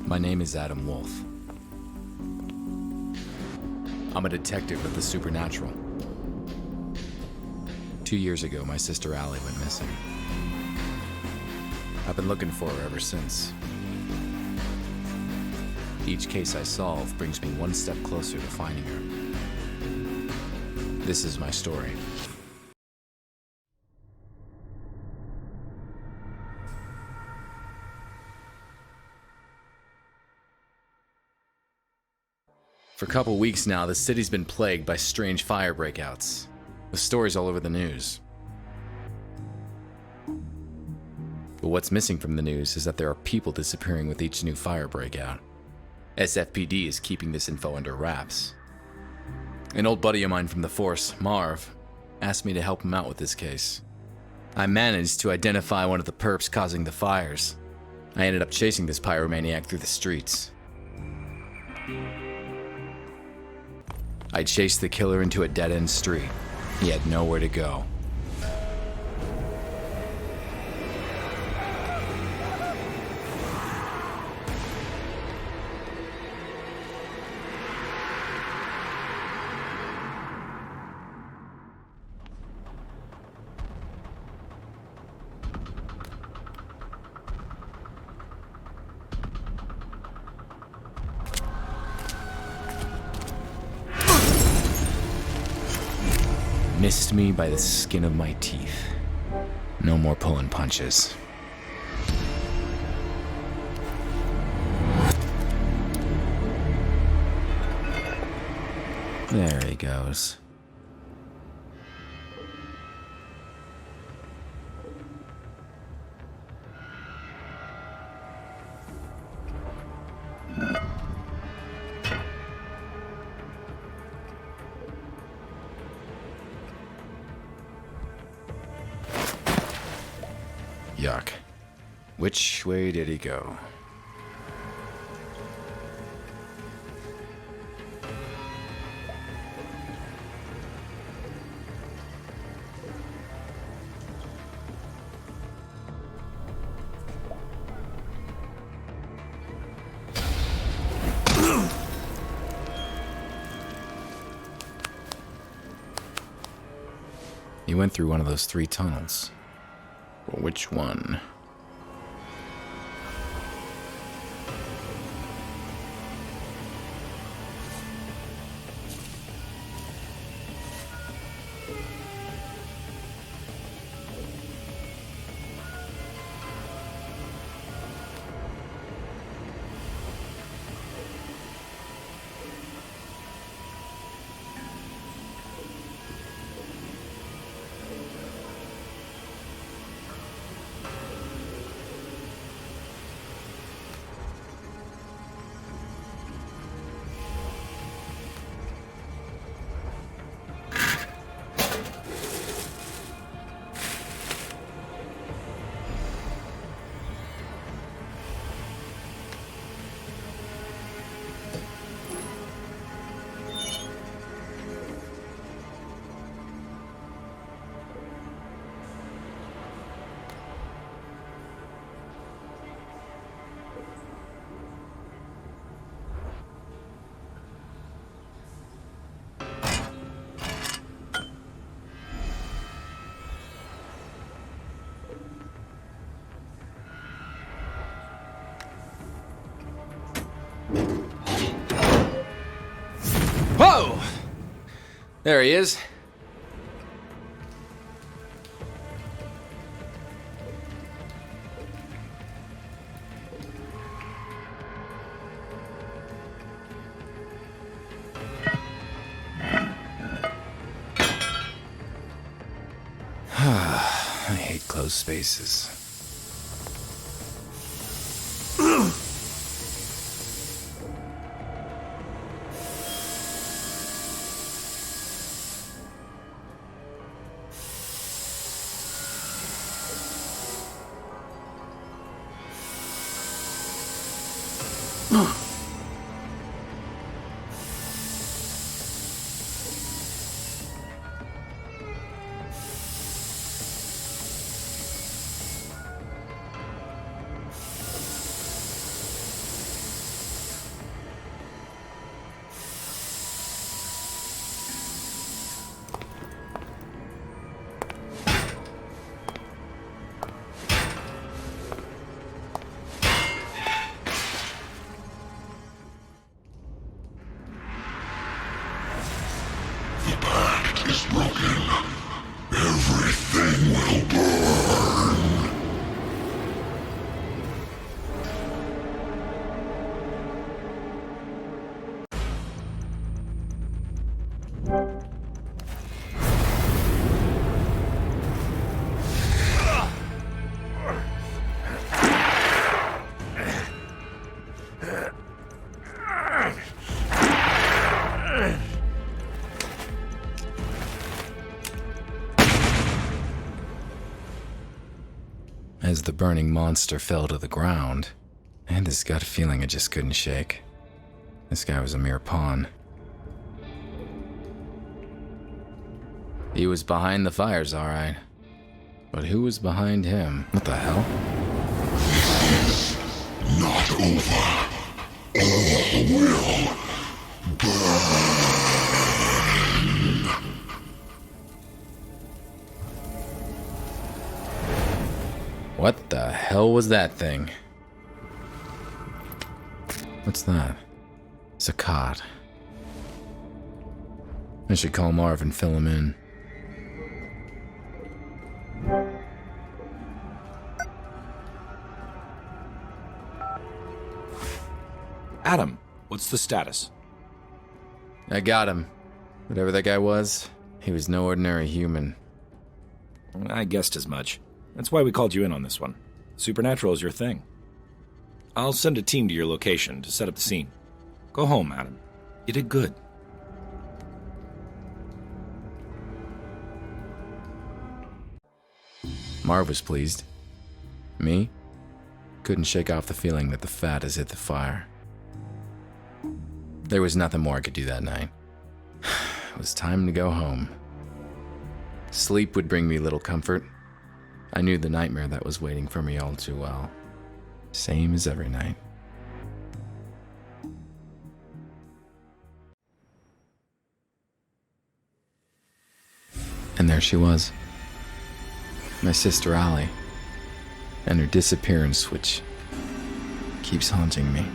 My name is Adam Wolfe. I'm a detective of the supernatural. 2 years ago, my sister Allie went missing. I've been looking for her ever since. Each case I solve brings me one step closer to finding her. This is my story. For a couple weeks now, the city's been plagued by strange fire breakouts, with stories all over the news. But what's missing from the news is that there are people disappearing with each new fire breakout. SFPD is keeping this info under wraps. An old buddy of mine from the force, Marv, asked me to help him out with this case. I managed to identify one of the perps causing the fires. I ended up chasing this pyromaniac through the streets. I chased the killer into a dead-end street. He had nowhere to go. Missed me by the skin of my teeth. No more pulling punches. There he goes. Yuck. Which way did he go? He went through one of those 3 tunnels. Well, which one? Whoa! There he is. I hate closed spaces. As the burning monster fell to the ground, I had this gut feeling I just couldn't shake. This guy was a mere pawn. He was behind the fires, all right. But who was behind him? What the hell? Not over. All will burn. What the hell was that thing? What's that? It's a cot. I should call Marv and fill him in. Adam, what's the status? I got him. Whatever that guy was, he was no ordinary human. I guessed as much. That's why we called you in on this one. Supernatural is your thing. I'll send a team to your location to set up the scene. Go home, Adam. You did good. Marv was pleased. Me? Couldn't shake off the feeling that the fat has hit the fire. There was nothing more I could do that night. It was time to go home. Sleep would bring me little comfort. I knew the nightmare that was waiting for me all too well. Same as every night. And there she was. My sister Allie. And her disappearance, which keeps haunting me.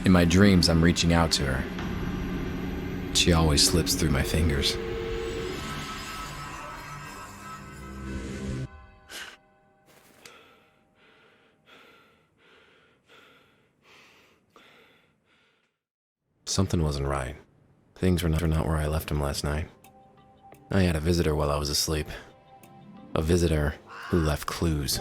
In my dreams, I'm reaching out to her. She always slips through my fingers. Something wasn't right. Things were not where I left them last night. I had a visitor while I was asleep. A visitor who left clues.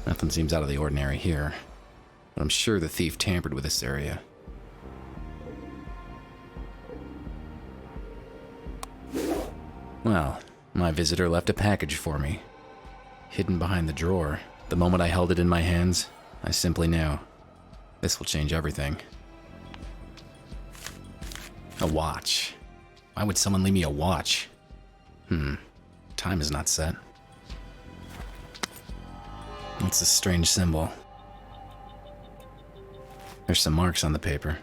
Nothing seems out of the ordinary here, but I'm sure the thief tampered with this area. Well, my visitor left a package for me, hidden behind the drawer. The moment I held it in my hands, I simply knew this will change everything. A watch. Why would someone leave me a watch? Time is not set. What's this strange symbol? There's some marks on the paper.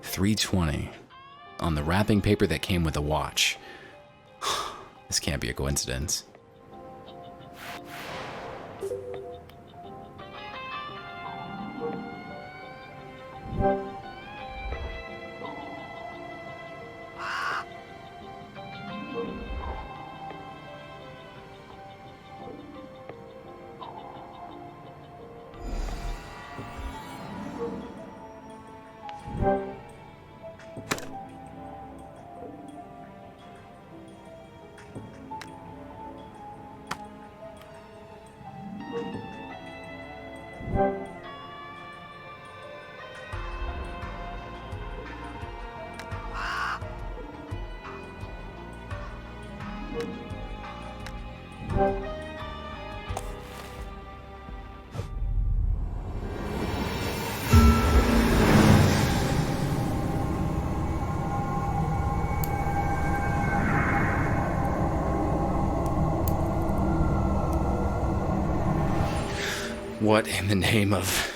$3.20 on the wrapping paper that came with the watch. This can't be a coincidence. What in the name of...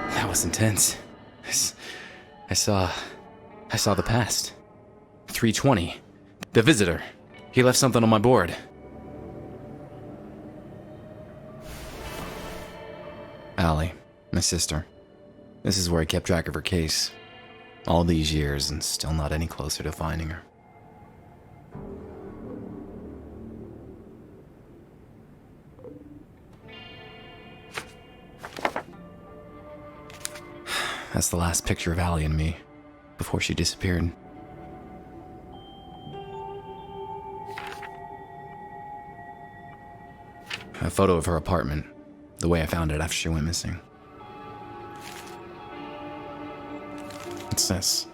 That was intense. I saw the past. 320. The visitor. He left something on my board. Allie, my sister. This is where I kept track of her case. All these years and still not any closer to finding her. That's the last picture of Allie and me, before she disappeared. A photo of her apartment, the way I found it after she went missing. What's this?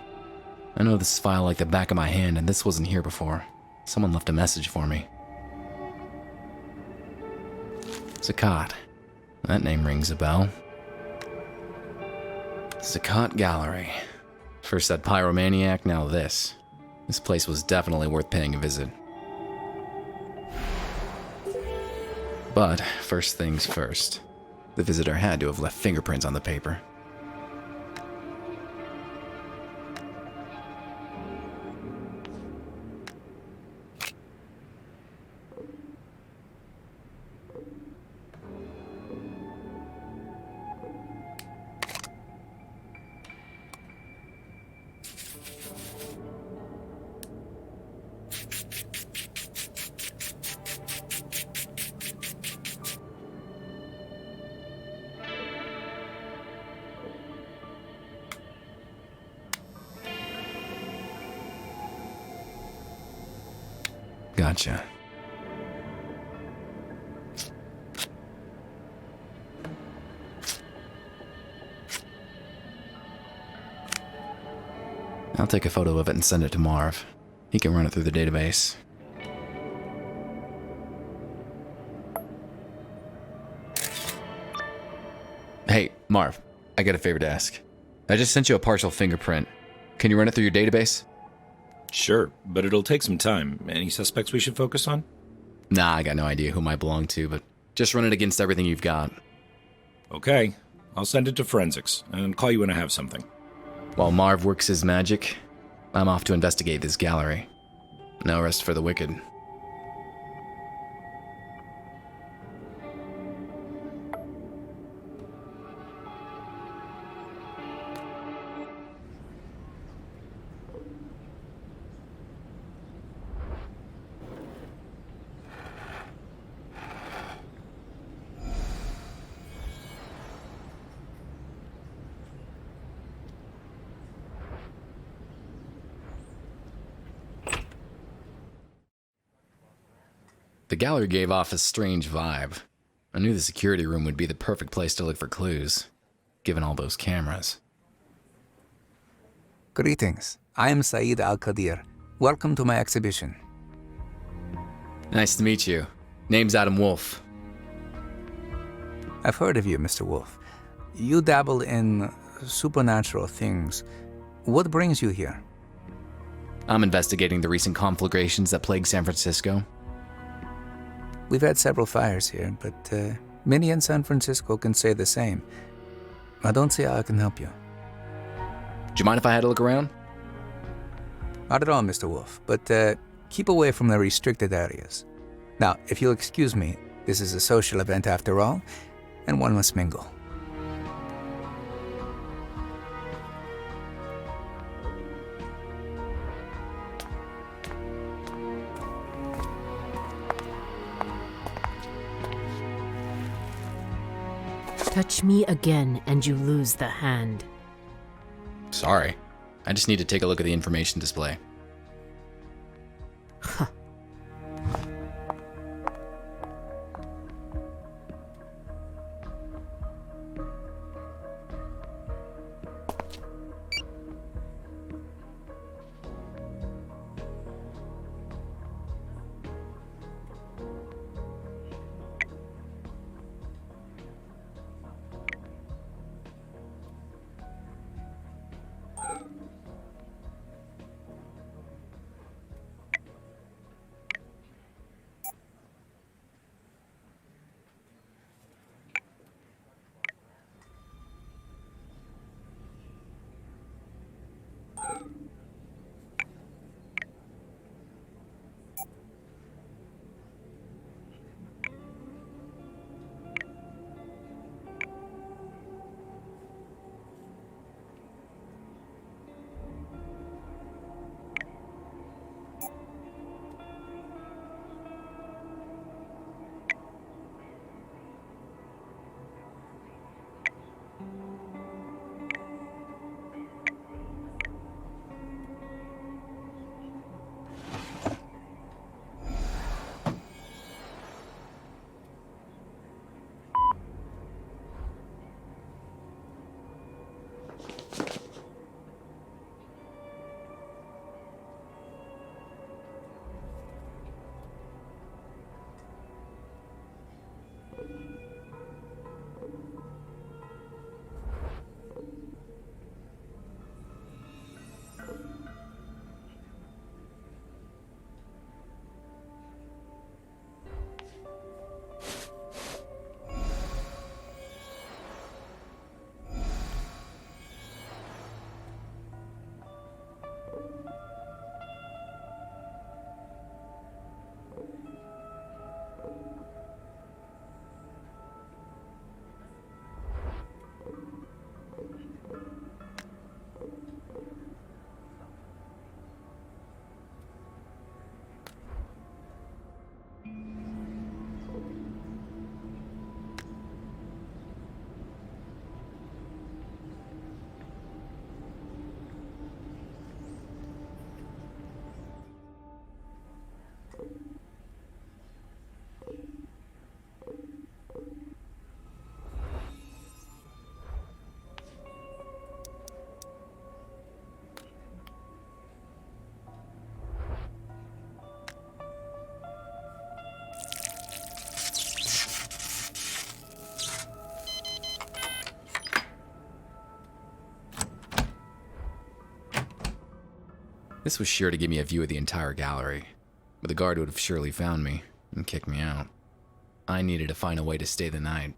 I know this file like the back of my hand, and this wasn't here before. Someone left a message for me. Zakat. That name rings a bell. Zakat Gallery. First that pyromaniac, now this. This place was definitely worth paying a visit. But first things first. The visitor had to have left fingerprints on the paper. Gotcha. I'll take a photo of it and send it to Marv. He can run it through the database. Hey, Marv, I got a favor to ask. I just sent you a partial fingerprint. Can you run it through your database? Sure, but it'll take some time. Any suspects we should focus on? Nah, I got no idea who it might belong to, but just run it against everything you've got. Okay, I'll send it to forensics and call you when I have something. While Marv works his magic, I'm off to investigate this gallery. No rest for the wicked. The gallery gave off a strange vibe. I knew the security room would be the perfect place to look for clues, given all those cameras. Greetings. I am Saeed Al-Qadir. Welcome to my exhibition. Nice to meet you. Name's Adam Wolfe. I've heard of you, Mr. Wolfe. You dabble in supernatural things. What brings you here? I'm investigating the recent conflagrations that plague San Francisco. We've had several fires here, but many in San Francisco can say the same. I don't see how I can help you. Do you mind if I had a look around? Not at all, Mr. Wolfe, but keep away from the restricted areas. Now, if you'll excuse me, this is a social event after all, and one must mingle. Touch me again and you lose the hand. Sorry. I just need to take a look at the information display. Huh. This was sure to give me a view of the entire gallery, but the guard would have surely found me and kicked me out. I needed to find a way to stay the night.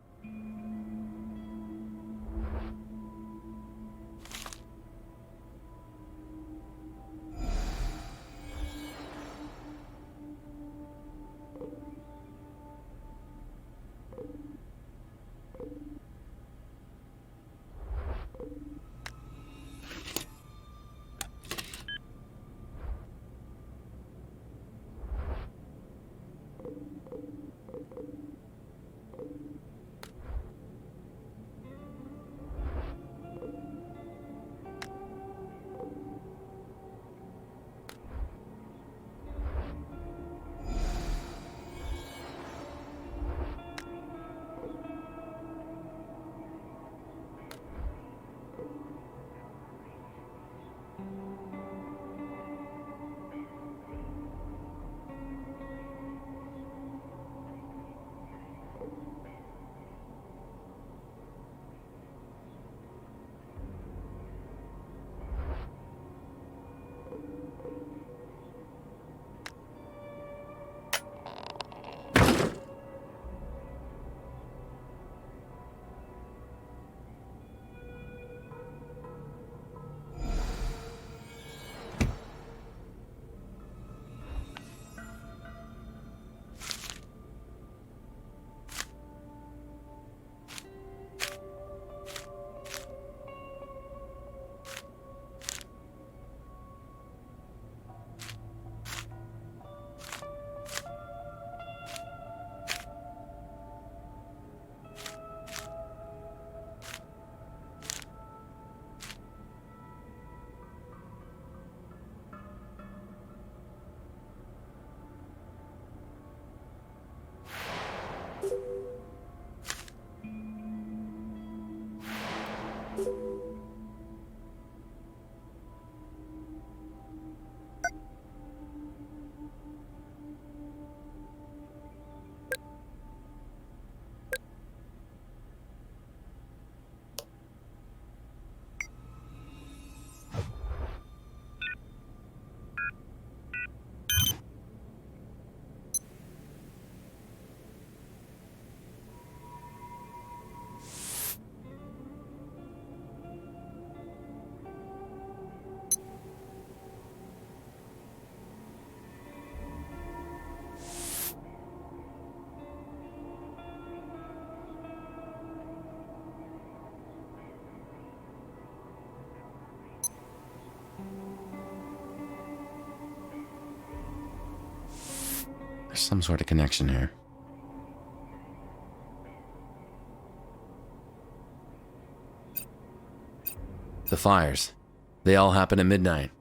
There's some sort of connection here. The fires. They all happen at midnight.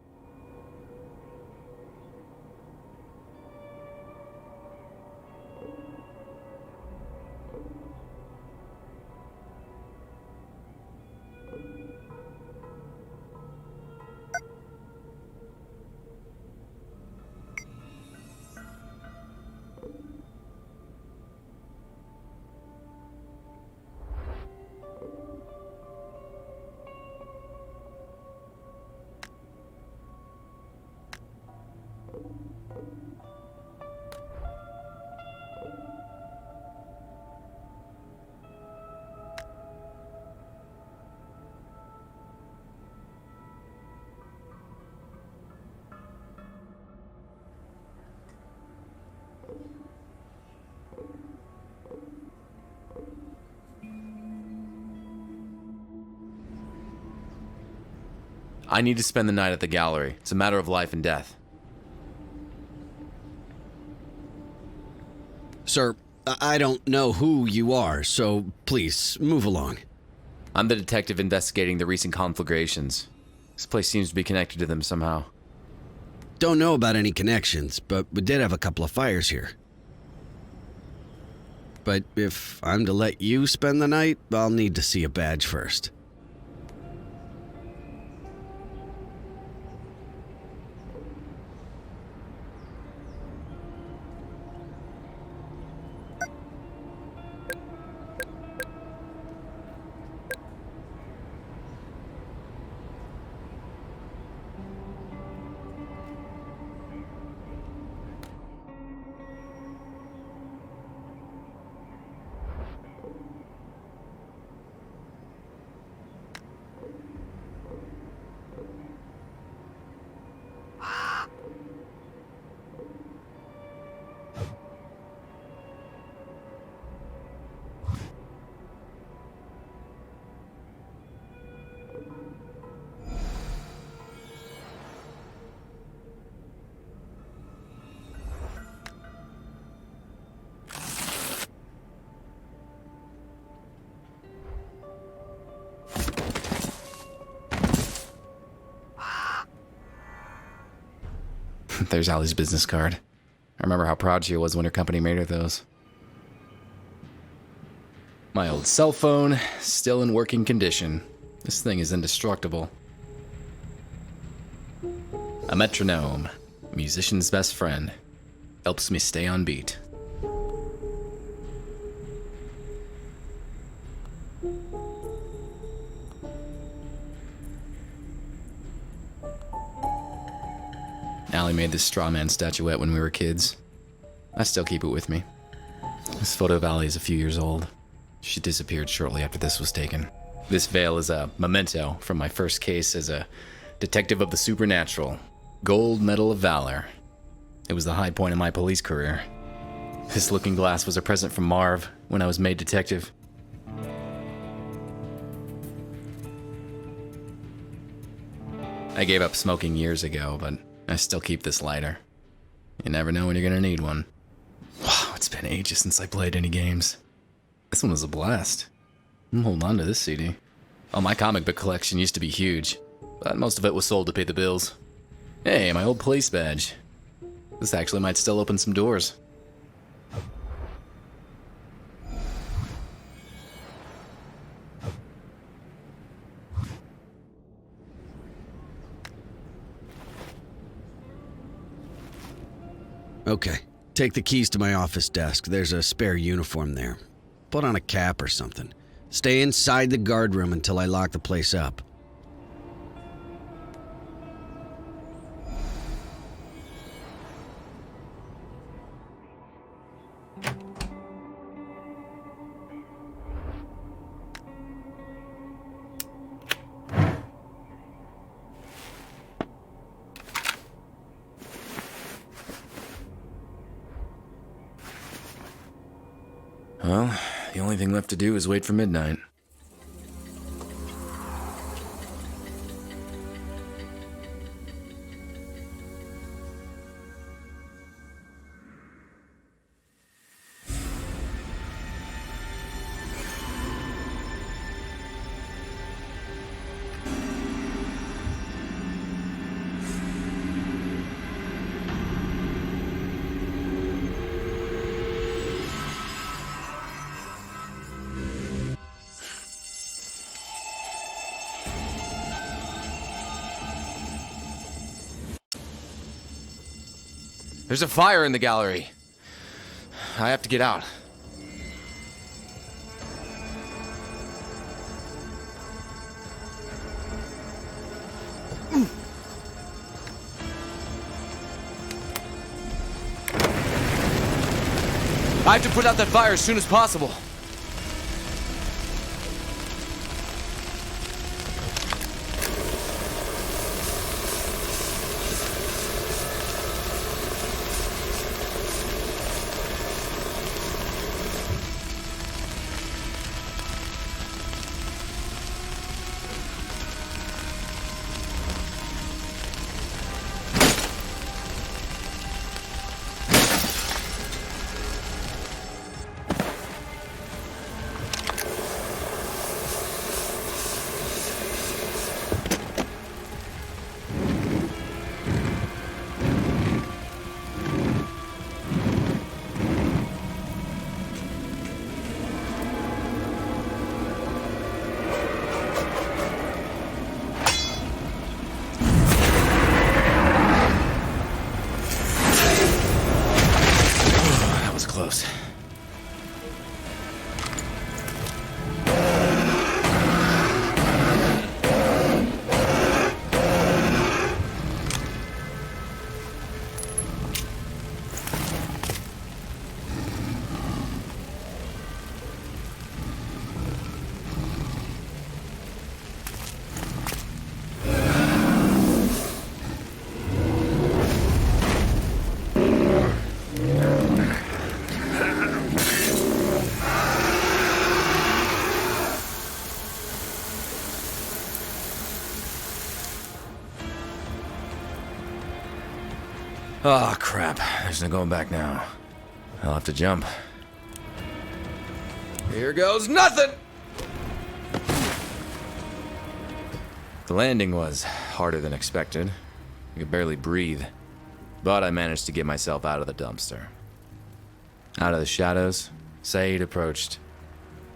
I need to spend the night at the gallery. It's a matter of life and death. Sir, I don't know who you are, so please, move along. I'm the detective investigating the recent conflagrations. This place seems to be connected to them somehow. Don't know about any connections, but we did have a couple of fires here. But if I'm to let you spend the night, I'll need to see a badge first. There's Allie's business card. I remember how proud she was when her company made her those. My old cell phone, still in working condition. This thing is indestructible. A metronome, musician's best friend. Helps me stay on beat. Allie made this straw man statuette when we were kids. I still keep it with me. This photo of Allie is a few years old. She disappeared shortly after this was taken. This veil is a memento from my first case as a detective of the supernatural. Gold Medal of Valor. It was the high point of my police career. This looking glass was a present from Marv when I was made detective. I gave up smoking years ago, but I still keep this lighter. You never know when you're gonna need one. Wow, it's been ages since I played any games. This one was a blast. I'm holding on to this CD. Oh, my comic book collection used to be huge, but most of it was sold to pay the bills. Hey, my old police badge. This actually might still open some doors. Okay, take the keys to my office desk. There's a spare uniform there. Put on a cap or something. Stay inside the guard room until I lock the place up. Well, the only thing left to do is wait for midnight. There's a fire in the gallery. I have to get out. I have to put out that fire as soon as possible. Close. Oh, crap. There's no going back now. I'll have to jump. Here goes nothing! The landing was harder than expected. I could barely breathe. But I managed to get myself out of the dumpster. Out of the shadows, Saeed approached.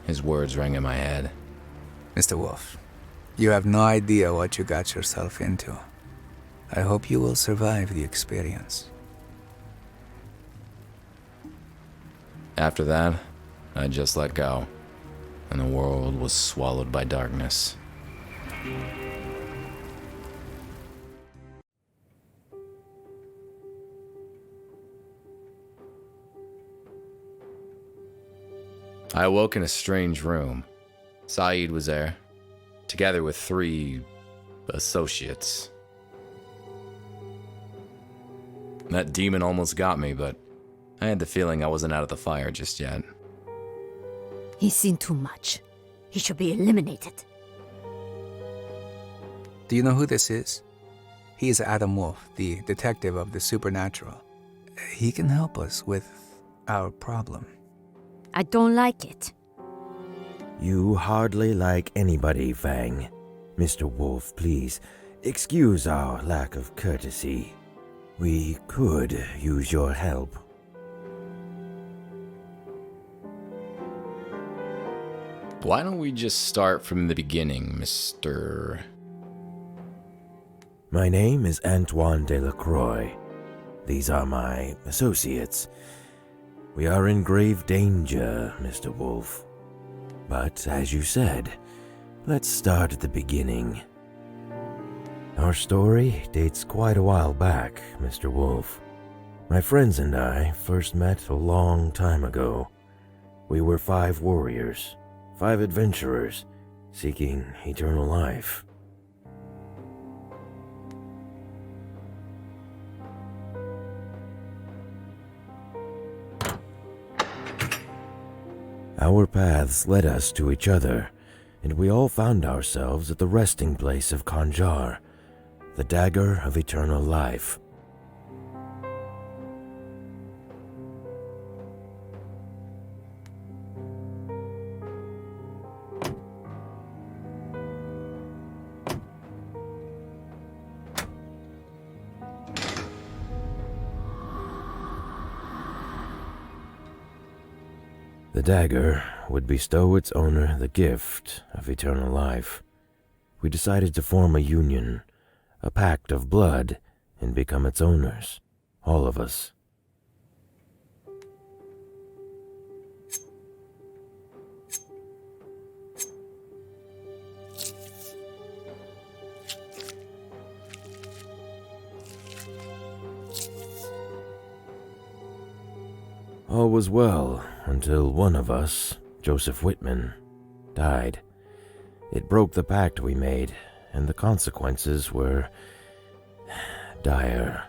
His words rang in my head. Mr. Wolfe, you have no idea what you got yourself into. I hope you will survive the experience. After that, I just let go, and the world was swallowed by darkness. I awoke in a strange room. Saeed was there, together with 3 associates. That demon almost got me, but I had the feeling I wasn't out of the fire just yet. He's seen too much. He should be eliminated. Do you know who this is? He is Adam Wolfe, the detective of the supernatural. He can help us with our problem. I don't like it. You hardly like anybody, Fang. Mr. Wolfe, please, excuse our lack of courtesy. We could use your help. Why don't we just start from the beginning, Mr. My name is Antoine Delacroix. These are my associates. We are in grave danger, Mr. Wolfe. But as you said, let's start at the beginning. Our story dates quite a while back, Mr. Wolfe. My friends and I first met a long time ago. We were 5 warriors, 5 adventurers, seeking eternal life. Our paths led us to each other, and we all found ourselves at the resting place of Kanjar, the dagger of eternal life. The dagger would bestow its owner the gift of eternal life. We decided to form a union, a pact of blood, and become its owners, all of us, All was well until one of us, Joseph Whitman, died. It broke the pact we made, and the consequences were dire.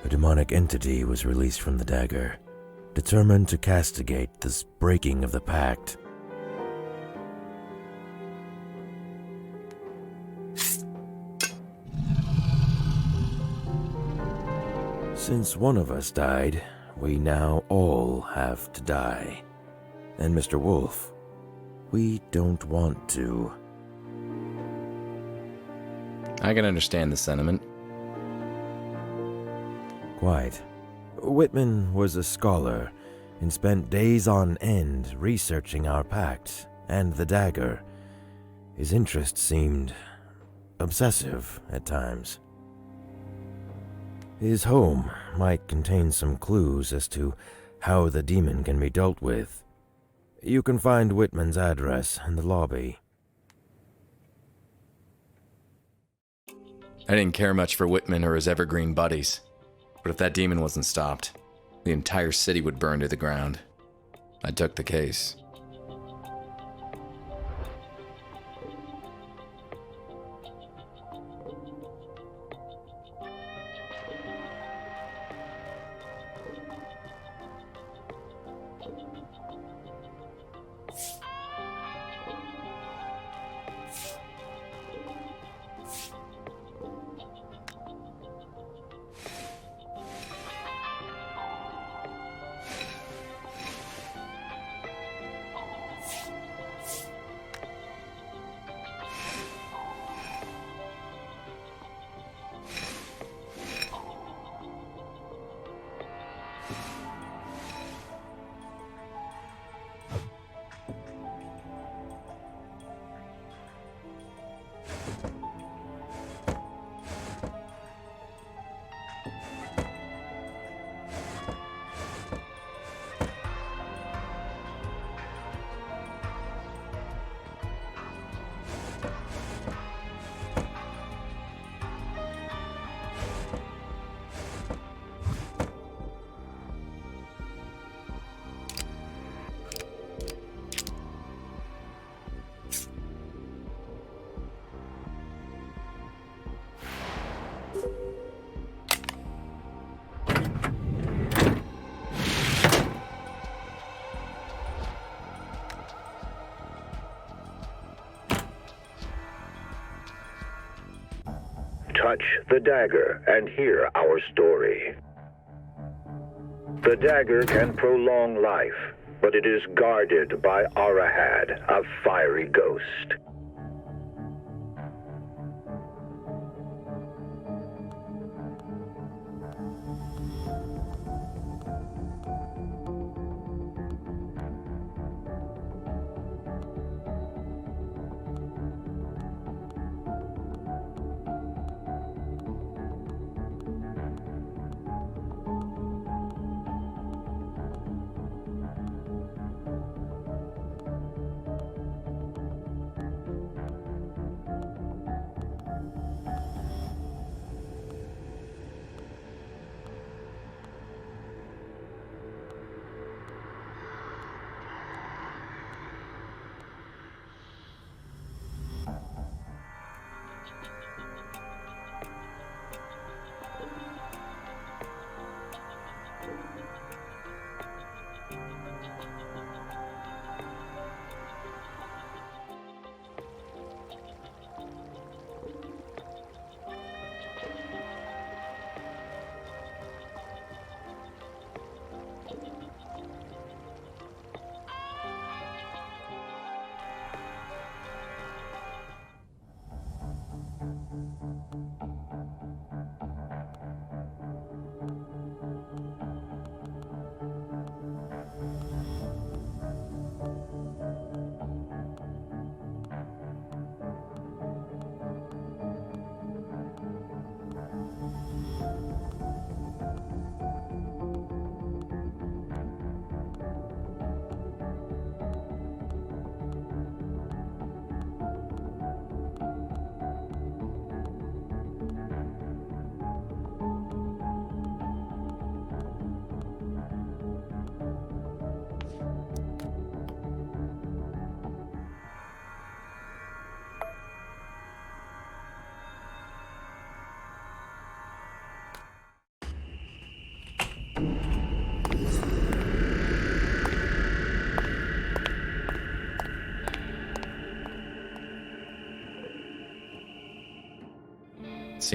A demonic entity was released from the dagger, determined to castigate this breaking of the pact. Since one of us died, we now all have to die. And Mr. Wolfe, we don't want to. I can understand the sentiment. Quite. Whitman was a scholar and spent days on end researching our pact and the dagger. His interest seemed obsessive at times. His home might contain some clues as to how the demon can be dealt with. You can find Whitman's address in the lobby. I didn't care much for Whitman or his evergreen buddies, but if that demon wasn't stopped, the entire city would burn to the ground. I took the case. Touch the dagger and hear our story. The dagger can prolong life, but it is guarded by Arahad, a fiery ghost.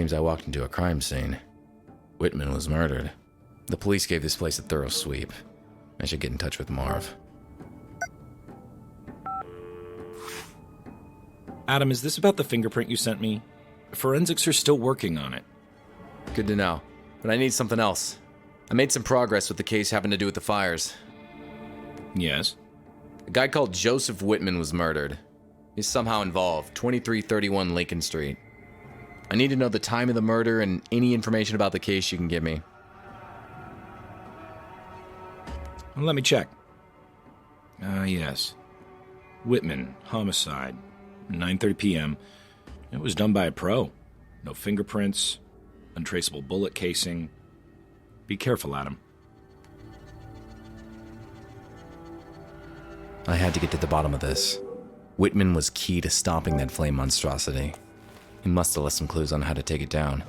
Seems I walked into a crime scene. Whitman was murdered. The police gave this place a thorough sweep. I should get in touch with Marv. Adam, is this about the fingerprint you sent me? Forensics are still working on it. Good to know. But I need something else. I made some progress with the case having to do with the fires. Yes? A guy called Joseph Whitman was murdered. He's somehow involved. 2331 Lincoln Street. I need to know the time of the murder and any information about the case you can give me. Well, let me check. Yes. Whitman, homicide. 9:30 p.m. It was done by a pro. No fingerprints, untraceable bullet casing. Be careful, Adam. I had to get to the bottom of this. Whitman was key to stopping that flame monstrosity. He must have left some clues on how to take it down.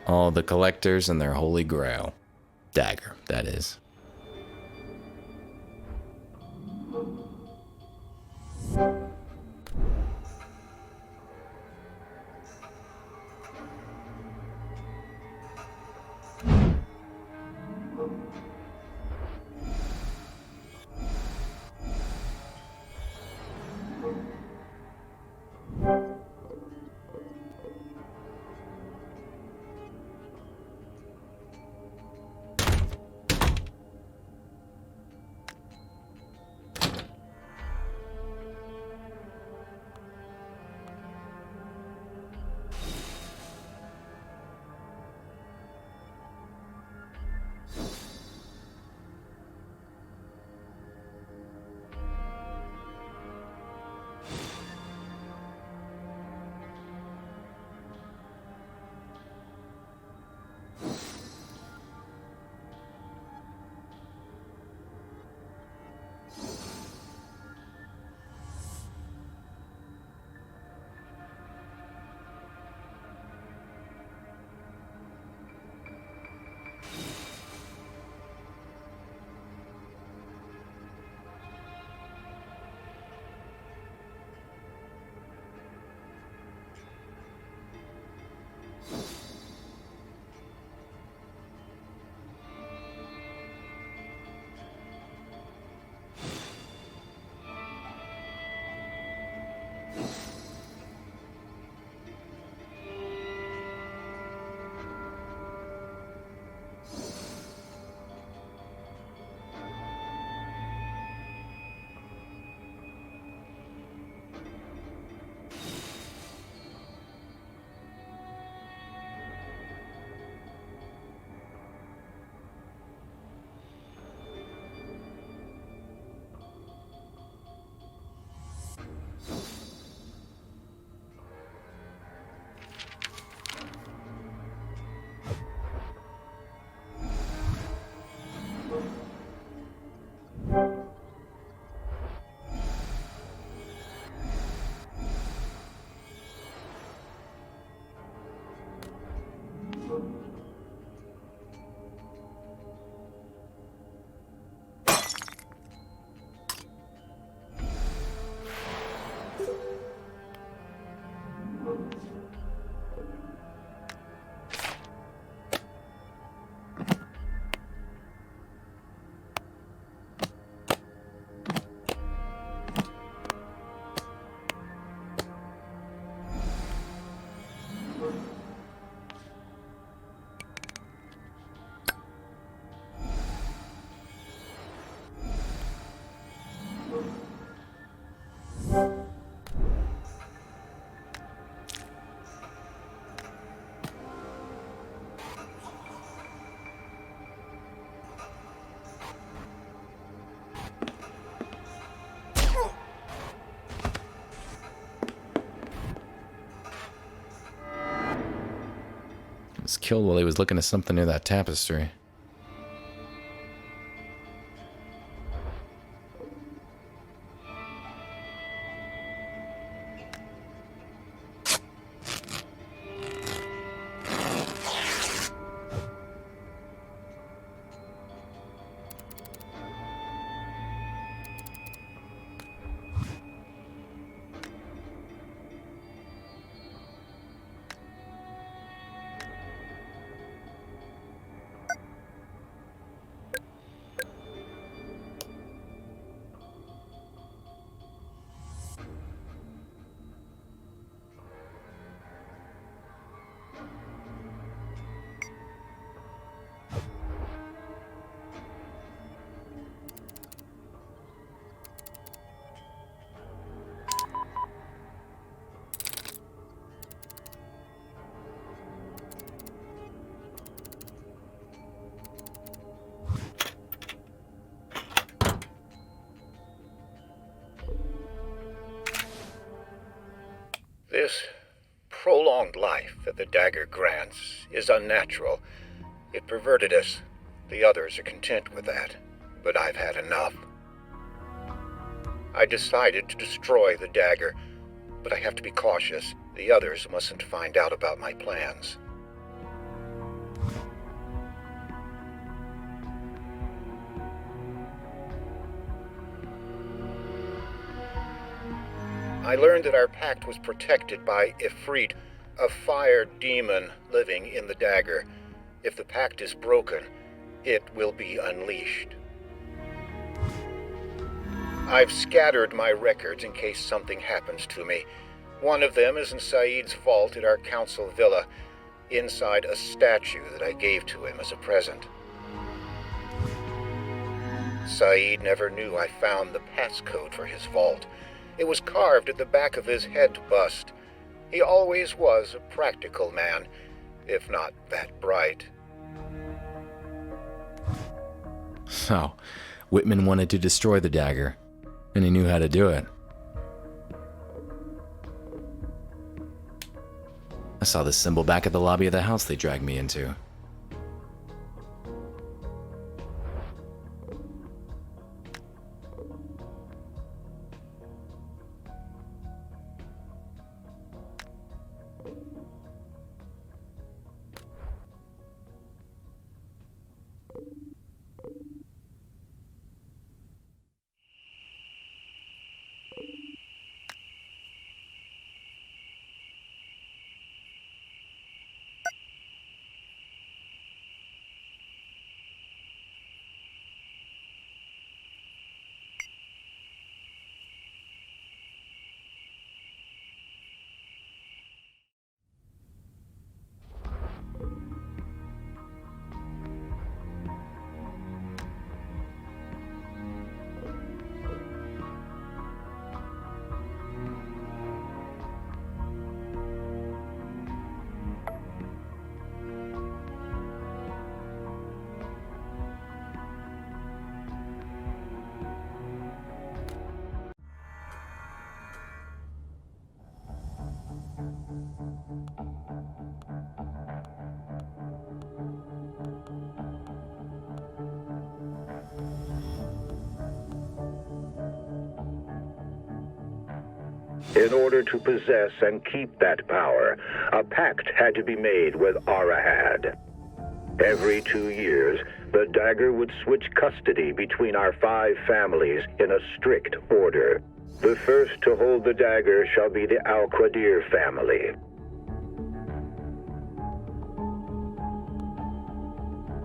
All the collectors and their holy grail. Dagger, that is. Was killed while he was looking at something near that tapestry. This prolonged life that the dagger grants is unnatural. It perverted us. The others are content with that, but I've had enough. I decided to destroy the dagger, but I have to be cautious. The others mustn't find out about my plans. I learned that our pact was protected by Ifrit, a fire demon living in the dagger. If the pact is broken, it will be unleashed. I've scattered my records in case something happens to me. One of them is in Saeed's vault at our council villa, inside a statue that I gave to him as a present. Saeed never knew I found the passcode for his vault. It was carved at the back of his head bust. He always was a practical man, if not that bright. So, Whitman wanted to destroy the dagger, and he knew how to do it. I saw the symbol back at the lobby of the house they dragged me into. In order to possess and keep that power, a pact had to be made with Arahad. Every 2 years, the dagger would switch custody between our 5 families in a strict order. The first to hold the dagger shall be the Al-Qadir family.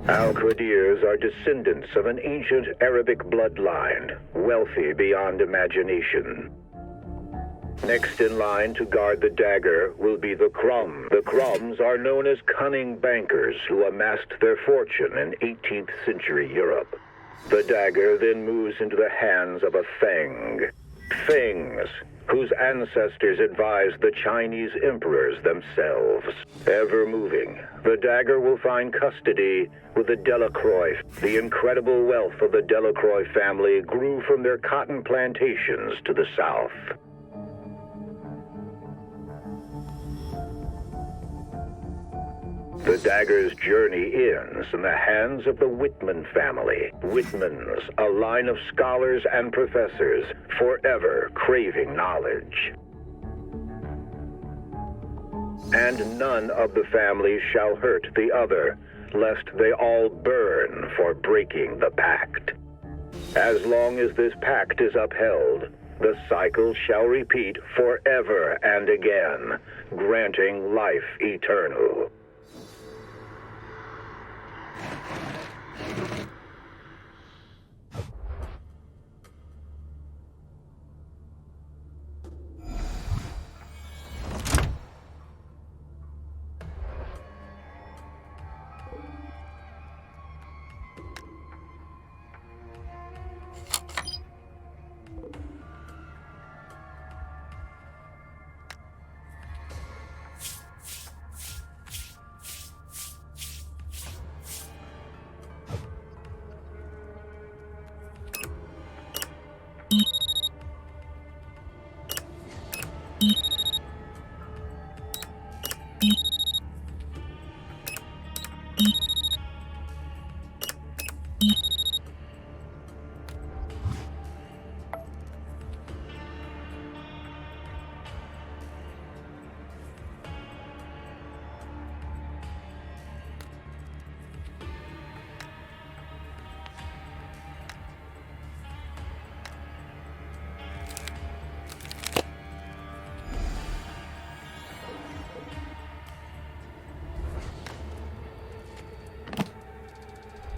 Al-Qadirs are descendants of an ancient Arabic bloodline, wealthy beyond imagination. Next in line to guard the dagger will be the Crum. The Crums are known as cunning bankers who amassed their fortune in 18th century Europe. The dagger then moves into the hands of a Feng. Fengs, whose ancestors advised the Chinese emperors themselves. Ever moving, the dagger will find custody with the Delacroix. The incredible wealth of the Delacroix family grew from their cotton plantations to the south. The dagger's journey ends in the hands of the Whitman family. Whitmans, a line of scholars and professors, forever craving knowledge. And none of the family shall hurt the other, lest they all burn for breaking the pact. As long as this pact is upheld, the cycle shall repeat forever and again, granting life eternal.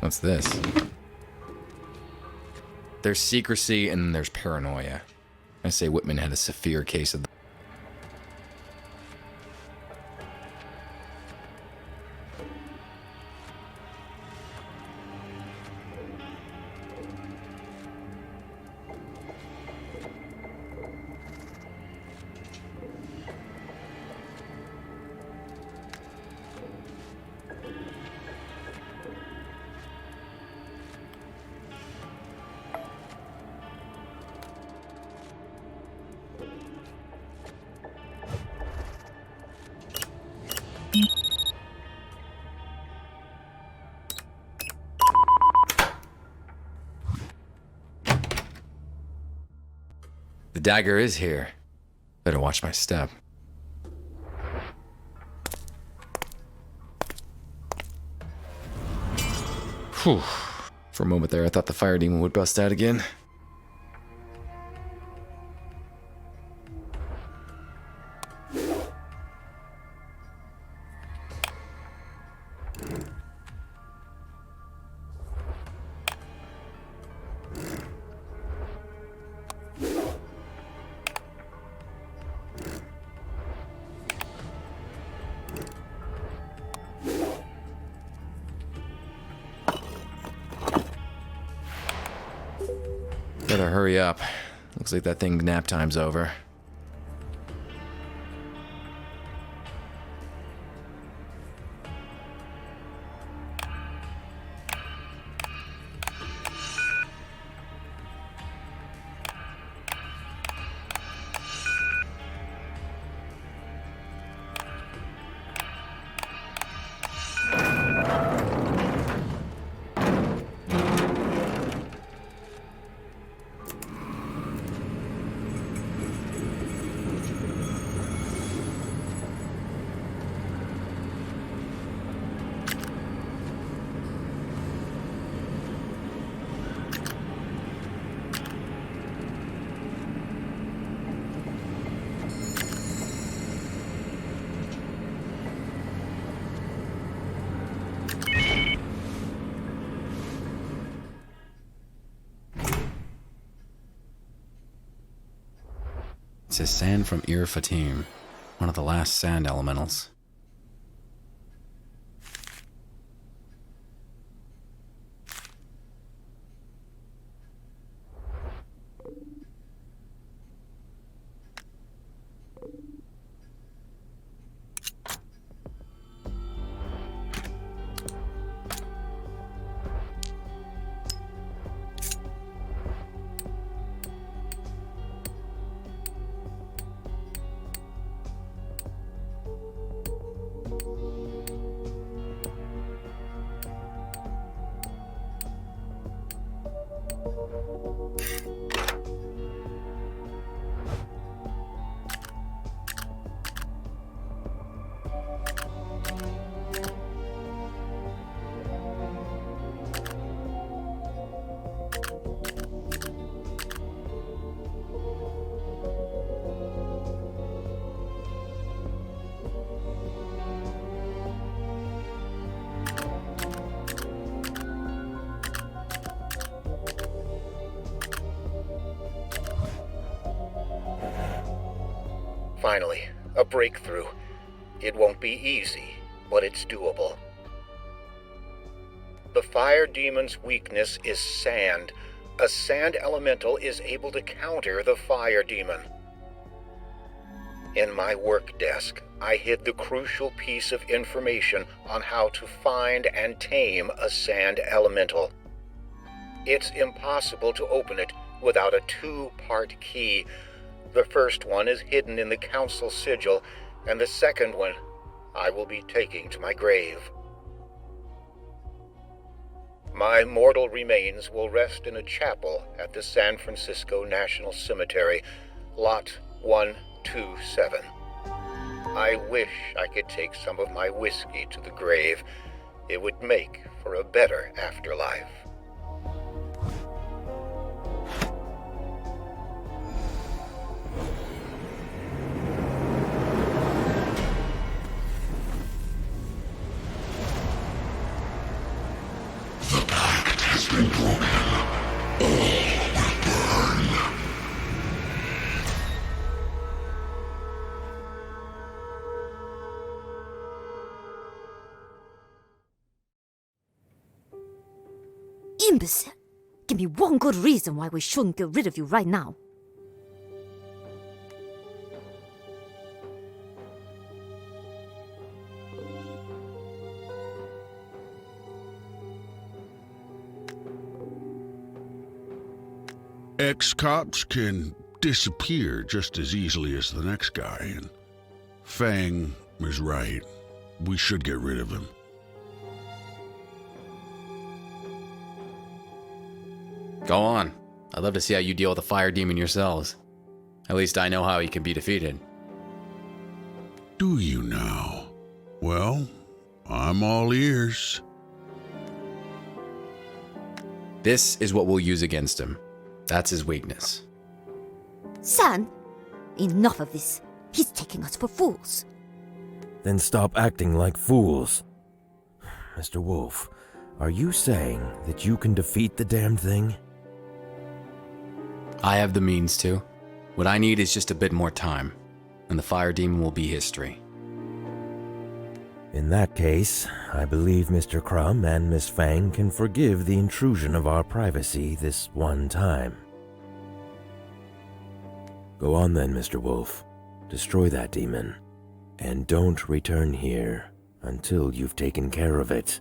What's this? There's secrecy and there's paranoia. I say Whitman had a severe case of The dagger is here. Better watch my step. Whew. For a moment there, I thought the fire demon would bust out again. Better hurry up. Looks like that thing nap time's over. It says sand from Ir Fatim, one of the last sand elementals. Finally, a breakthrough. It won't be easy, but it's doable. The fire demon's weakness is sand. A sand elemental is able to counter the fire demon. In my work desk, I hid the crucial piece of information on how to find and tame a sand elemental. It's impossible to open it without a two-part key. The first one is hidden in the council sigil, and the second one I will be taking to my grave. My mortal remains will rest in a chapel at the San Francisco National Cemetery, Lot 127. I wish I could take some of my whiskey to the grave. It would make for a better afterlife. The pact has been broken. All will burn. Imbecile! Give me one good reason why we shouldn't get rid of you right now. Ex-cops can disappear just as easily as the next guy, and Fang is right. We should get rid of him. Go on. I'd love to see how you deal with the fire demon yourselves. At least I know how he can be defeated. Do you now? Well, I'm all ears. This is what we'll use against him. That's his weakness. San, enough of this. He's taking us for fools. Then stop acting like fools. Mr. Wolfe, are you saying that you can defeat the damned thing? I have the means to. What I need is just a bit more time, and the fire demon will be history. In that case, I believe Mr. Crumb and Miss Fang can forgive the intrusion of our privacy this one time. Go on then, Mr. Wolfe. Destroy that demon, and don't return here until you've taken care of it.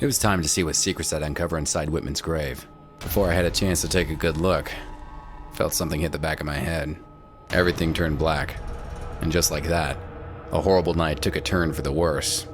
It was time to see what secrets I'd uncover inside Whitman's grave. Before I had a chance to take a good look, felt something hit the back of my head. Everything turned black. And just like that, a horrible night took a turn for the worse.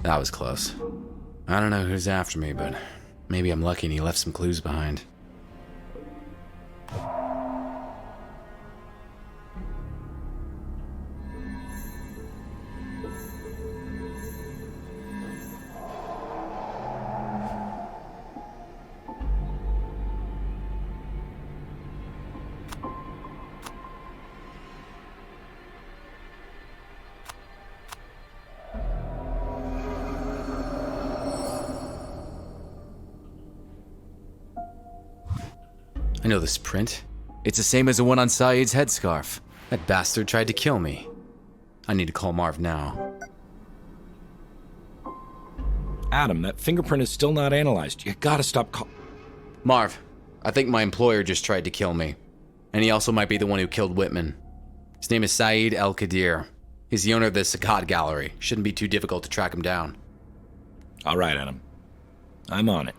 That was close. I don't know who's after me, but maybe I'm lucky and he left some clues behind. I know this print. It's the same as the one on Saeed's headscarf. That bastard tried to kill me. I need to call Marv now. Adam, that fingerprint is still not analyzed. You gotta stop Marv, I think my employer just tried to kill me. And he also might be the one who killed Whitman. His name is Saeed El-Qadir. He's the owner of the Sakat Gallery. Shouldn't be too difficult to track him down. All right, Adam. I'm on it.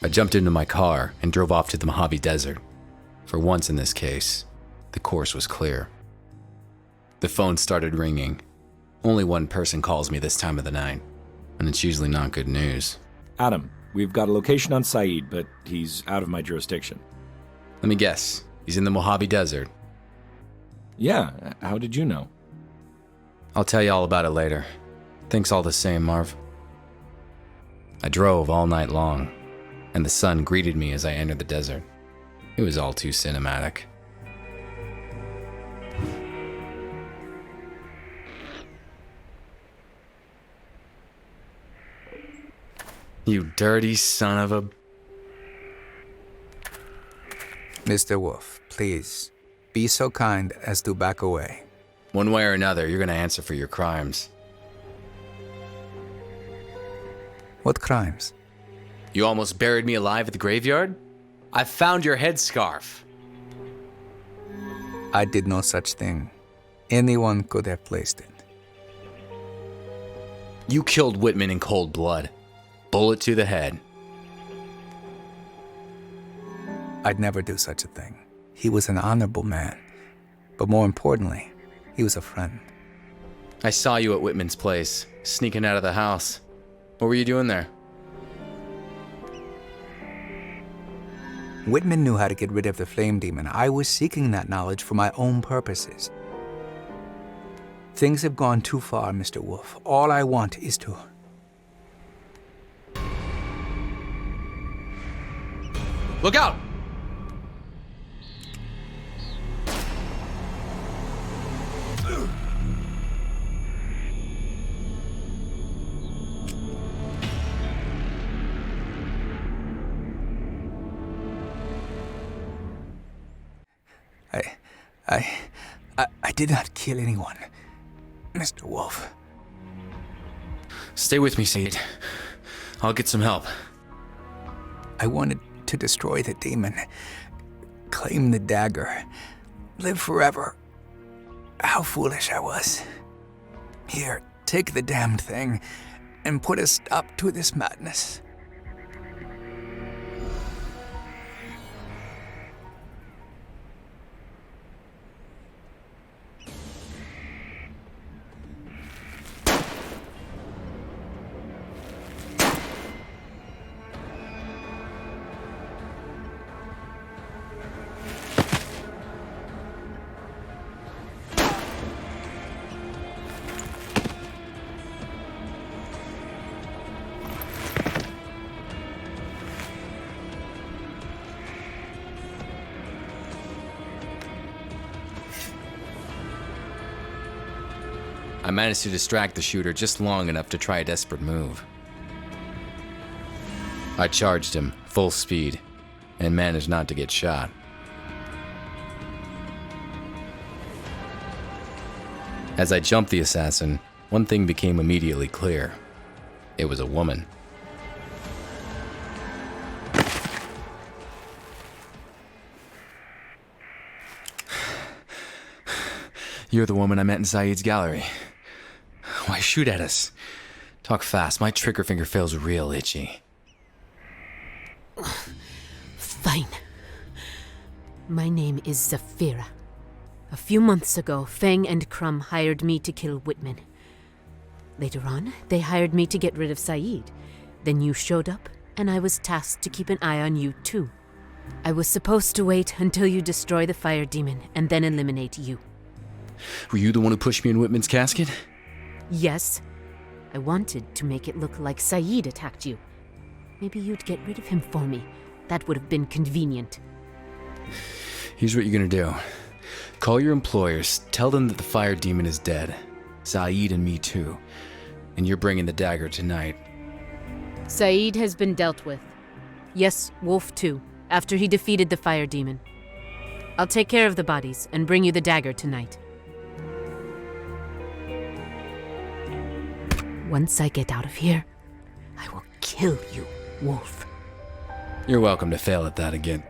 I jumped into my car and drove off to the Mojave Desert. For once in this case, the course was clear. The phone started ringing. Only one person calls me this time of the night, and it's usually not good news. Adam, we've got a location on Saeed, but he's out of my jurisdiction. Let me guess, he's in the Mojave Desert. Yeah, how did you know? I'll tell you all about it later. Thanks all the same, Marv. I drove all night long, and the sun greeted me as I entered the desert. It was all too cinematic. You dirty son of a... Mr. Wolfe, please, be so kind as to back away. One way or another, you're gonna answer for your crimes. What crimes? You almost buried me alive at the graveyard? I found your headscarf. I did no such thing. Anyone could have placed it. You killed Whitman in cold blood. Bullet to the head. I'd never do such a thing. He was an honorable man. But more importantly, he was a friend. I saw you at Whitman's place, sneaking out of the house. What were you doing there? Whitman knew how to get rid of the flame demon. I was seeking that knowledge for my own purposes. Things have gone too far, Mr. Wolfe. All I want is to... Look out! I did not kill anyone, Mr. Wolfe. Stay with me, Saeed. I'll get some help. I wanted to destroy the demon, claim the dagger, live forever. How foolish I was. Here, take the damned thing and put a stop to this madness. I managed to distract the shooter just long enough to try a desperate move. I charged him, full speed, and managed not to get shot. As I jumped the assassin, one thing became immediately clear. It was a woman. You're the woman I met in Saeed's gallery. Why shoot at us? Talk fast, my trigger finger feels real itchy. Fine. My name is Zafira. A few months ago, Feng and Crumb hired me to kill Whitman. Later on, they hired me to get rid of Saeed. Then you showed up, and I was tasked to keep an eye on you too. I was supposed to wait until you destroy the fire demon, and then eliminate you. Were you the one who pushed me in Whitman's casket? Yes. I wanted to make it look like Saeed attacked you. Maybe you'd get rid of him for me. That would have been convenient. Here's what you're gonna do. Call your employers, tell them that the fire demon is dead. Saeed and me too. And you're bringing the dagger tonight. Saeed has been dealt with. Yes, Wolfe too, after he defeated the fire demon. I'll take care of the bodies and bring you the dagger tonight. Once I get out of here, I will kill you, Wolfe. You're welcome to fail at that again.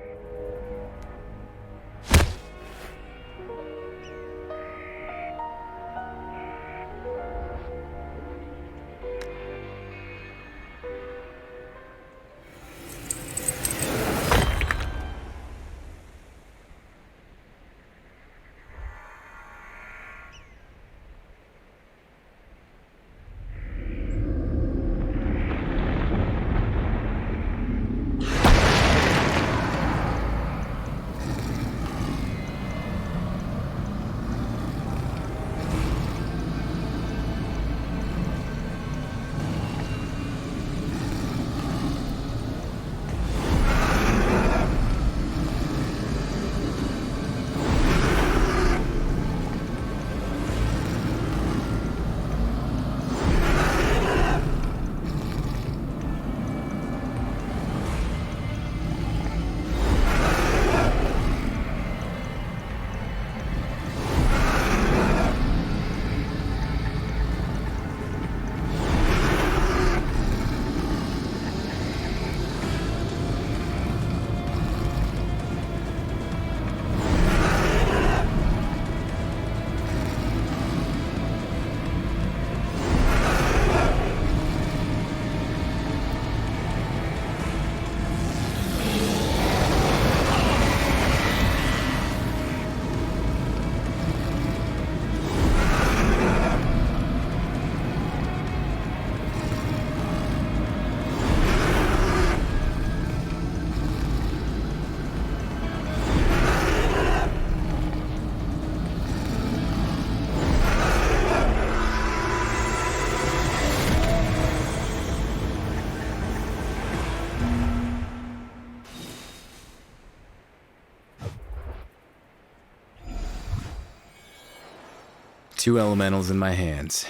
2 elementals in my hands.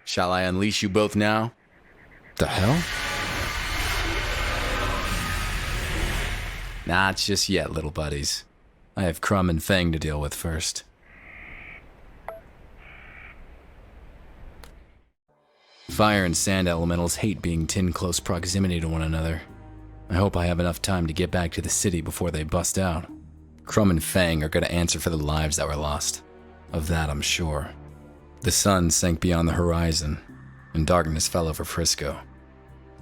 Shall I unleash you both now? The hell? Not just yet, little buddies. I have Crumb and Fang to deal with first. Fire and sand elementals hate being in close proximity to one another. I hope I have enough time to get back to the city before they bust out. Crumb and Fang are going to answer for the lives that were lost. Of that, I'm sure. The sun sank beyond the horizon, and darkness fell over Frisco,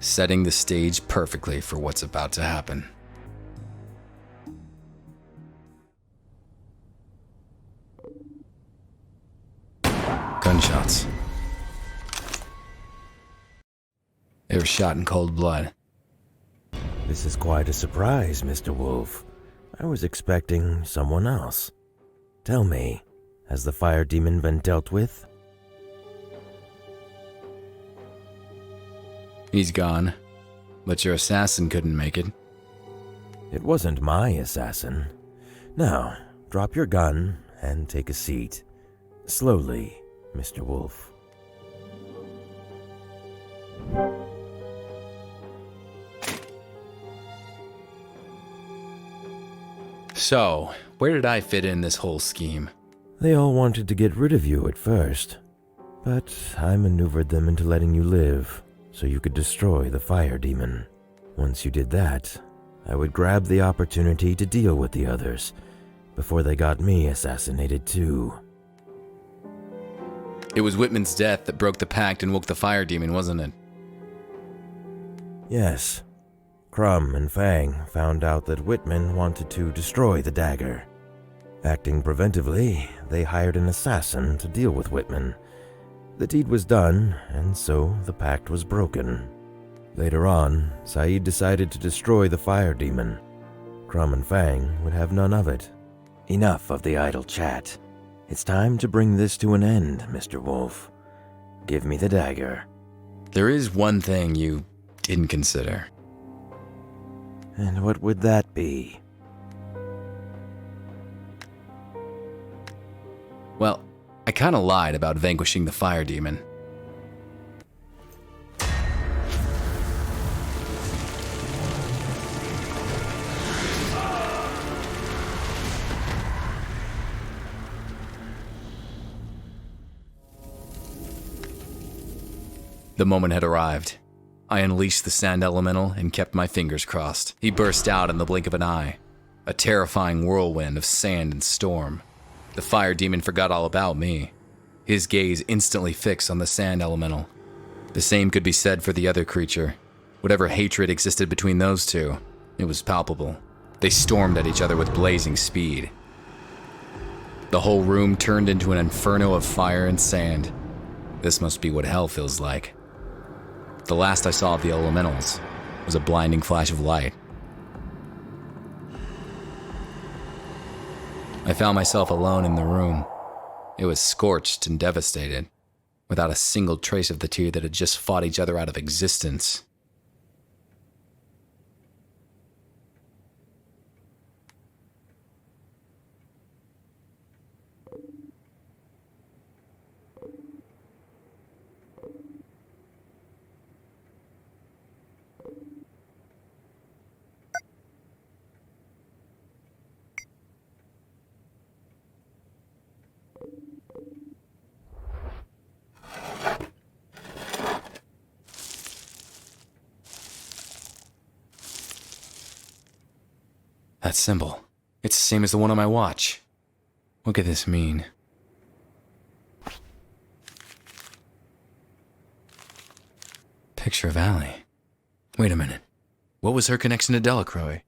setting the stage perfectly for what's about to happen. Gunshots. They were shot in cold blood. This is quite a surprise, Mr. Wolfe. I was expecting someone else. Tell me, has the fire demon been dealt with? He's gone, but your assassin couldn't make it. It wasn't my assassin. Now, drop your gun and take a seat. Slowly, Mr. Wolfe. So, where did I fit in this whole scheme? They all wanted to get rid of you at first, but I maneuvered them into letting you live so you could destroy the fire demon. Once you did that, I would grab the opportunity to deal with the others before they got me assassinated too. It was Whitman's death that broke the pact and woke the fire demon, wasn't it? Yes. Crumb and Fang found out that Whitman wanted to destroy the dagger. Acting preventively, they hired an assassin to deal with Whitman. The deed was done, and so the pact was broken. Later on, Saeed decided to destroy the fire demon. Crumb and Fang would have none of it. Enough of the idle chat. It's time to bring this to an end, Mr. Wolfe. Give me the dagger. There is one thing you didn't consider. And what would that be? Well, I kinda lied about vanquishing the fire demon. The moment had arrived. I unleashed the sand elemental and kept my fingers crossed. He burst out in the blink of an eye, a terrifying whirlwind of sand and storm. The fire demon forgot all about me, his gaze instantly fixed on the sand elemental. The same could be said for the other creature. Whatever hatred existed between those two, it was palpable. They stormed at each other with blazing speed. The whole room turned into an inferno of fire and sand. This must be what hell feels like. The last I saw of the elementals was a blinding flash of light. I found myself alone in the room. It was scorched and devastated, without a single trace of the two that had just fought each other out of existence. That symbol. It's the same as the one on my watch. What could this mean? Picture of Allie. Wait a minute. What was her connection to Delacroix?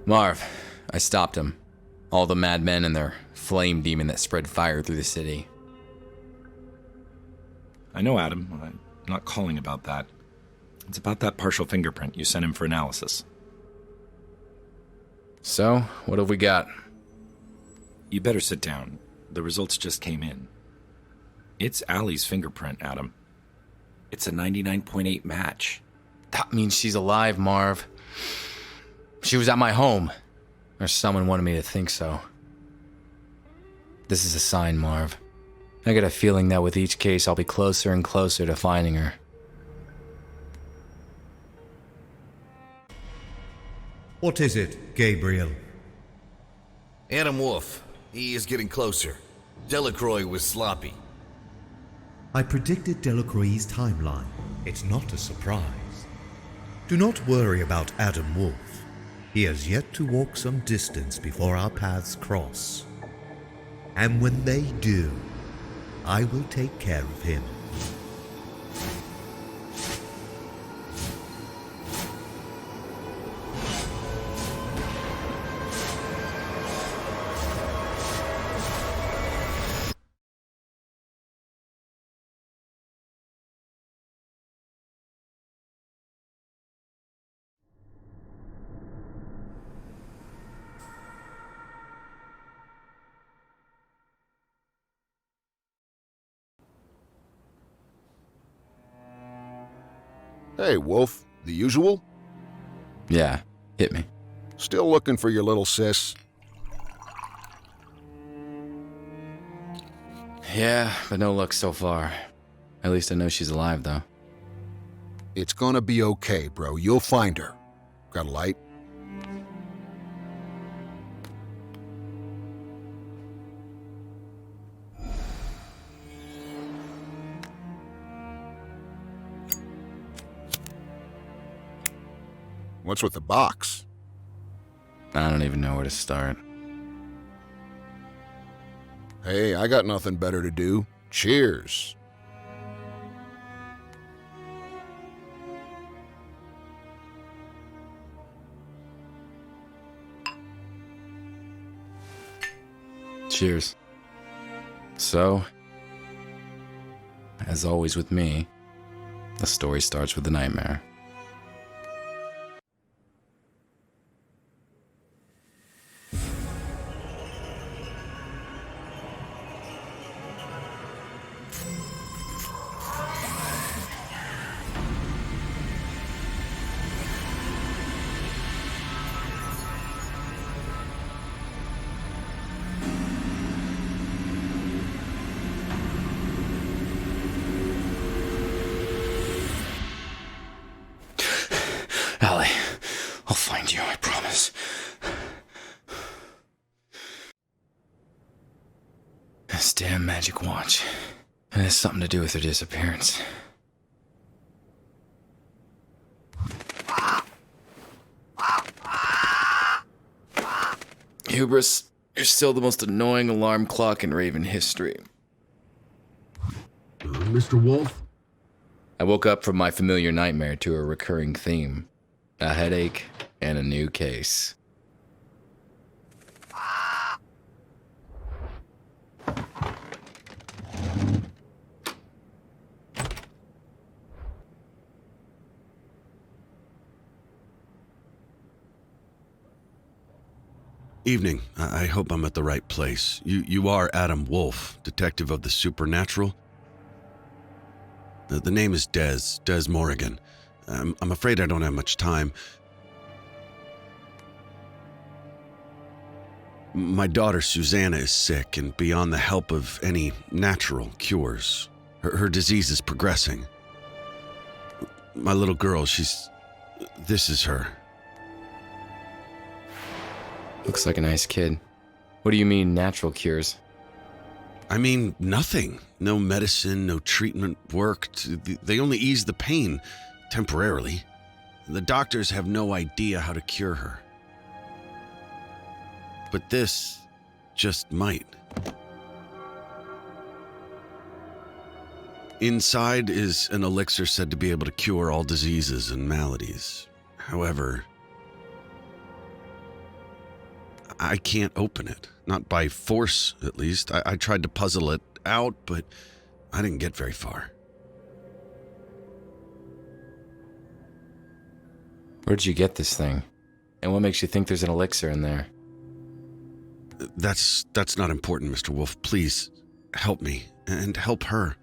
Marv, I stopped him. All the madmen and their flame demon that spread fire through the city. I know, Adam. I'm not calling about that. It's about that partial fingerprint you sent him for analysis. So, what have we got? You better sit down. The results just came in. It's Allie's fingerprint, Adam. It's a 99.8 match. That means she's alive, Marv. She was at my home. Or someone wanted me to think so. This is a sign, Marv. I get a feeling that with each case, I'll be closer and closer to finding her. What is it, Gabriel? Adam Wolfe. He is getting closer. Delacroix was sloppy. I predicted Delacroix's timeline. It's not a surprise. Do not worry about Adam Wolfe. He has yet to walk some distance before our paths cross. And when they do, I will take care of him. Hey, Wolf. The usual? Yeah, hit me. Still looking for your little sis? Yeah, but no luck so far. At least I know she's alive, though. It's gonna be okay, bro. You'll find her. Got a light? What's with the box? I don't even know where to start. Hey, I got nothing better to do. Cheers. Cheers. So, as always with me, the story starts with a nightmare. Allie, I'll find you, I promise. This damn magic watch. It has something to do with her disappearance. Hubris, you're still the most annoying alarm clock in Raven history. Mr. Wolfe? I woke up from my familiar nightmare to a recurring theme. A headache and a new case. Evening. I hope I'm at the right place. You are Adam Wolfe, detective of the supernatural? The name is Des Morrigan. I'm afraid I don't have much time. My daughter Susanna is sick and beyond the help of any natural cures. Her disease is progressing. My little girl, this is her. Looks like a nice kid. What do you mean, natural cures? I mean, nothing. No medicine, no treatment worked. They only eased the pain, temporarily. The doctors have no idea how to cure her. But this just might. Inside is an elixir said to be able to cure all diseases and maladies. However, I can't open it. Not by force, at least. I tried to puzzle it out, but I didn't get very far. Where'd you get this thing? And what makes you think there's an elixir in there? That's not important, Mr. Wolfe. Please, help me, and help her.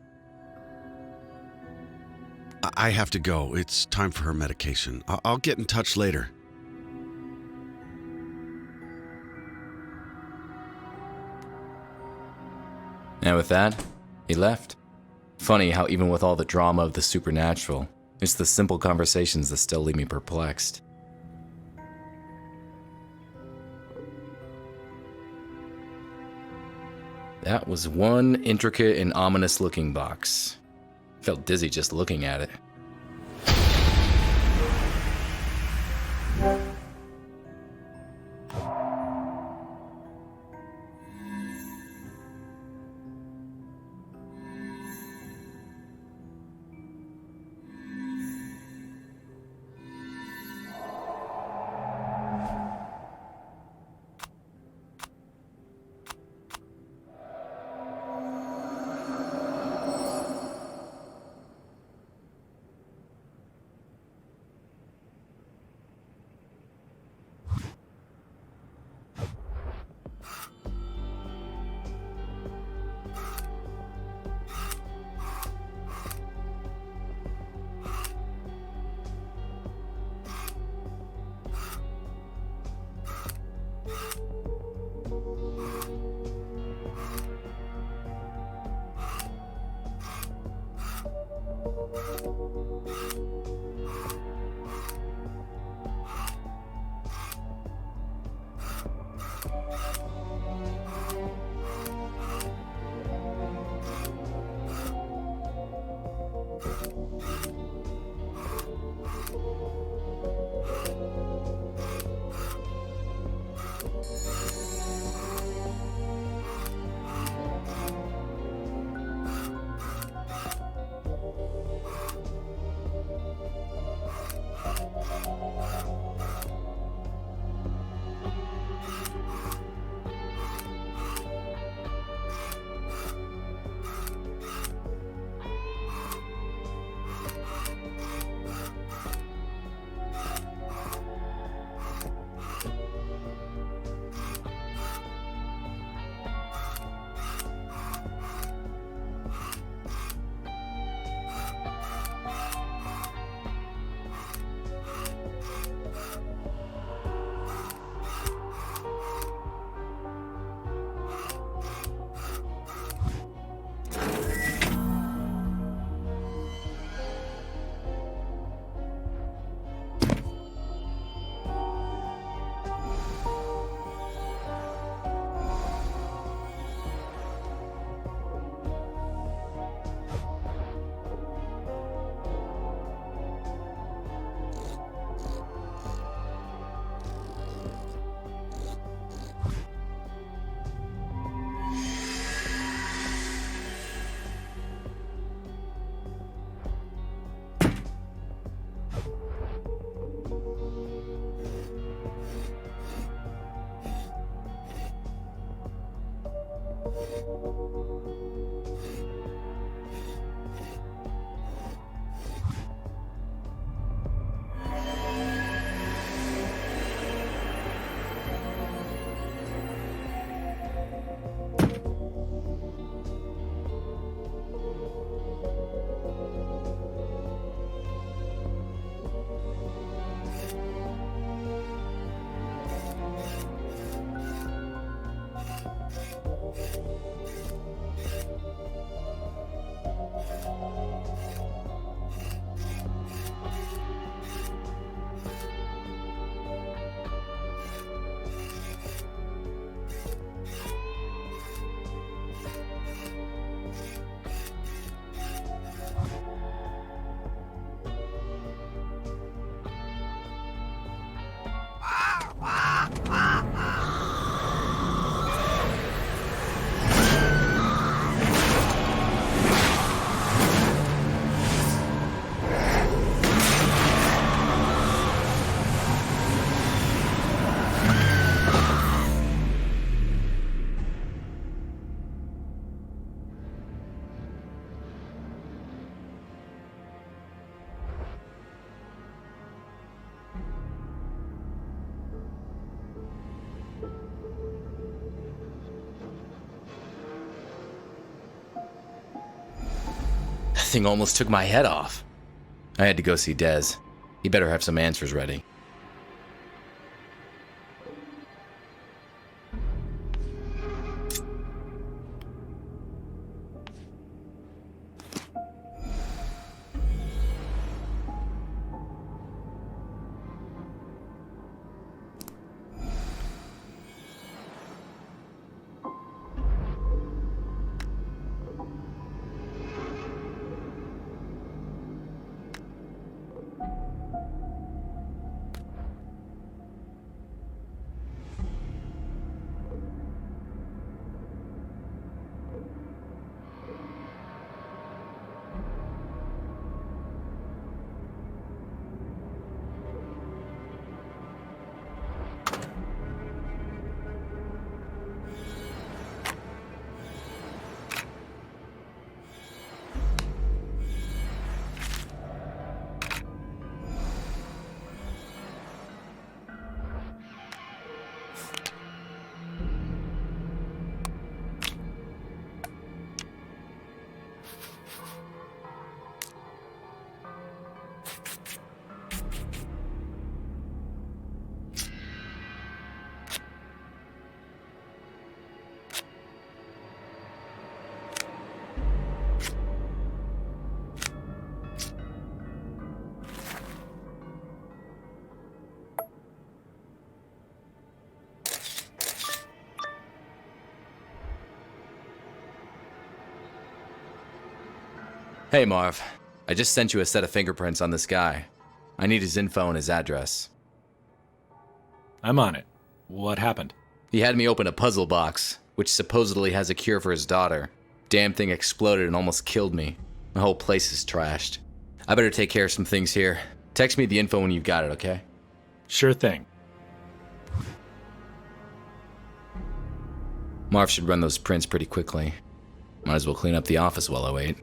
I have to go. It's time for her medication. I'll get in touch later. And with that, he left. Funny how even with all the drama of the supernatural, it's the simple conversations that still leave me perplexed. That was one intricate and ominous looking box. Felt dizzy just looking at it. thing almost took my head off. I had to go see Dez. He better have some answers ready. Hey Marv, I just sent you a set of fingerprints on this guy. I need his info and his address. I'm on it. What happened? He had me open a puzzle box, which supposedly has a cure for his daughter. Damn thing exploded and almost killed me. My whole place is trashed. I better take care of some things here. Text me the info when you've got it, okay? Sure thing. Marv should run those prints pretty quickly. Might as well clean up the office while I wait.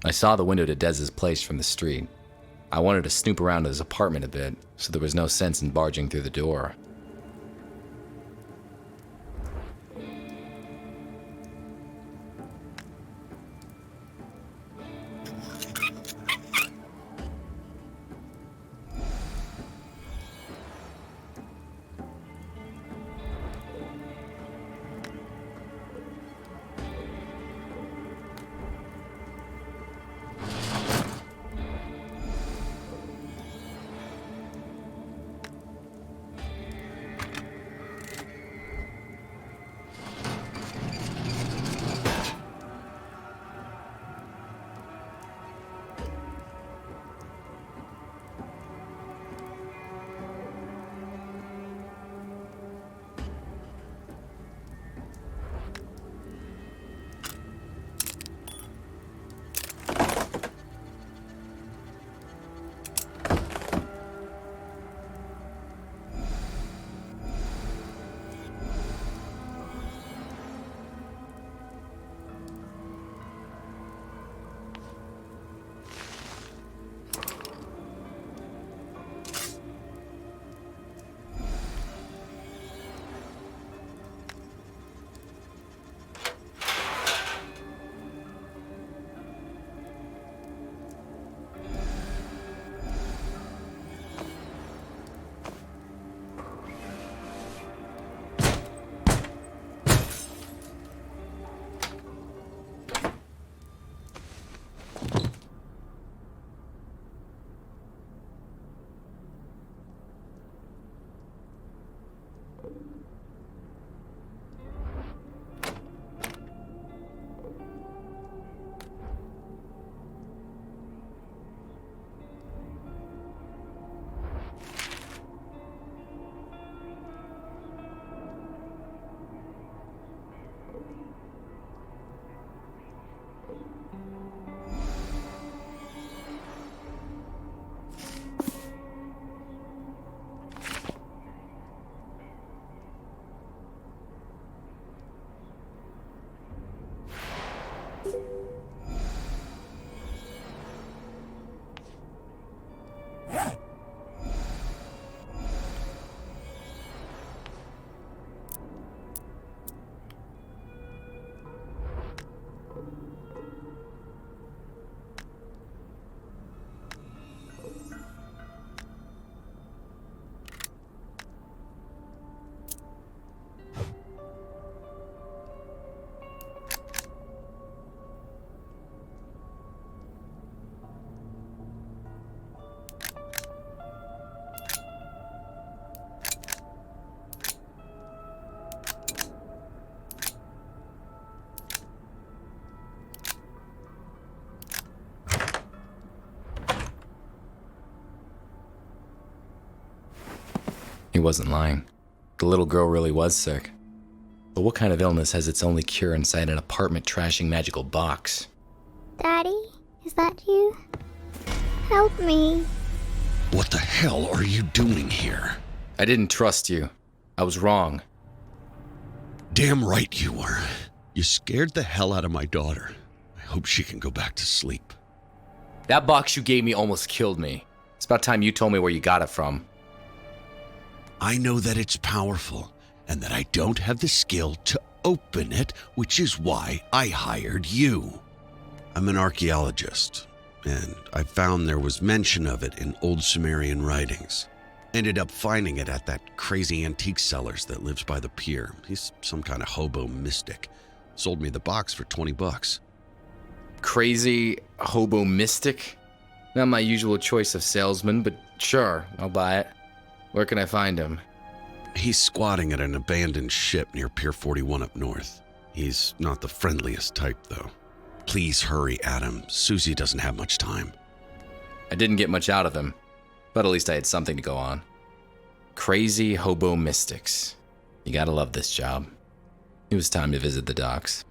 I saw the window to Dez's place from the street. I wanted to snoop around his apartment a bit, so there was no sense in barging through the door. He wasn't lying. The little girl really was sick. But what kind of illness has its only cure inside an apartment trashing magical box? Daddy, is that you? Help me. What the hell are you doing here? I didn't trust you. I was wrong. Damn right you were. You scared the hell out of my daughter. I hope she can go back to sleep. That box you gave me almost killed me. It's about time you told me where you got it from. I know that it's powerful, and that I don't have the skill to open it, which is why I hired you. I'm an archaeologist, and I found there was mention of it in old Sumerian writings. Ended up finding it at that crazy antique seller's that lives by the pier. He's some kind of hobo mystic. Sold me the box for $20. Crazy hobo mystic? Not my usual choice of salesman, but sure, I'll buy it. Where can I find him? He's squatting at an abandoned ship near Pier 41 up north. He's not the friendliest type, though. Please hurry, Adam. Susie doesn't have much time. I didn't get much out of him, but at least I had something to go on. Crazy hobo mystics. You gotta love this job. It was time to visit the docks.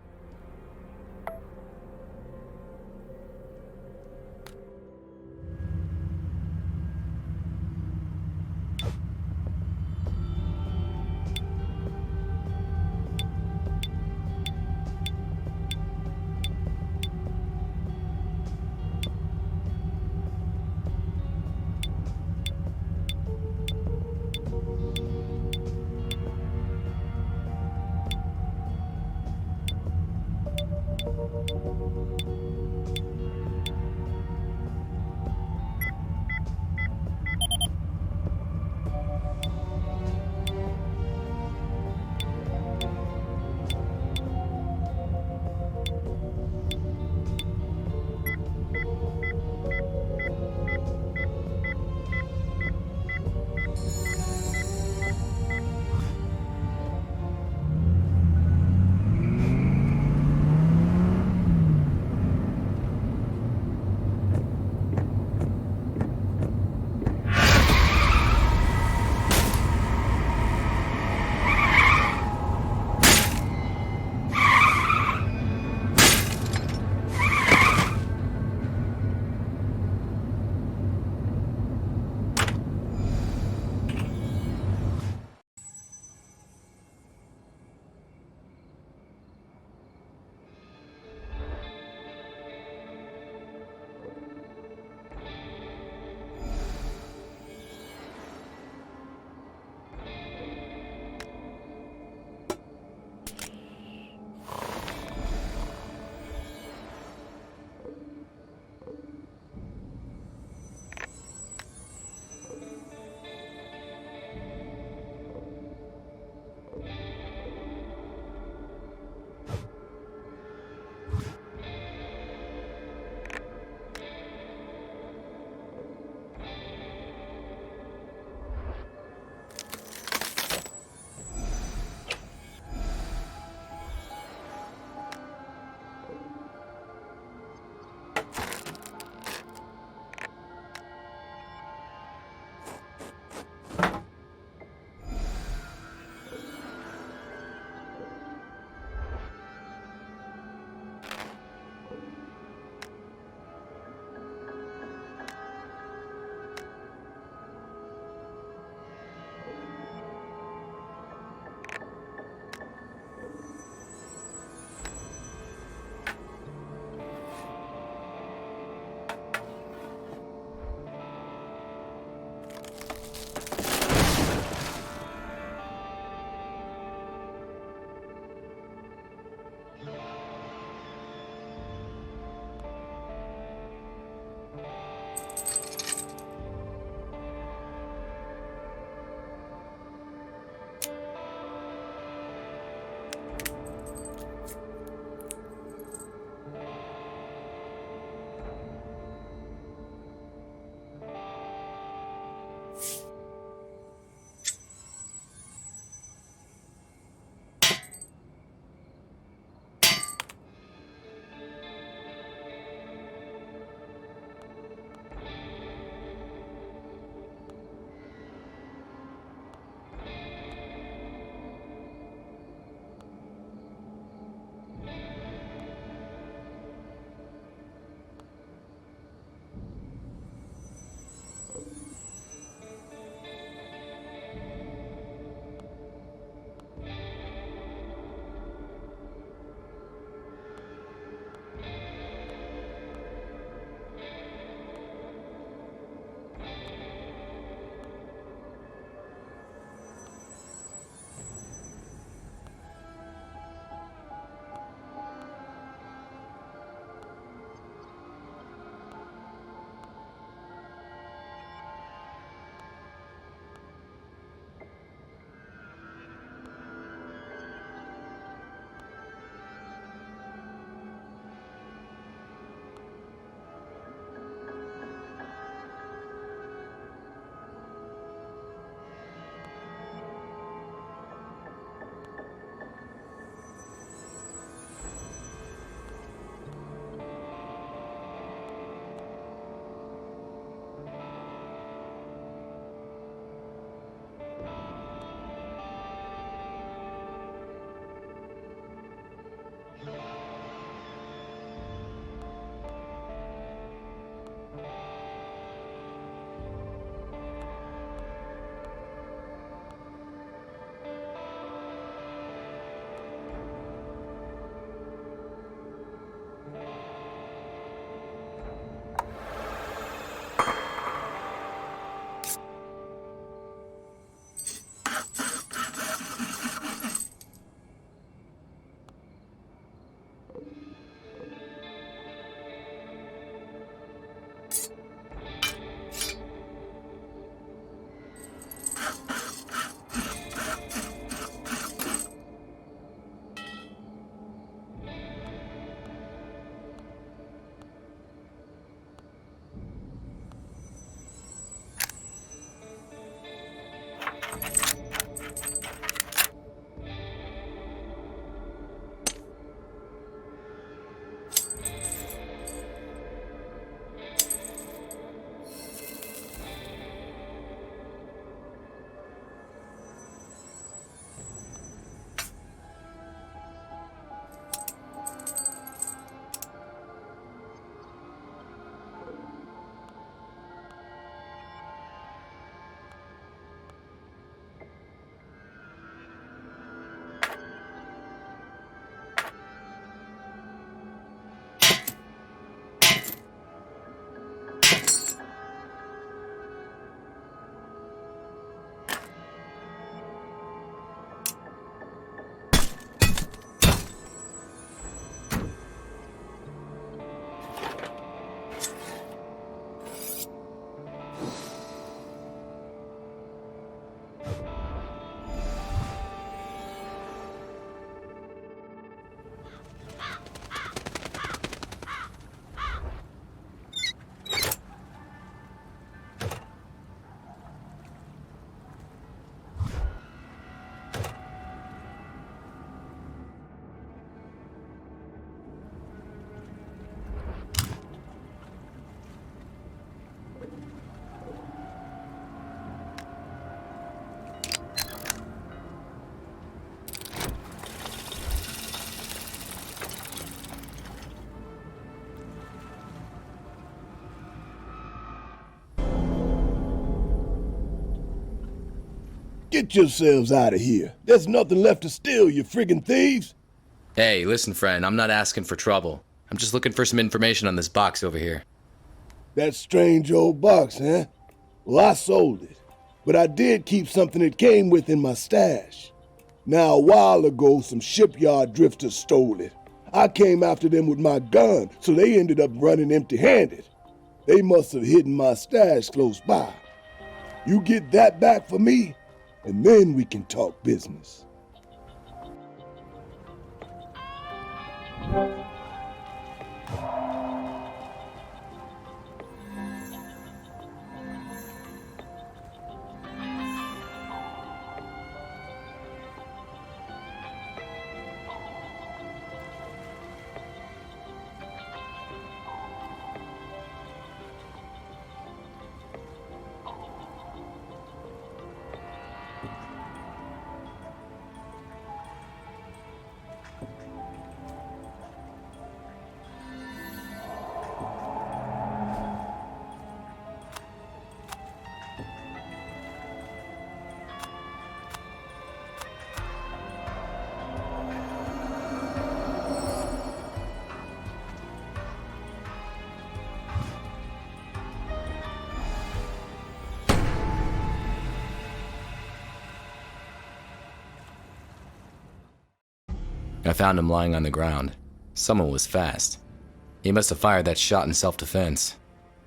Get yourselves out of here. There's nothing left to steal, you friggin' thieves. Hey, listen, friend, I'm not asking for trouble. I'm just looking for some information on this box over here. That strange old box, huh? Well, I sold it. But I did keep something it came with in my stash. Now, a while ago, some shipyard drifters stole it. I came after them with my gun, so they ended up running empty-handed. They must have hidden my stash close by. You get that back for me, and then we can talk business. I found him lying on the ground. Someone was fast. He must have fired that shot in self-defense.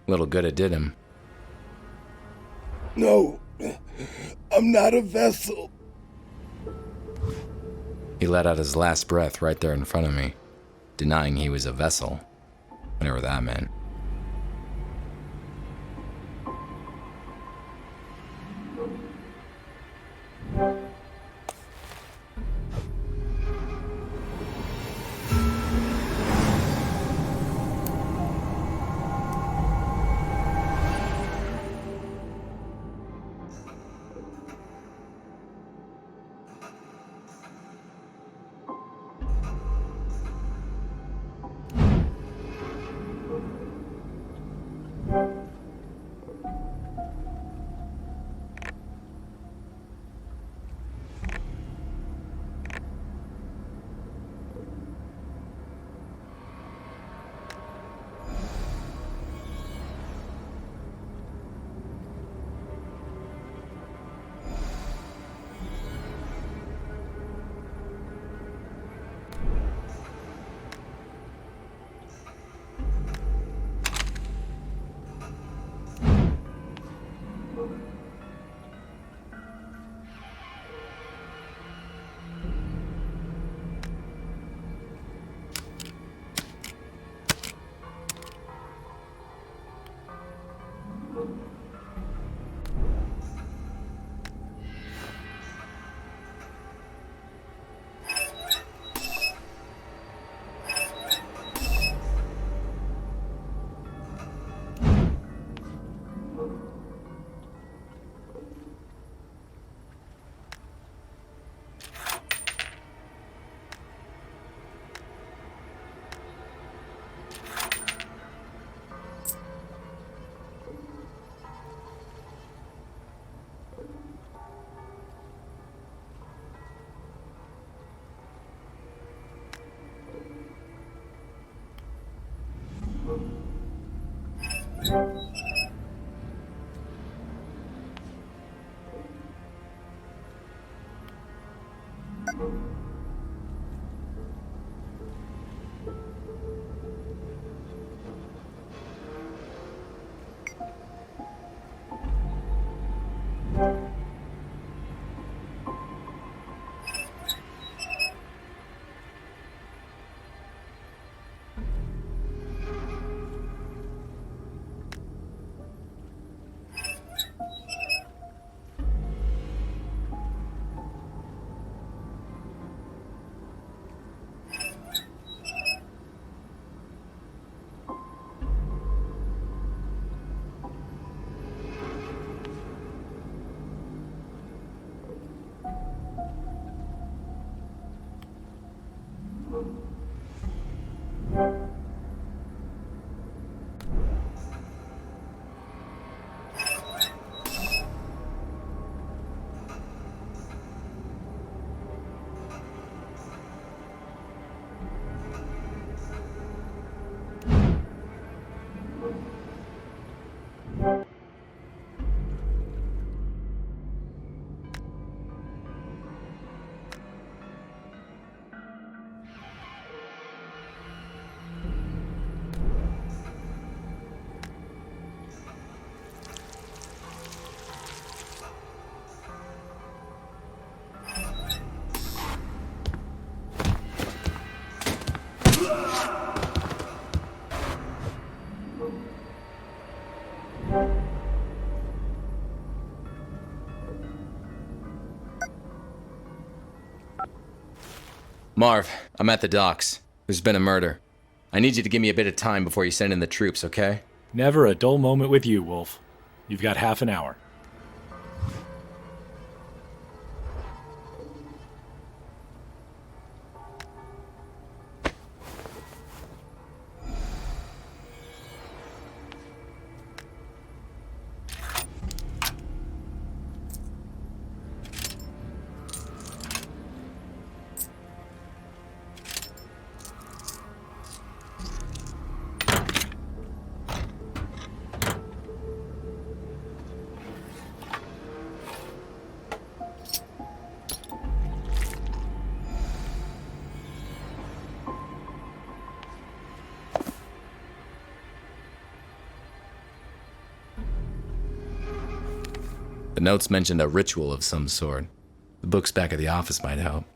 Little good it did him. No, I'm not a vessel. He let out his last breath right there in front of me, denying he was a vessel, whatever that meant. Marv, I'm at the docks. There's been a murder. I need you to give me a bit of time before you send in the troops, okay? Never a dull moment with you, Wolf. You've got half an hour. The notes mentioned a ritual of some sort. The books back at the office might help.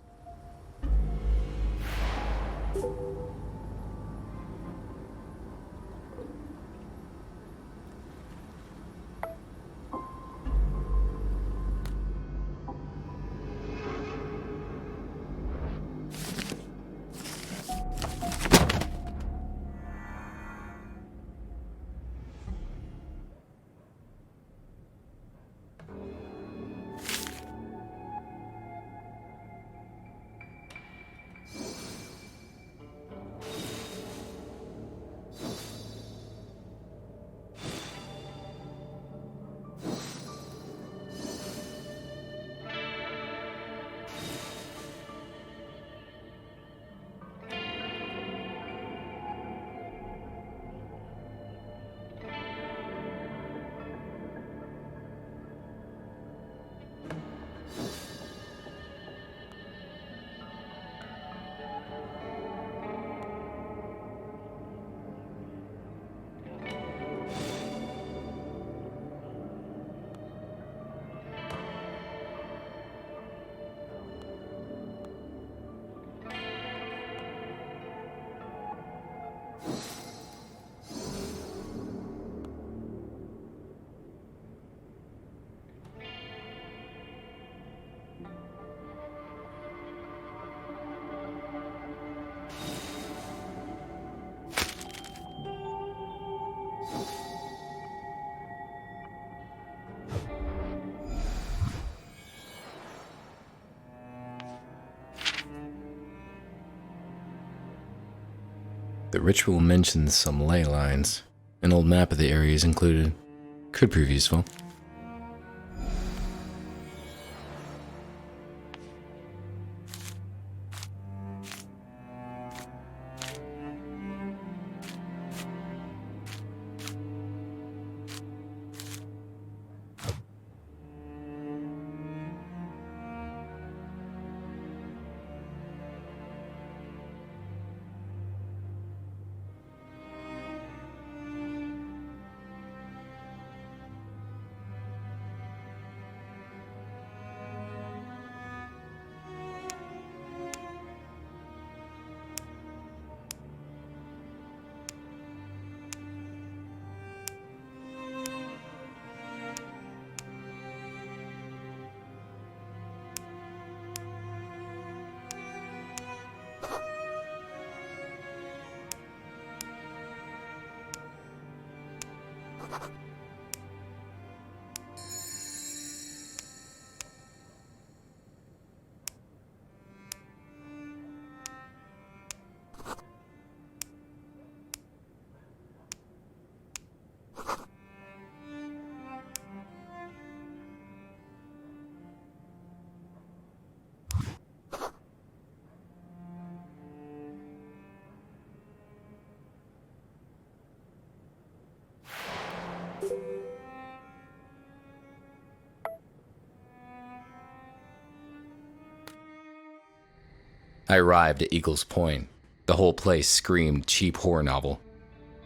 The ritual mentions some ley lines. An old map of the area is included. Could prove useful. I arrived at Eagles Point. The whole place screamed cheap horror novel.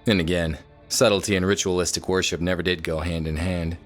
And again, subtlety and ritualistic worship never did go hand in hand.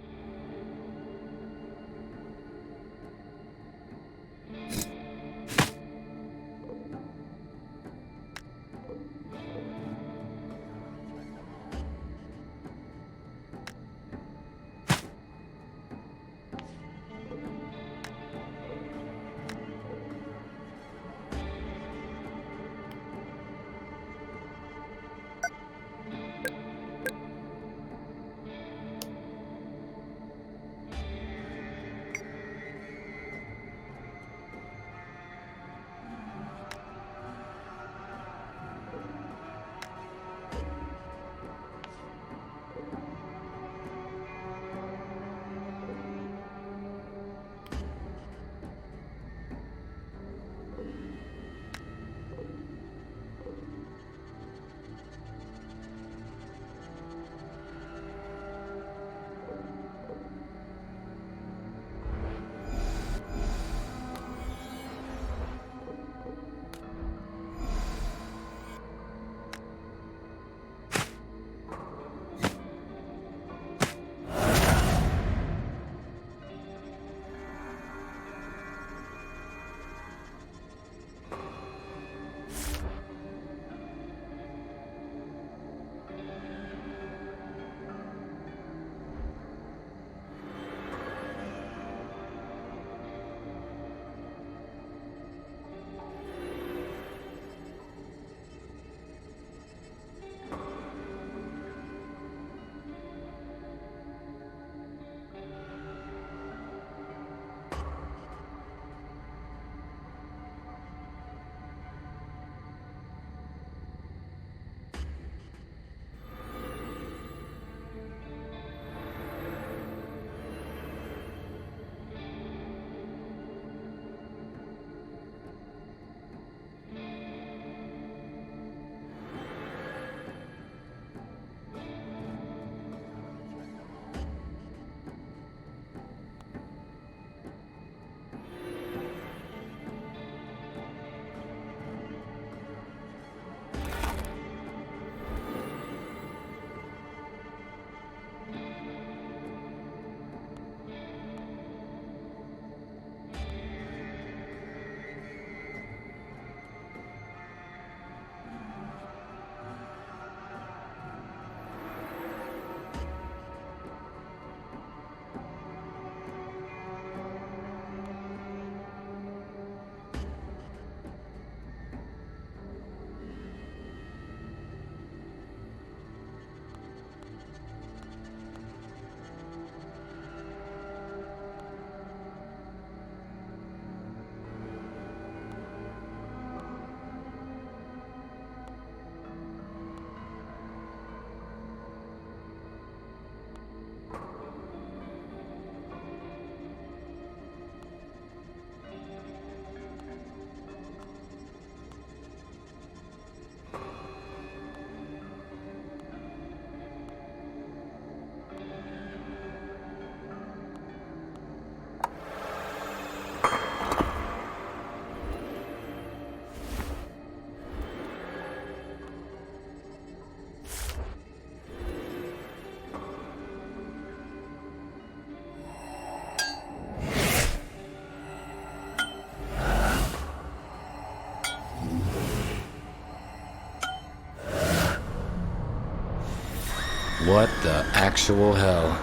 What the actual hell?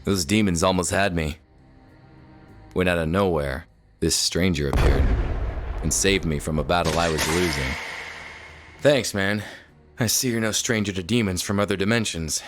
Those demons almost had me. When out of nowhere, this stranger appeared and saved me from a battle I was losing. Thanks, man. I see you're no stranger to demons from other dimensions.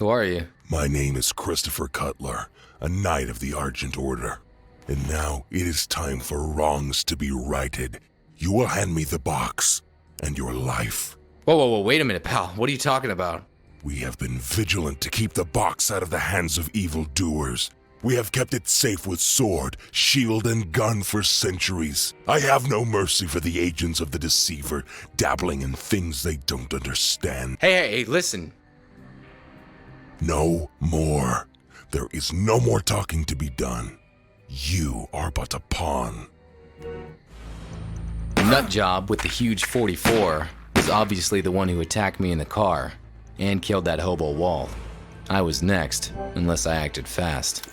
Who are you? My name is Christopher Cutler, a Knight of the Argent Order. And now it is time for wrongs to be righted. You will hand me the box and your life. Whoa, wait a minute, pal. What are you talking about? We have been vigilant to keep the box out of the hands of evildoers. We have kept it safe with sword, shield, and gun for centuries. I have no mercy for the agents of the deceiver, dabbling in things they don't understand. Hey, listen. No more. There is no more talking to be done. You are but a pawn. The nut job with the huge 44 was obviously the one who attacked me in the car and killed that hobo Walt. I was next, unless I acted fast.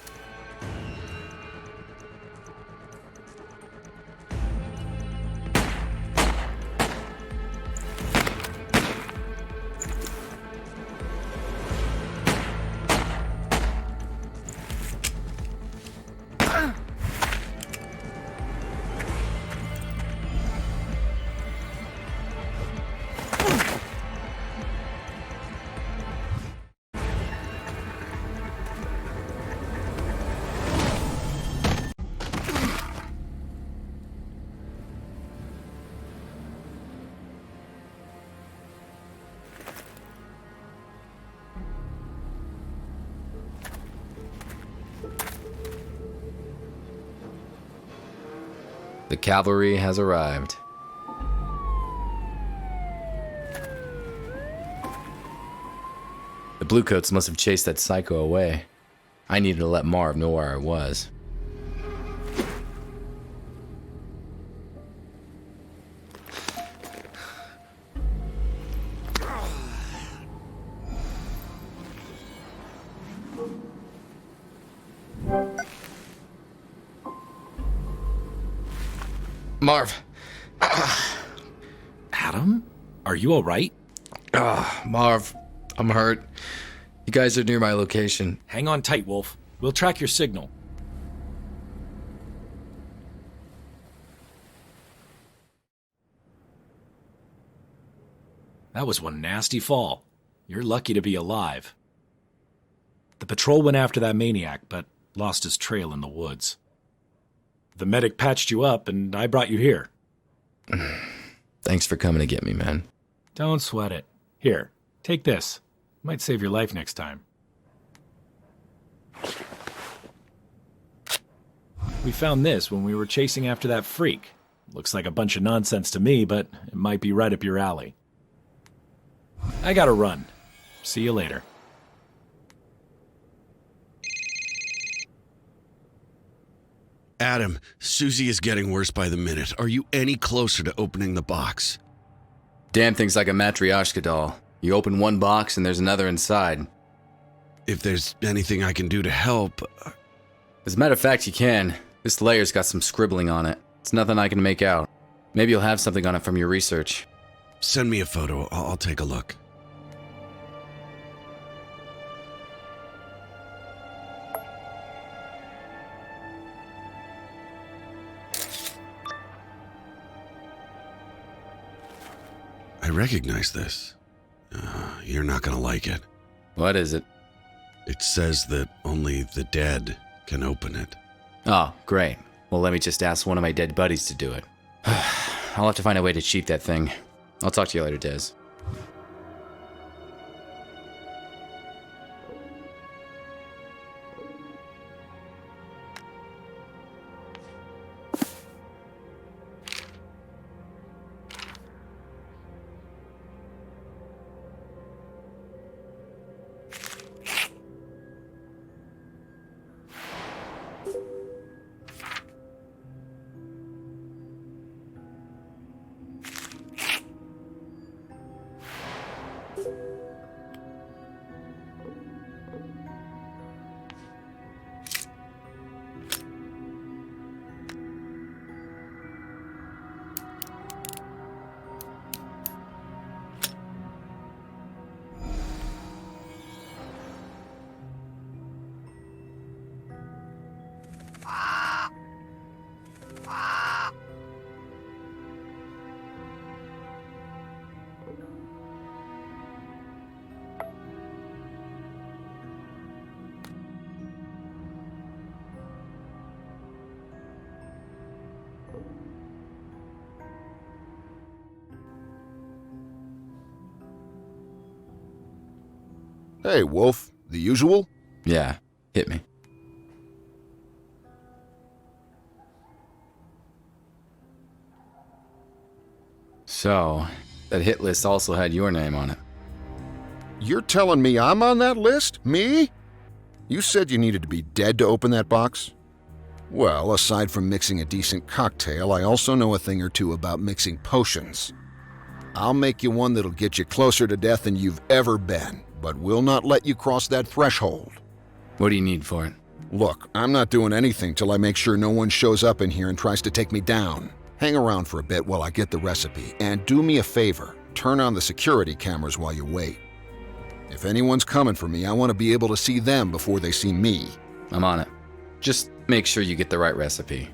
The cavalry has arrived. The Bluecoats must have chased that psycho away. I needed to let Marv know where I was. Marv. Adam? Are you alright? Marv, I'm hurt. You guys are near my location. Hang on tight, Wolf. We'll track your signal. That was one nasty fall. You're lucky to be alive. The patrol went after that maniac, but lost his trail in the woods. The medic patched you up, and I brought you here. Thanks for coming to get me, man. Don't sweat it. Here, take this. Might save your life next time. We found this when we were chasing after that freak. Looks like a bunch of nonsense to me, but it might be right up your alley. I gotta run. See you later. Adam, Susie is getting worse by the minute. Are you any closer to opening the box? Damn thing's like a Matryoshka doll. You open one box and there's another inside. If there's anything I can do to help... As a matter of fact, you can. This layer's got some scribbling on it. It's nothing I can make out. Maybe you'll have something on it from your research. Send me a photo. I'll take a look. I recognize this. You're not gonna like it. What is it? It says that only the dead can open it. Oh, great. Well, let me just ask one of my dead buddies to do it. I'll have to find a way to cheat that thing. I'll talk to you later, Des. Hey, Wolf. The usual? Yeah, hit me. So, that hit list also had your name on it. You're telling me I'm on that list? Me? You said you needed to be dead to open that box? Well, aside from mixing a decent cocktail, I also know a thing or two about mixing potions. I'll make you one that'll get you closer to death than you've ever been, but will not let you cross that threshold. What do you need for it? Look, I'm not doing anything till I make sure no one shows up in here and tries to take me down. Hang around for a bit while I get the recipe, and do me a favor, turn on the security cameras while you wait. If anyone's coming for me, I want to be able to see them before they see me. I'm on it. Just make sure you get the right recipe.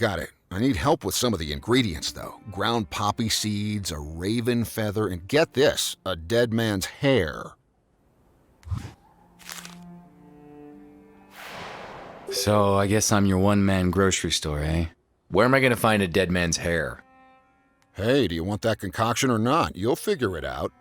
Got it. I need help with some of the ingredients, though. Ground poppy seeds, a raven feather, and get this, a dead man's hair. So, I guess I'm your one-man grocery store, eh? Where am I gonna find a dead man's hair? Hey, do you want that concoction or not? You'll figure it out.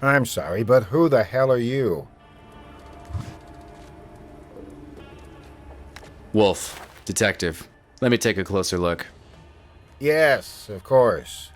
I'm sorry, but who the hell are you? Wolf, detective. Let me take a closer look. Yes, of course.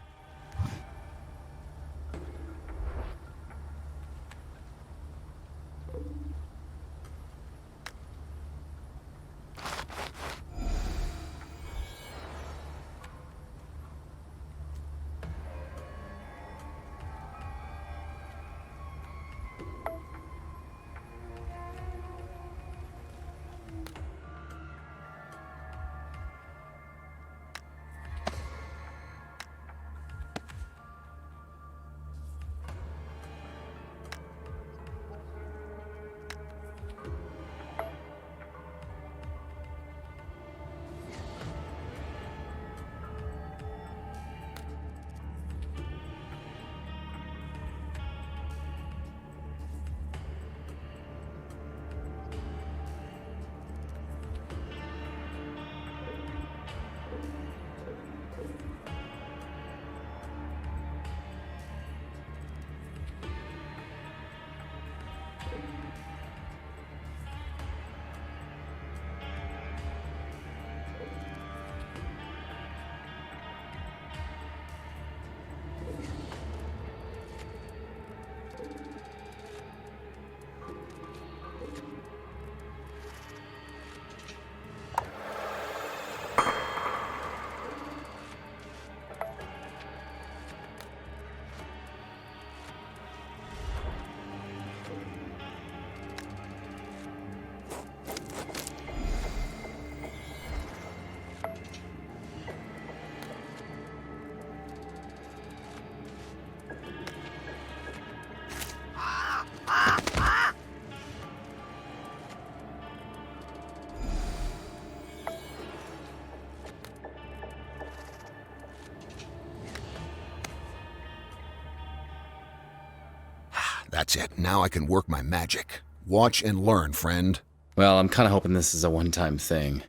That's it. Now I can work my magic. Watch and learn, friend. Well, I'm kind of hoping this is a one-time thing.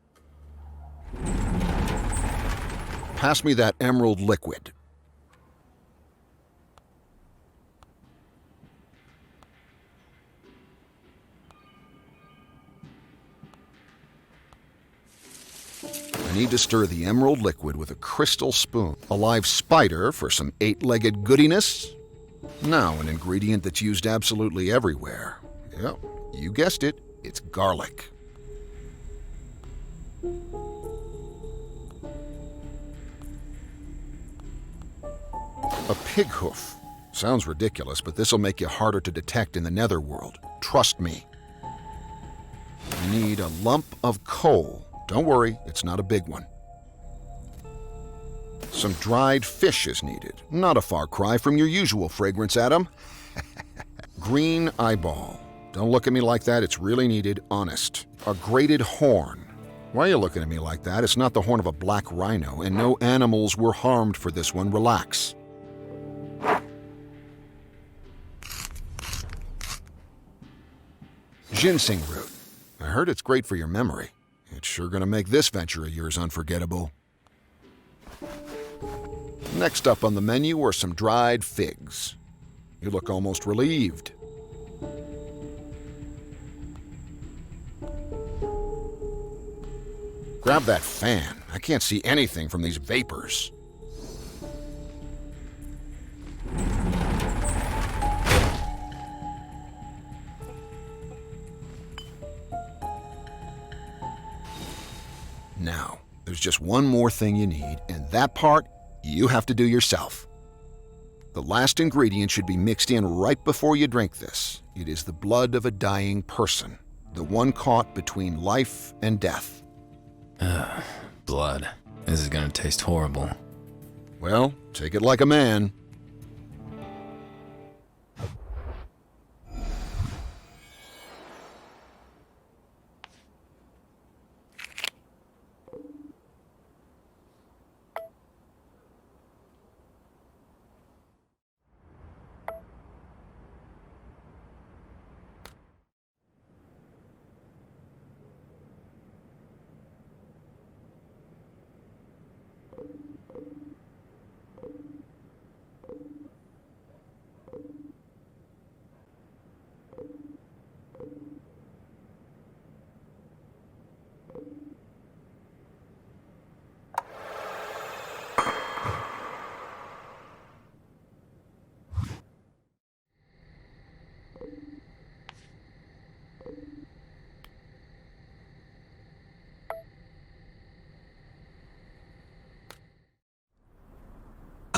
Pass me that emerald liquid. I need to stir the emerald liquid with a crystal spoon. A live spider for some 8-legged goodiness. Now an ingredient that's used absolutely everywhere. Yep, you guessed it, it's garlic. A pig hoof. Sounds ridiculous, but this'll make you harder to detect in the netherworld. Trust me. I need a lump of coal. Don't worry, it's not a big one. Some dried fish is needed. Not a far cry from your usual fragrance, Adam. Green eyeball. Don't look at me like that, it's really needed, honest. A grated horn. Why are you looking at me like that? It's not the horn of a black rhino, and no animals were harmed for this one. Relax. Ginseng root. I heard it's great for your memory. It's sure gonna make this venture of yours unforgettable. Next up on the menu are some dried figs. You look almost relieved. Grab that fan. I can't see anything from these vapors. Now, there's just one more thing you need, and that part you have to do yourself. The last ingredient should be mixed in right before you drink this. It is the blood of a dying person, the one caught between life and death. Blood. This is gonna taste horrible. Well, take it like a man.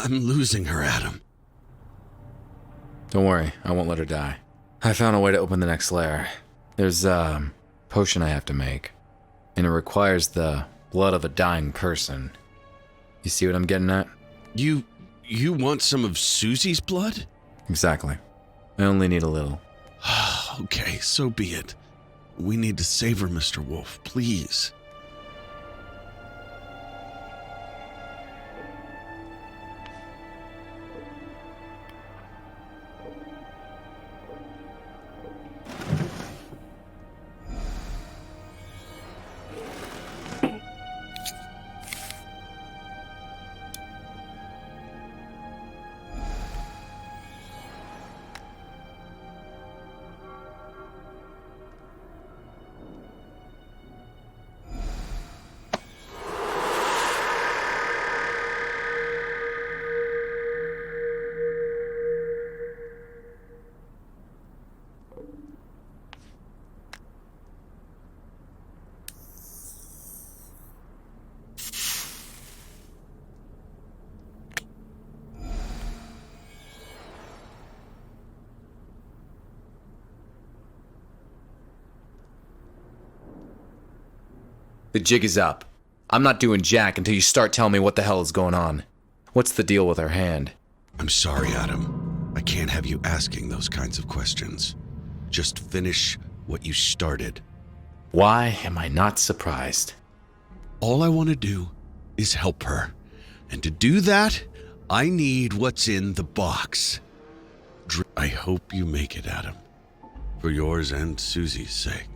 I'm losing her, Adam. Don't worry, I won't let her die. I found a way to open the next layer. There's a potion I have to make, and it requires the blood of a dying person. You see what I'm getting at? You want some of Susie's blood? Exactly. I only need a little. Okay, so be it. We need to save her, Mr. Wolfe, please. The jig is up. I'm not doing jack until you start telling me what the hell is going on. What's the deal with her hand? I'm sorry, Adam. I can't have you asking those kinds of questions. Just finish what you started. Why am I not surprised? All I want to do is help her. And to do that, I need what's in the box. I hope you make it, Adam. For yours and Susie's sake.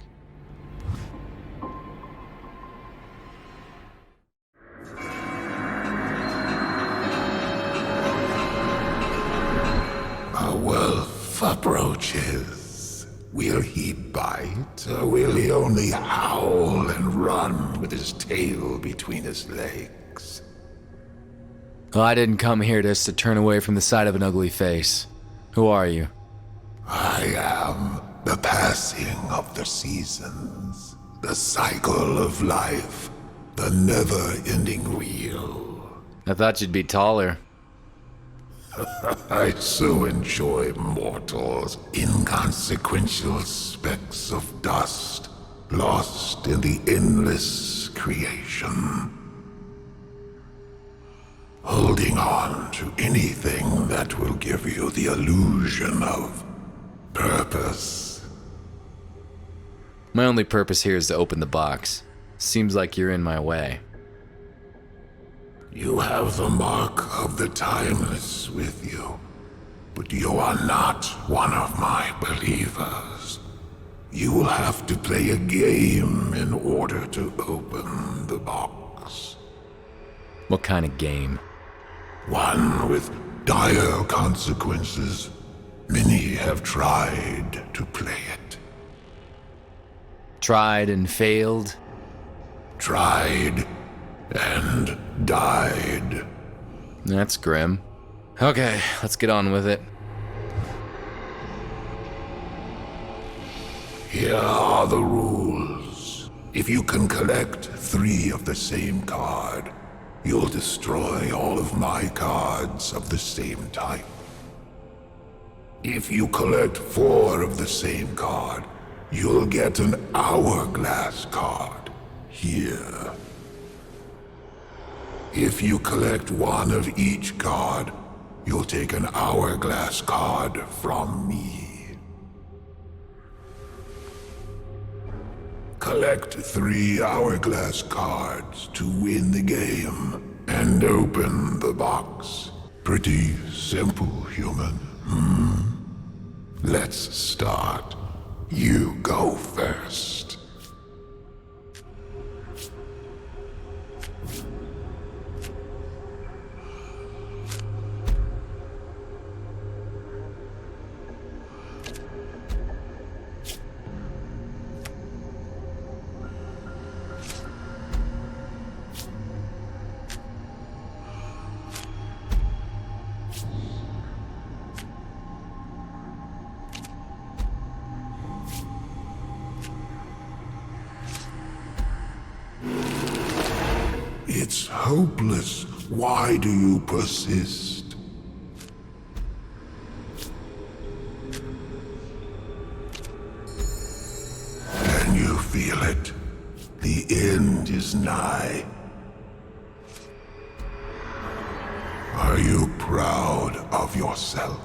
A wolf approaches. Will he bite, or will he only howl and run with his tail between his legs? Well, I didn't come here just to turn away from the sight of an ugly face. Who are you? I am the passing of the seasons, the cycle of life, the never-ending wheel. I thought you'd be taller. I so enjoy mortals, inconsequential specks of dust, lost in the endless creation. Holding on to anything that will give you the illusion of purpose. My only purpose here is to open the box. Seems like you're in my way. You have the mark of the timeless with you, but you are not one of my believers. You will have to play a game in order to open the box. What kind of game? One with dire consequences. Many have tried to play it. Tried and failed? Tried and died. That's grim. Okay, let's get on with it. Here are the rules. If you can collect 3 of the same card, you'll destroy all of my cards of the same type. If you collect 4 of the same card, you'll get an hourglass card here. If you collect 1 of each card, you'll take an hourglass card from me. Collect 3 hourglass cards to win the game and open the box. Pretty simple, human. Let's start. You go first. It's hopeless. Why do you persist? feel it. The end is nigh. Are you proud of yourself?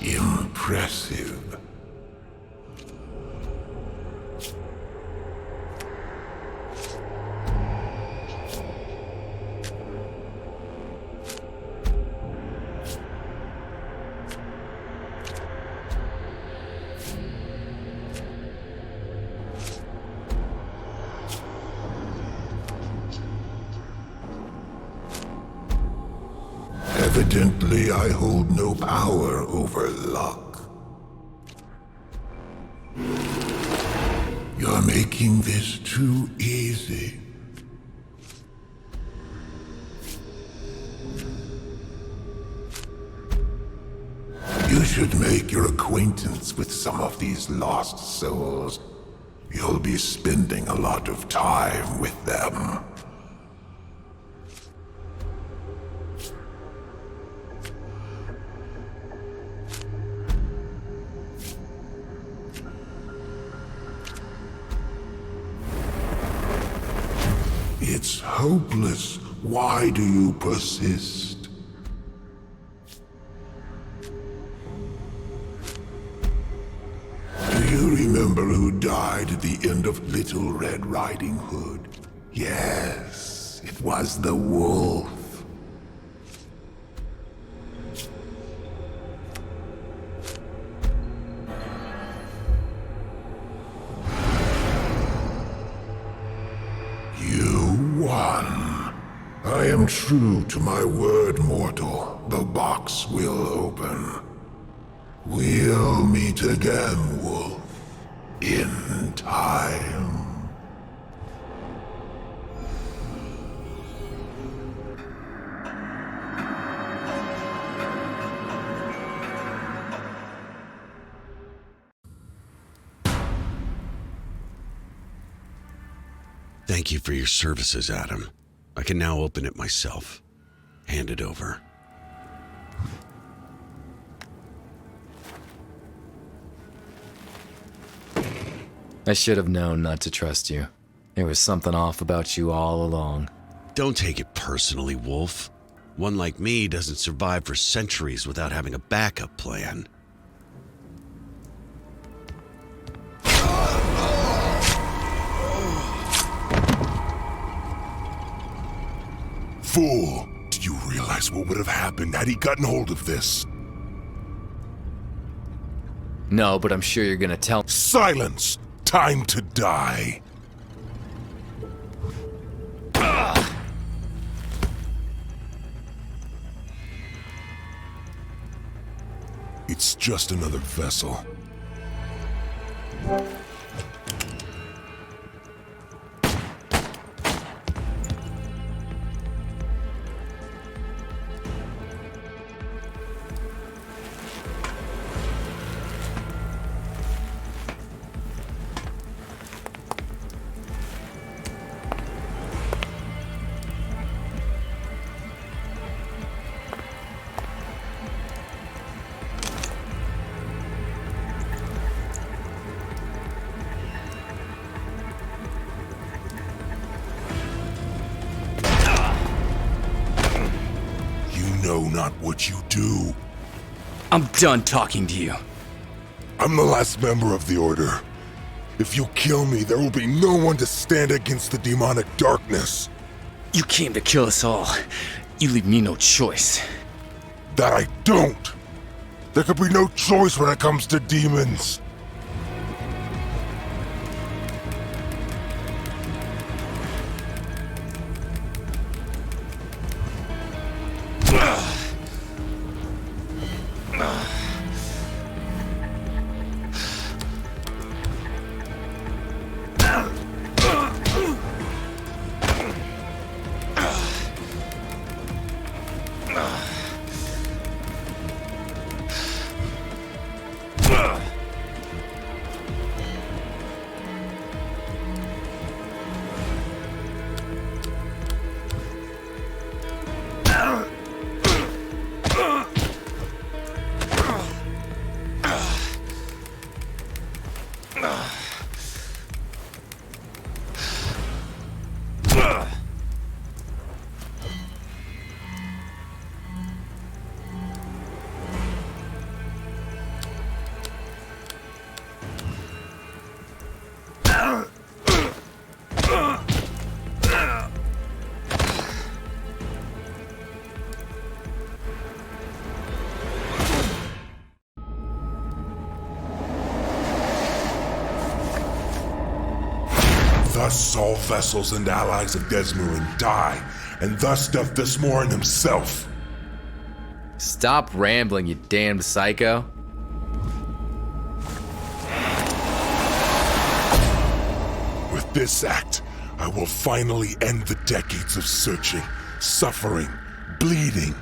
Impressive. Evidently, I hold no power over luck. You're making this too easy. You should make your acquaintance with some of these lost souls. You'll be spending a lot of time with them. It's hopeless. Why do you persist? Do you remember who died at the end of Little Red Riding Hood? Yes, it was the wolf. I am true to my word, mortal. The box will open. We'll meet again, Wolf. In time. Thank you for your services, Adam. I can now open it myself. Hand it over. I should have known not to trust you. There was something off about you all along. Don't take it personally, Wolf. One like me doesn't survive for centuries without having a backup plan. Fool! Did you realize what would have happened had he gotten hold of this? No, but I'm sure you're gonna tell— Silence! Time to die! It's just another vessel. Know not what you do. I'm done talking to you. I'm the last member of the Order. If you kill me, there will be no one to stand against the demonic darkness. You came to kill us all. You leave me no choice. That I don't. There could be no choice when it comes to demons. thus saw vessels and allies of Desmarin die, and thus doth Desmorin himself. Stop rambling, you damned psycho. With this act, I will finally end the decades of searching, suffering, bleeding.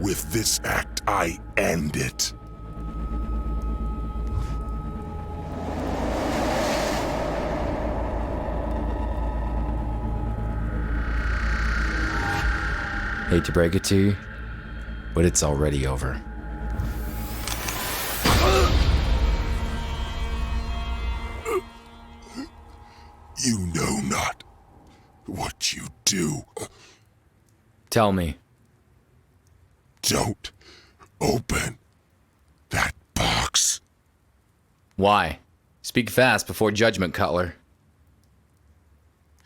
With this act, I end it. Hate to break it to you, but it's already over. You know not what you do. Tell me. Don't open that box. Why? Speak fast before judgment, Cutler.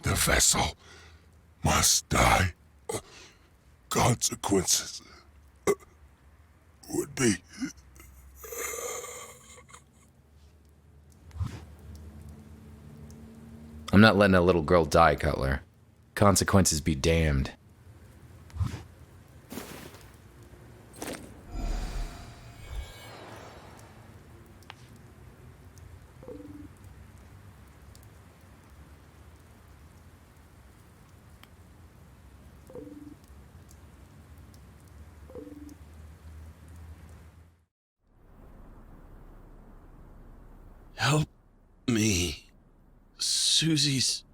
The vessel must die. Consequences would be... I'm not letting a little girl die, Cutler. Consequences be damned. Help me. Susie's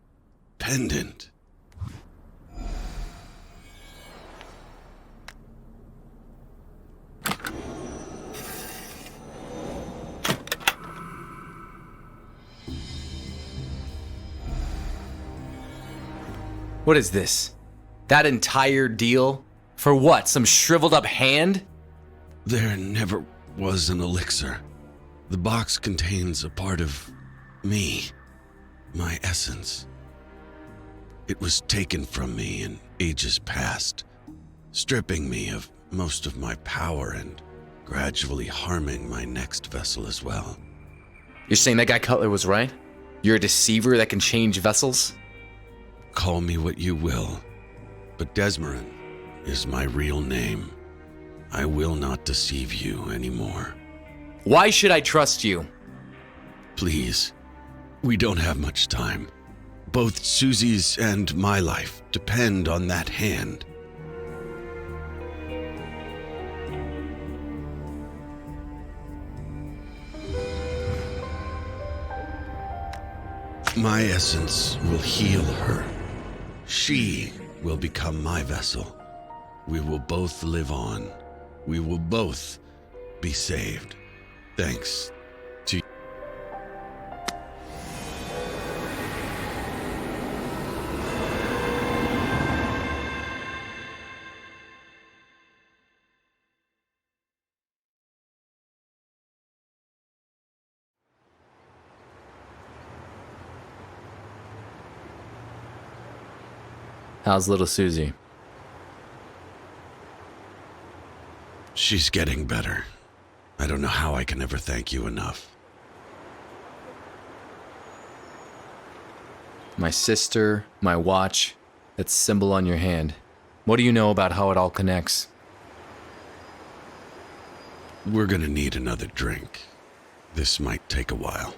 pendant. What is this? That entire deal? For what? Some shriveled up hand? There never was an elixir. The box contains a part of me, my essence. It was taken from me in ages past, stripping me of most of my power and gradually harming my next vessel as well. You're saying that guy Cutler was right? You're a deceiver that can change vessels? Call me what you will, but Desmarin is my real name. I will not deceive you anymore. Why should I trust you? Please, we don't have much time. Both Susie's and my life depend on that hand. My essence will heal her. She will become my vessel. We will both live on. We will both be saved. Thanks to you. How's little Susie? She's getting better. I don't know how I can ever thank you enough. My sister, my watch, that symbol on your hand. What do you know about how it all connects? We're gonna need another drink. This might take a while.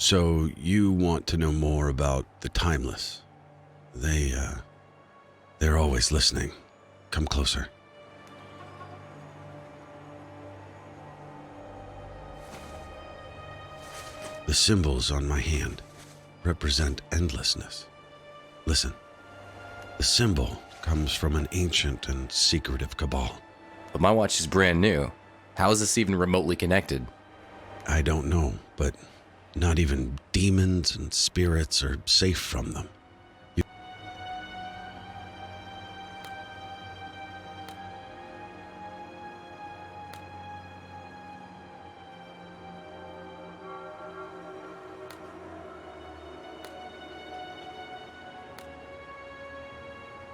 So you want to know more about the Timeless? They're always listening. Come closer. The symbols on my hand represent endlessness. Listen, the symbol comes from an ancient and secretive cabal. But my watch is brand new. How is this even remotely connected? I don't know, but not even demons and spirits are safe from them.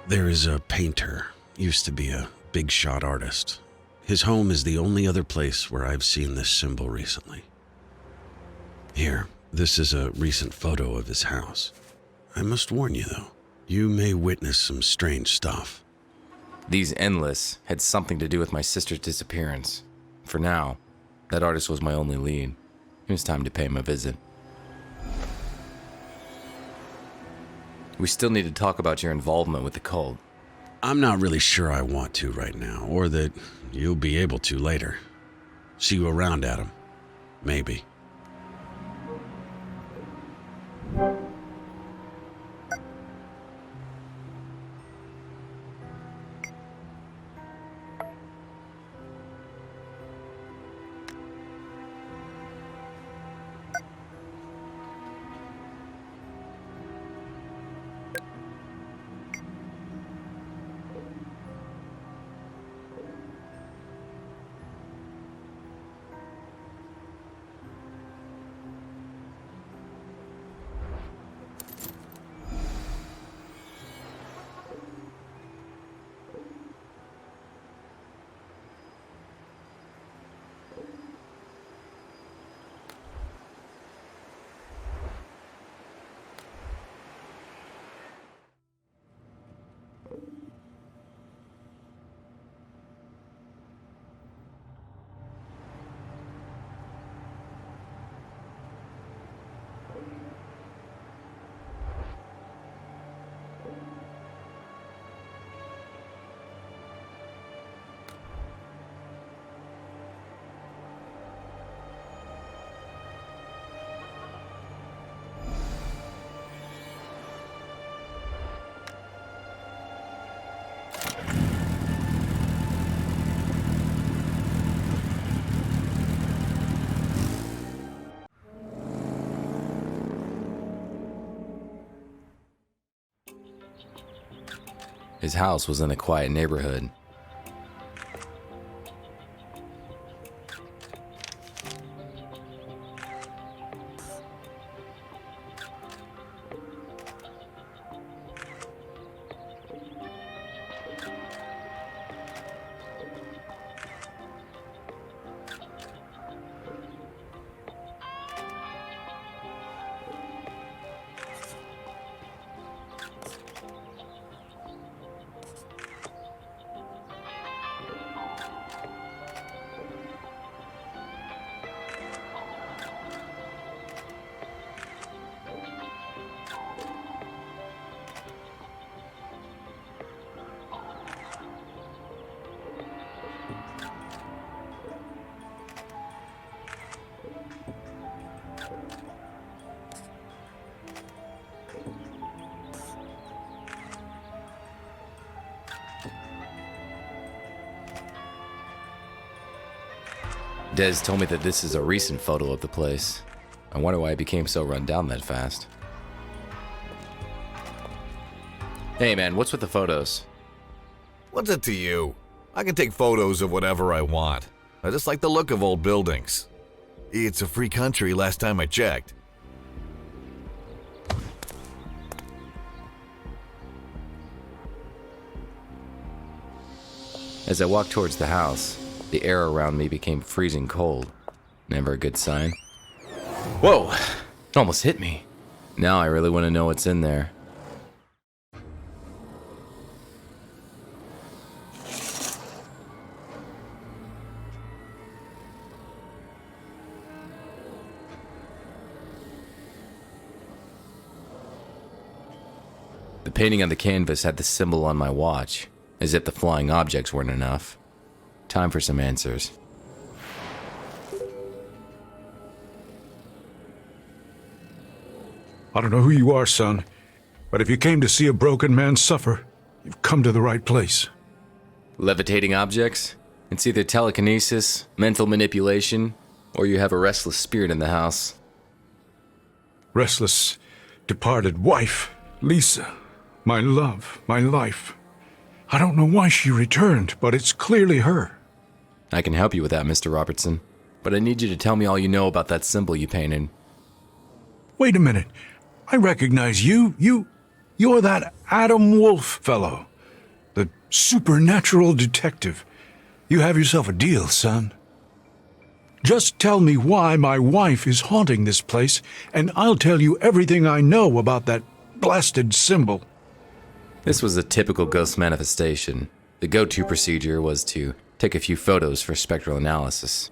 There is a painter, used to be a big shot artist. His home is the only other place where I've seen this symbol recently. Here, this is a recent photo of his house. I must warn you though, you may witness some strange stuff. These endless had something to do with my sister's disappearance. For now, that artist was my only lead. It was time to pay him a visit. We still need to talk about your involvement with the cult. I'm not really sure I want to right now, or that you'll be able to later. See you around, Adam. Maybe. His house was in a quiet neighborhood. Des told me that this is a recent photo of the place. I wonder why it became so run down that fast. Hey man, what's with the photos? What's it to you? I can take photos of whatever I want. I just like the look of old buildings. It's a free country last time I checked. As I walked towards the house, the air around me became freezing cold. Never a good sign. Whoa! It almost hit me. Now I really want to know what's in there. The painting on the canvas had the symbol on my watch, as if the flying objects weren't enough. Time for some answers. I don't know who you are, son, but if you came to see a broken man suffer, you've come to the right place. Levitating objects? It's either telekinesis, mental manipulation, or you have a restless spirit in the house. Restless, departed wife, Lisa, my love, my life. I don't know why she returned, but it's clearly her. I can help you with that, Mr. Robertson, but I need you to tell me all you know about that symbol you painted. Wait a minute. I recognize you. You're that Adam Wolfe fellow, the supernatural detective. You have yourself a deal, son. Just tell me why my wife is haunting this place, and I'll tell you everything I know about that blasted symbol. This was a typical ghost manifestation. The go-to procedure was to take a few photos for spectral analysis.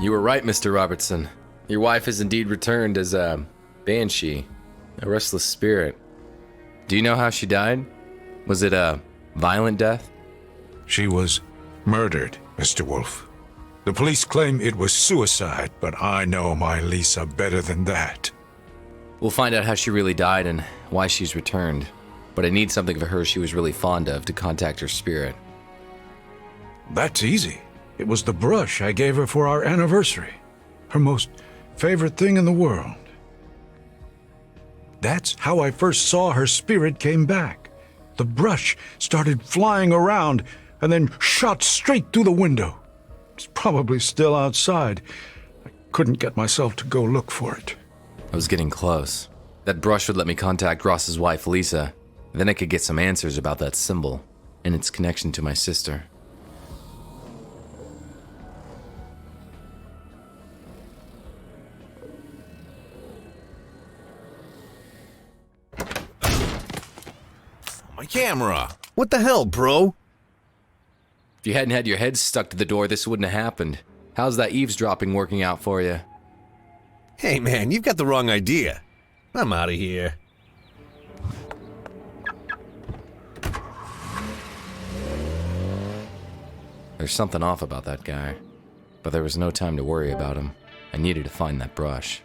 You were right, Mr. Robertson. Your wife has indeed returned as a banshee, a restless spirit. Do you know how she died? Was it a violent death? She was murdered, Mr. Wolfe. The police claim it was suicide, but I know my Lisa better than that. We'll find out how she really died and why she's returned. But I need something of her she was really fond of to contact her spirit. That's easy. It was the brush I gave her for our anniversary. Her most favorite thing in the world. That's how I first saw her spirit came back. The brush started flying around and then shot straight through the window. It's probably still outside. I couldn't get myself to go look for it. I was getting close. That brush would let me contact Ross's wife, Lisa. Then I could get some answers about that symbol and its connection to my sister. My camera! What the hell, bro? If you hadn't had your head stuck to the door, this wouldn't have happened. How's that eavesdropping working out for you? Hey man, you've got the wrong idea. I'm out of here. There's something off about that guy. but there was no time to worry about him. I needed to find that brush.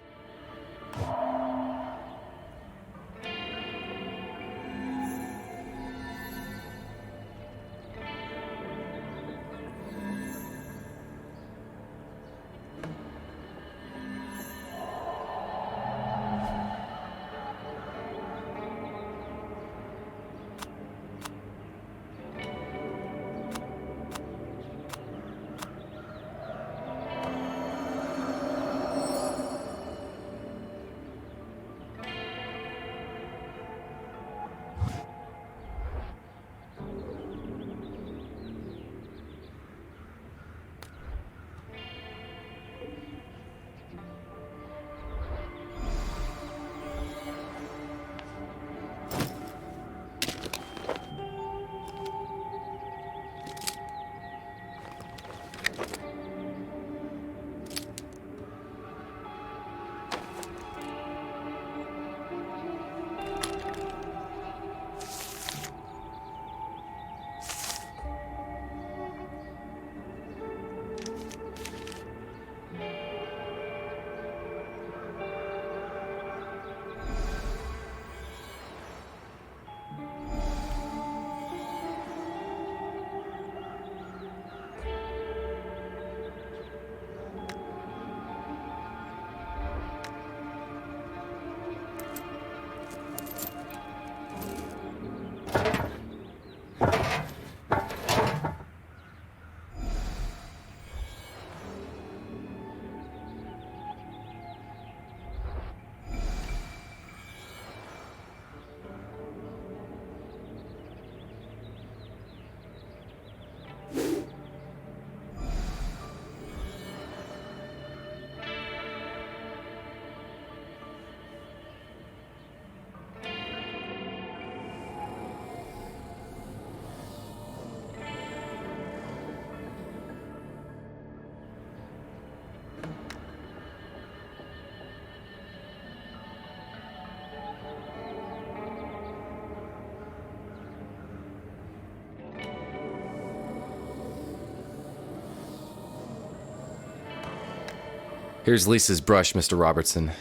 Here's Lisa's brush, Mr. Robertson.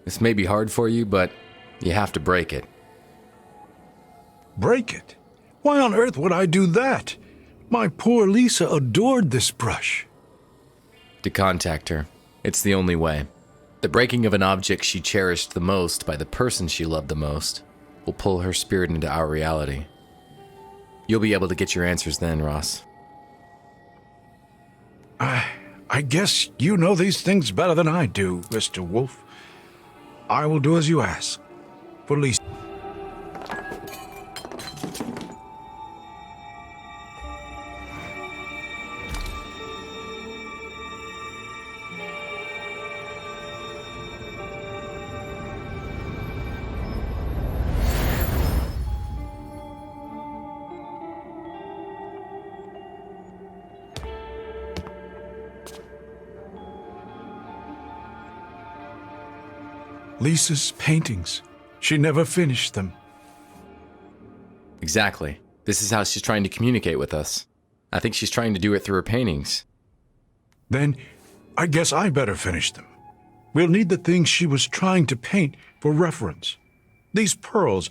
This may be hard for you, but you have to break it. Break it? Why on earth would I do that? My poor Lisa adored this brush. To contact her. It's the only way. The breaking of an object she cherished the most by the person she loved the most will pull her spirit into our reality. You'll be able to get your answers then, Ross. I guess you know these things better than I do, Mr. Wolfe. I will do as you ask. For Lisa. Lisa's paintings. She never finished them. Exactly. This is how she's trying to communicate with us. I think she's trying to do it through her paintings. Then, I guess I better finish them. We'll need the things she was trying to paint for reference. These pearls,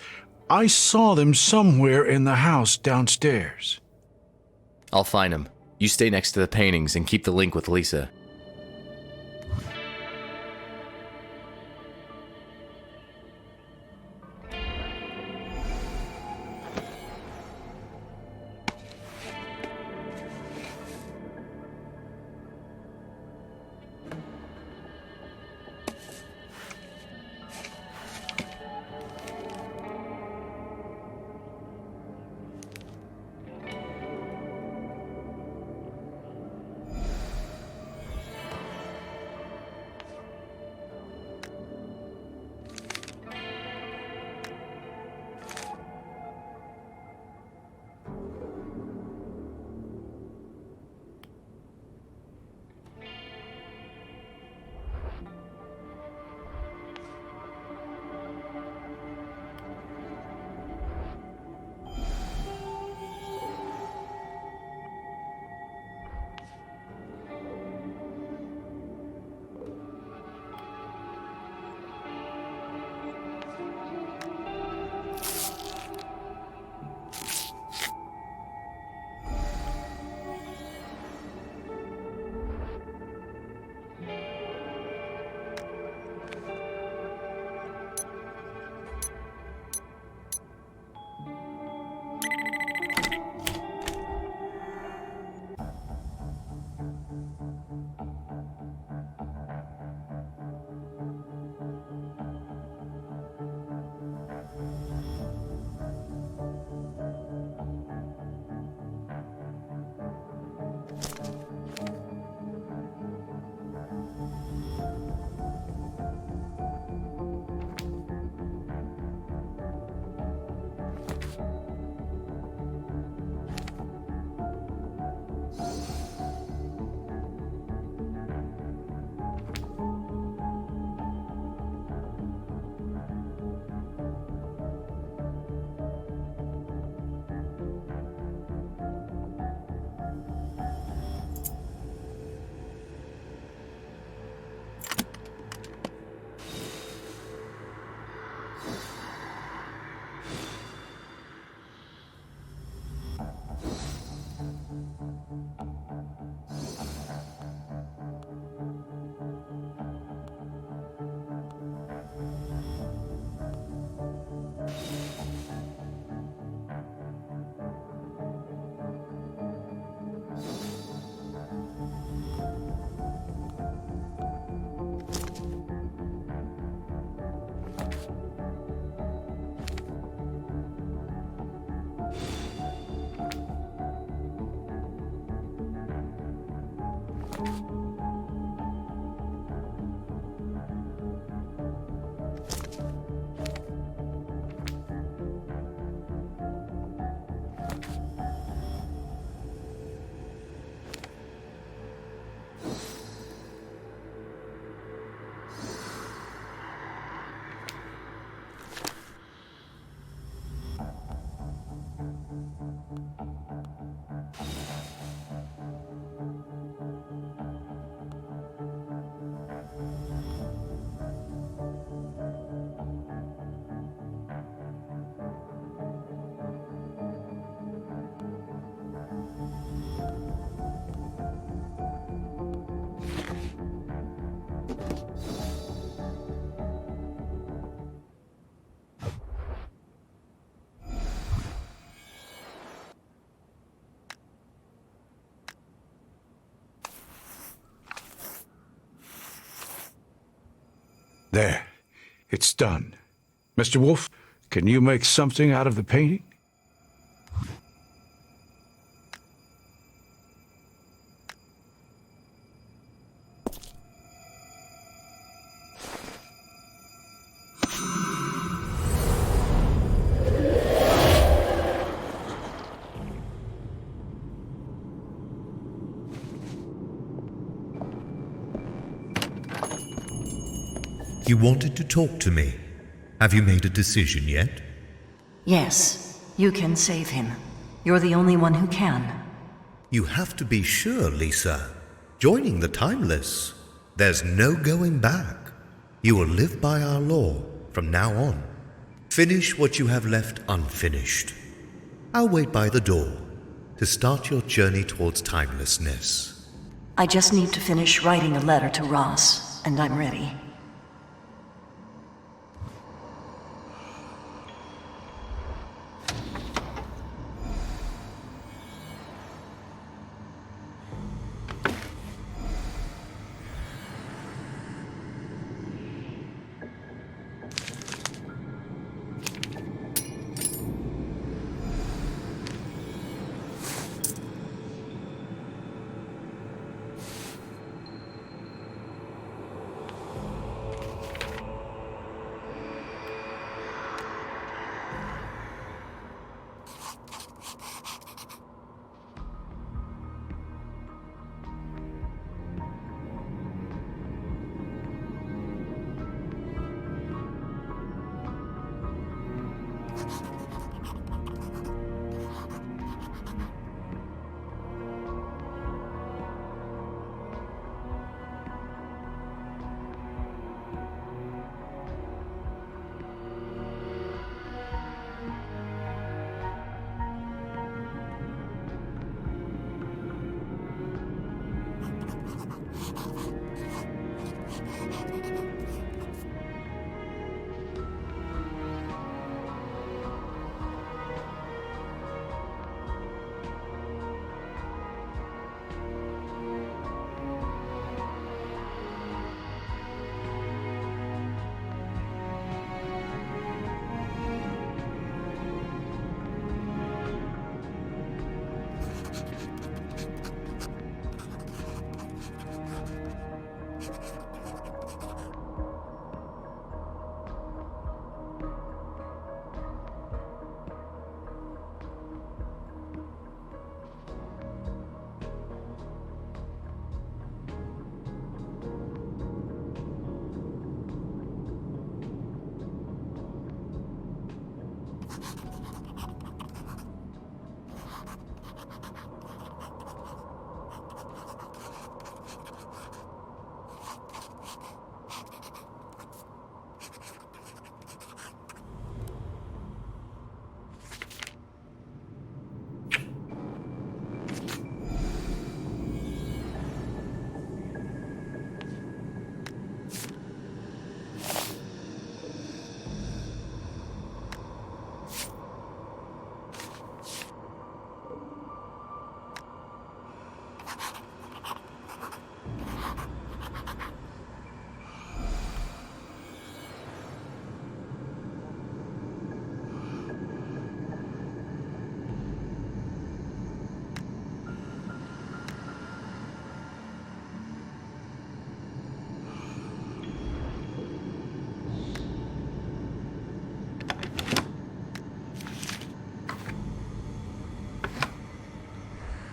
I saw them somewhere in the house downstairs. I'll find them. You stay next to the paintings and keep the link with Lisa. There. It's done. Mr. Wolfe, can you make something out of the painting? You wanted to talk to me. Have you made a decision yet? Yes, you can save him. You're the only one who can. You have to be sure, Lisa. Joining the Timeless, there's no going back. You will live by our law from now on. Finish what you have left unfinished. I'll wait by the door to start your journey towards timelessness. I just need to finish writing a letter to Ross, and I'm ready.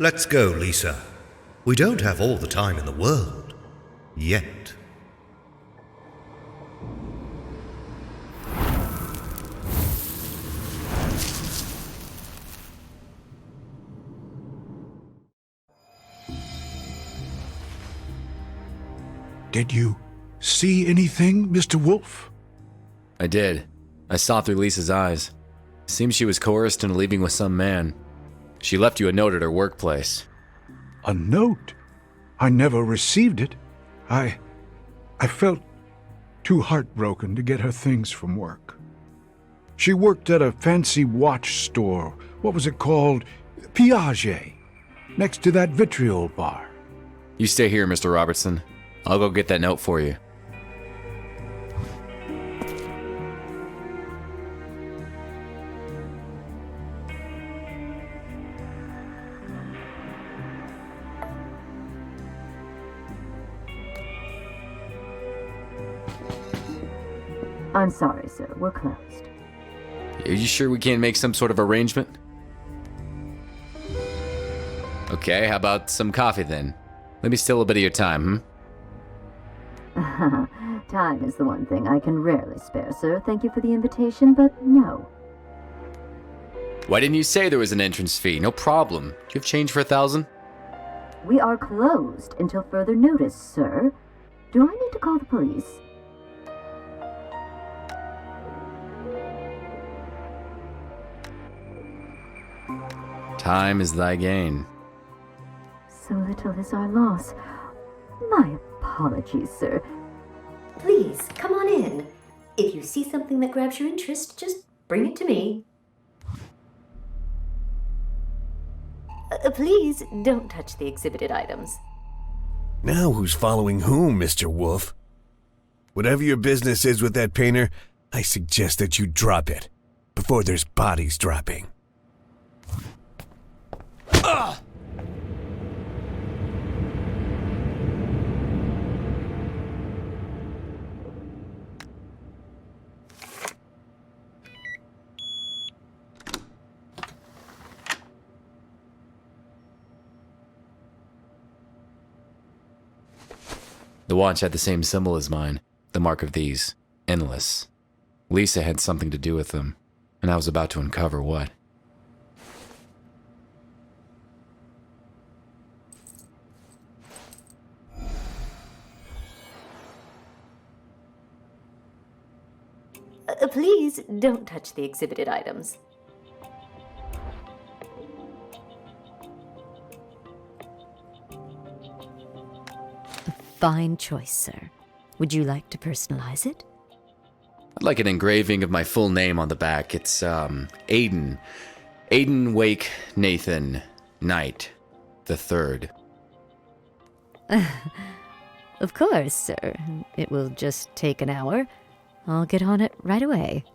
Let's go, Lisa. We don't have all the time in the world. Yet. Did you see anything, Mr. Wolfe? I did. I saw through Lisa's eyes. Seems she was coerced into leaving with some man. She left you a note at her workplace. A note? I never received it. I felt too heartbroken to get her things from work. She worked at a fancy watch store. What was it called? Piaget. Next to that vitriol bar. You stay here, Mr. Robertson. I'll go get that note for you. I'm sorry, sir. We're closed. Are you sure we can't make some sort of arrangement? Okay, how about some coffee then? Let me steal a bit of your time, Time is the one thing I can rarely spare, sir. Thank you for the invitation, but no. Why didn't you say there was an entrance fee? No problem. Do you have change for 1,000? We are closed until further notice, sir. Do I need to call the police? Time is thy gain. So little is our loss. My apologies, sir. Please, come on in. If you see something that grabs your interest, just bring it to me. Please don't touch the exhibited items. Now who's following whom, Mr. Wolfe? Whatever your business is with that painter, I suggest that you drop it before there's bodies dropping. The watch had the same symbol as mine, the mark of these, endless. Lisa had something to do with them, and I was about to uncover what. Please don't touch the exhibited items. Fine choice, sir. Would you like to personalize it? I'd like an engraving of my full name on the back. It's, Aiden. Aiden Wake Nathan Knight the Third. Of course, sir. It will just take an hour. I'll get on it right away.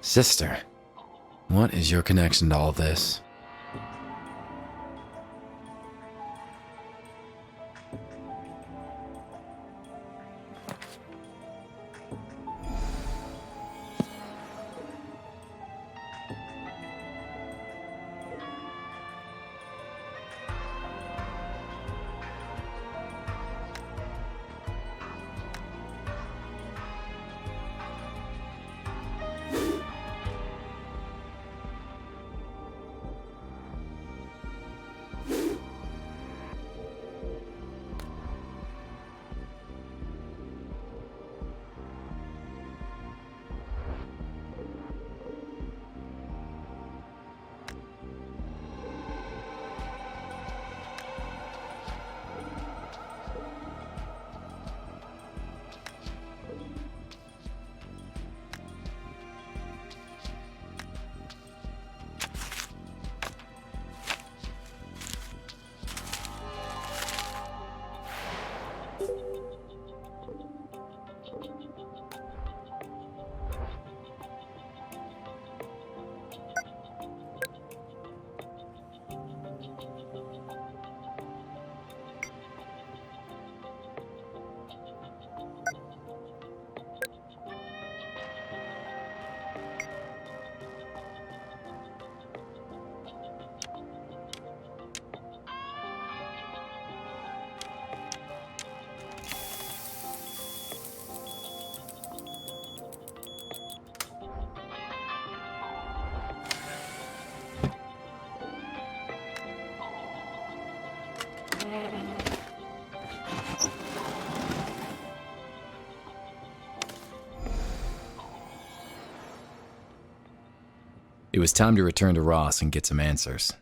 Sister, what is your connection to all this? It was time to return to Ross and get some answers.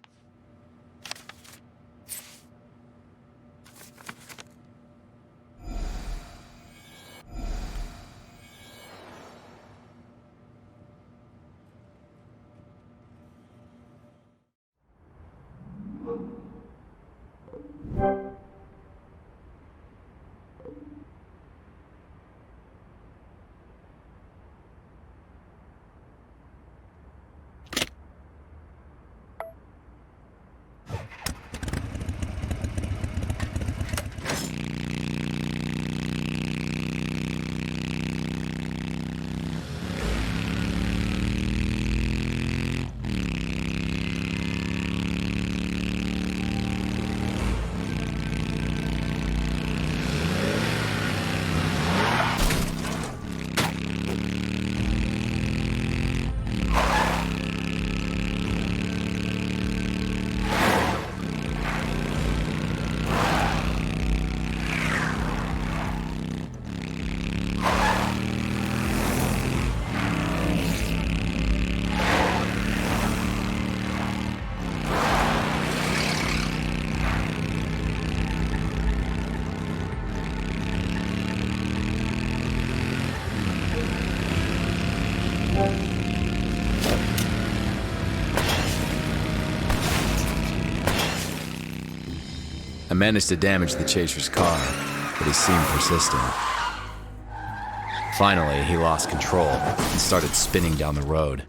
managed to damage the chaser's car, but he seemed persistent. Finally, he lost control and started spinning down the road.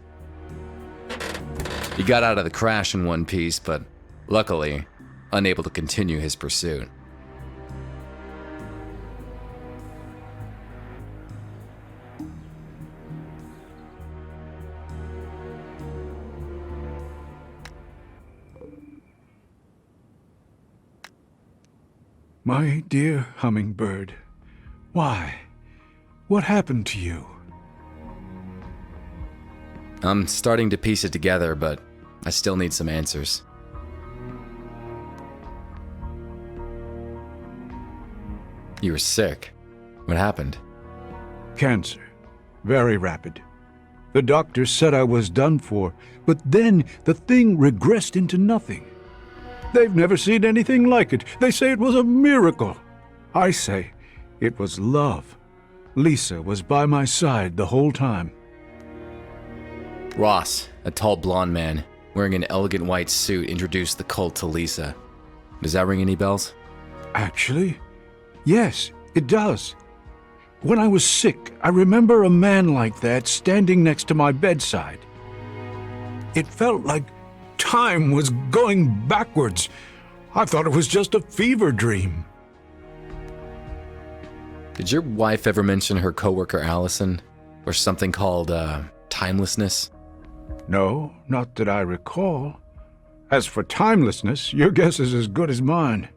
He got out of the crash in one piece, but luckily, unable to continue his pursuit. My dear hummingbird, why? What happened to you? I'm starting to piece it together, but I still need some answers. You were sick. What happened? Cancer. Very rapid. The doctors said I was done for, but then the thing regressed into nothing. They've never seen anything like it. They say it was a miracle. I say it was love. Lisa was by my side the whole time. Ross, a tall blonde man, wearing an elegant white suit, introduced the cult to Lisa. Does that ring any bells? Actually, yes, it does. When I was sick, I remember a man like that standing next to my bedside. It felt like time was going backwards. I thought it was just a fever dream. Did your wife ever mention her coworker Allison? Or something called, timelessness? No, not that I recall. As for timelessness, your guess is as good as mine.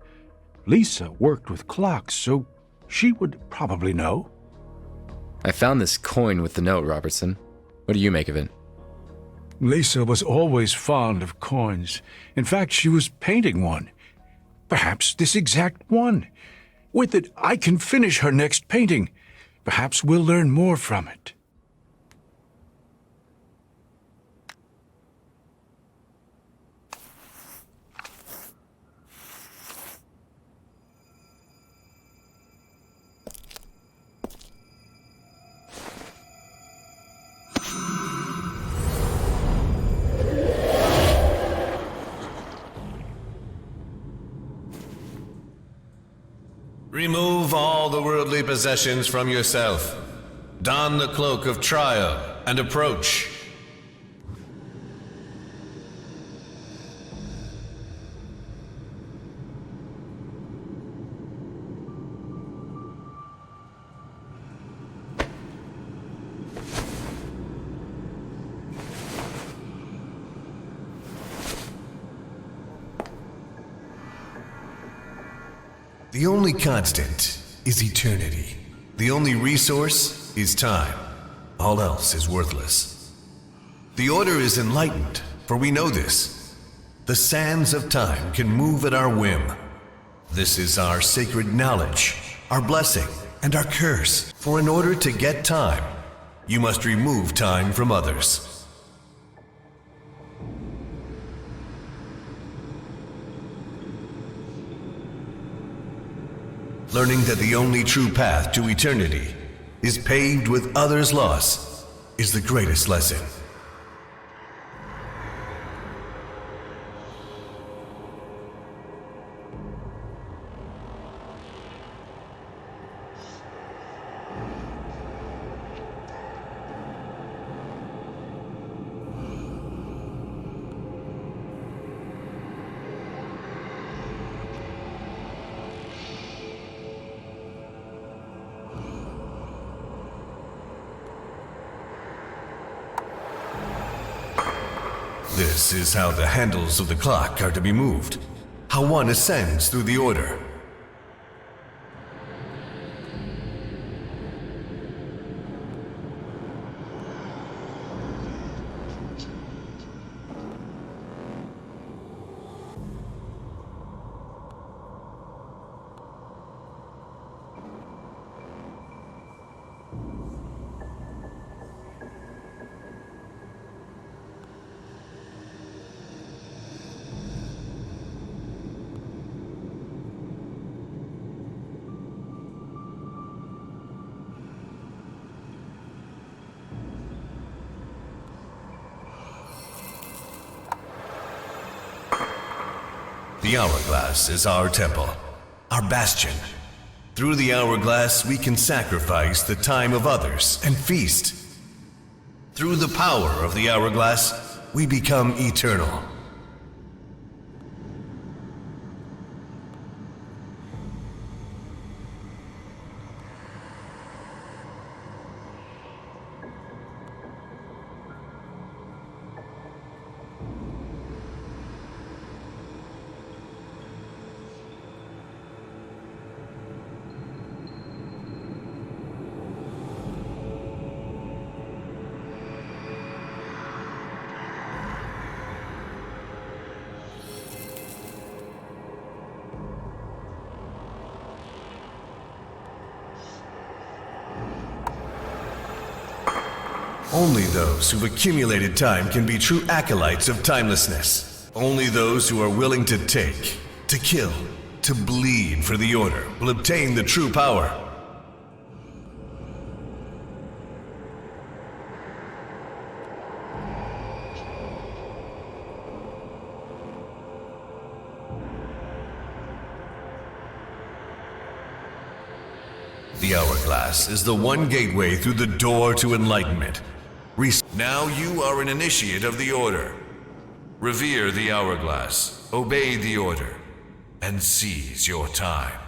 Lisa worked with clocks, so she would probably know. I found this coin with the note, Robertson. What do you make of it? Lisa was always fond of coins. In fact, she was painting one. Perhaps this exact one. With it, I can finish her next painting. Perhaps we'll learn more from it. Remove all the worldly possessions from yourself. Don the cloak of trial and approach. The only constant is eternity. The only resource is time. All else is worthless. The Order is enlightened, for we know this. The sands of time can move at our whim. This is our sacred knowledge, our blessing, and our curse. For in order to get time, you must remove time from others. Learning that the only true path to eternity is paved with others' loss is the greatest lesson. This is how the handles of the clock are to be moved, how one ascends through the Order. The hourglass is our temple, our bastion. Through the hourglass, we can sacrifice the time of others and feast. Through the power of the hourglass, we become eternal. Only those who've accumulated time can be true acolytes of timelessness. Only those who are willing to take, to kill, to bleed for the Order will obtain the true power. The hourglass is the one gateway through the door to enlightenment. Now you are an initiate of the Order. Revere the hourglass, obey the Order, and seize your time.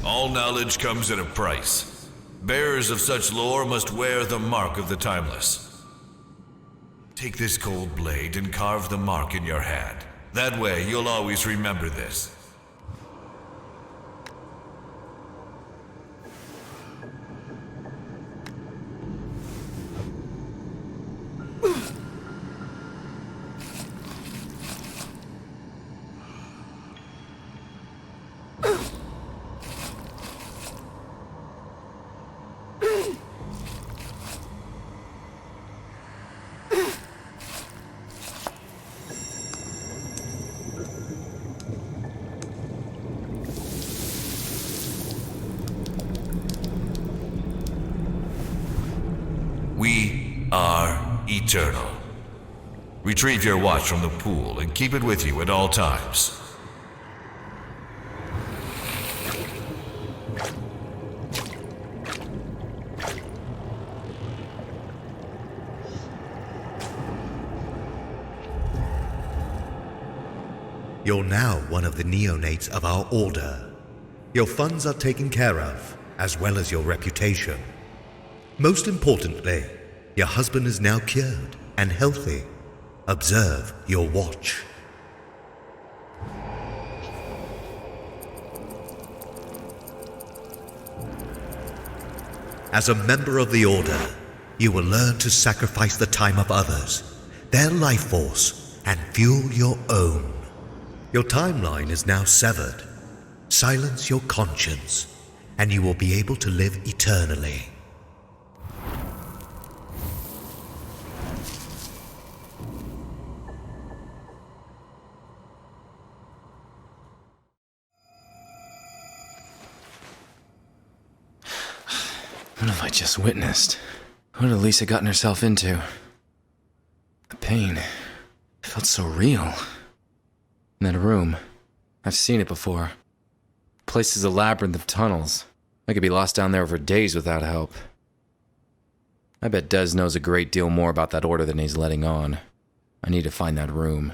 All knowledge comes at a price. Bearers of such lore must wear the mark of the timeless. Take this cold blade and carve the mark in your hand. That way, you'll always remember this. We are eternal. Retrieve your watch from the pool and keep it with you at all times. You're now one of the neonates of our order. Your funds are taken care of, as well as your reputation. Most importantly, your husband is now cured and healthy. Observe your watch. As a member of the Order, you will learn to sacrifice the time of others, their life force, and fuel your own. Your timeline is now severed. Silence your conscience, and you will be able to live eternally. What have I just witnessed? What had Lisa gotten herself into? The pain. It felt so real. In that room. I've seen it before. The place is a labyrinth of tunnels. I could be lost down there for days without help. I bet Dez knows a great deal more about that order than he's letting on. I need to find that room.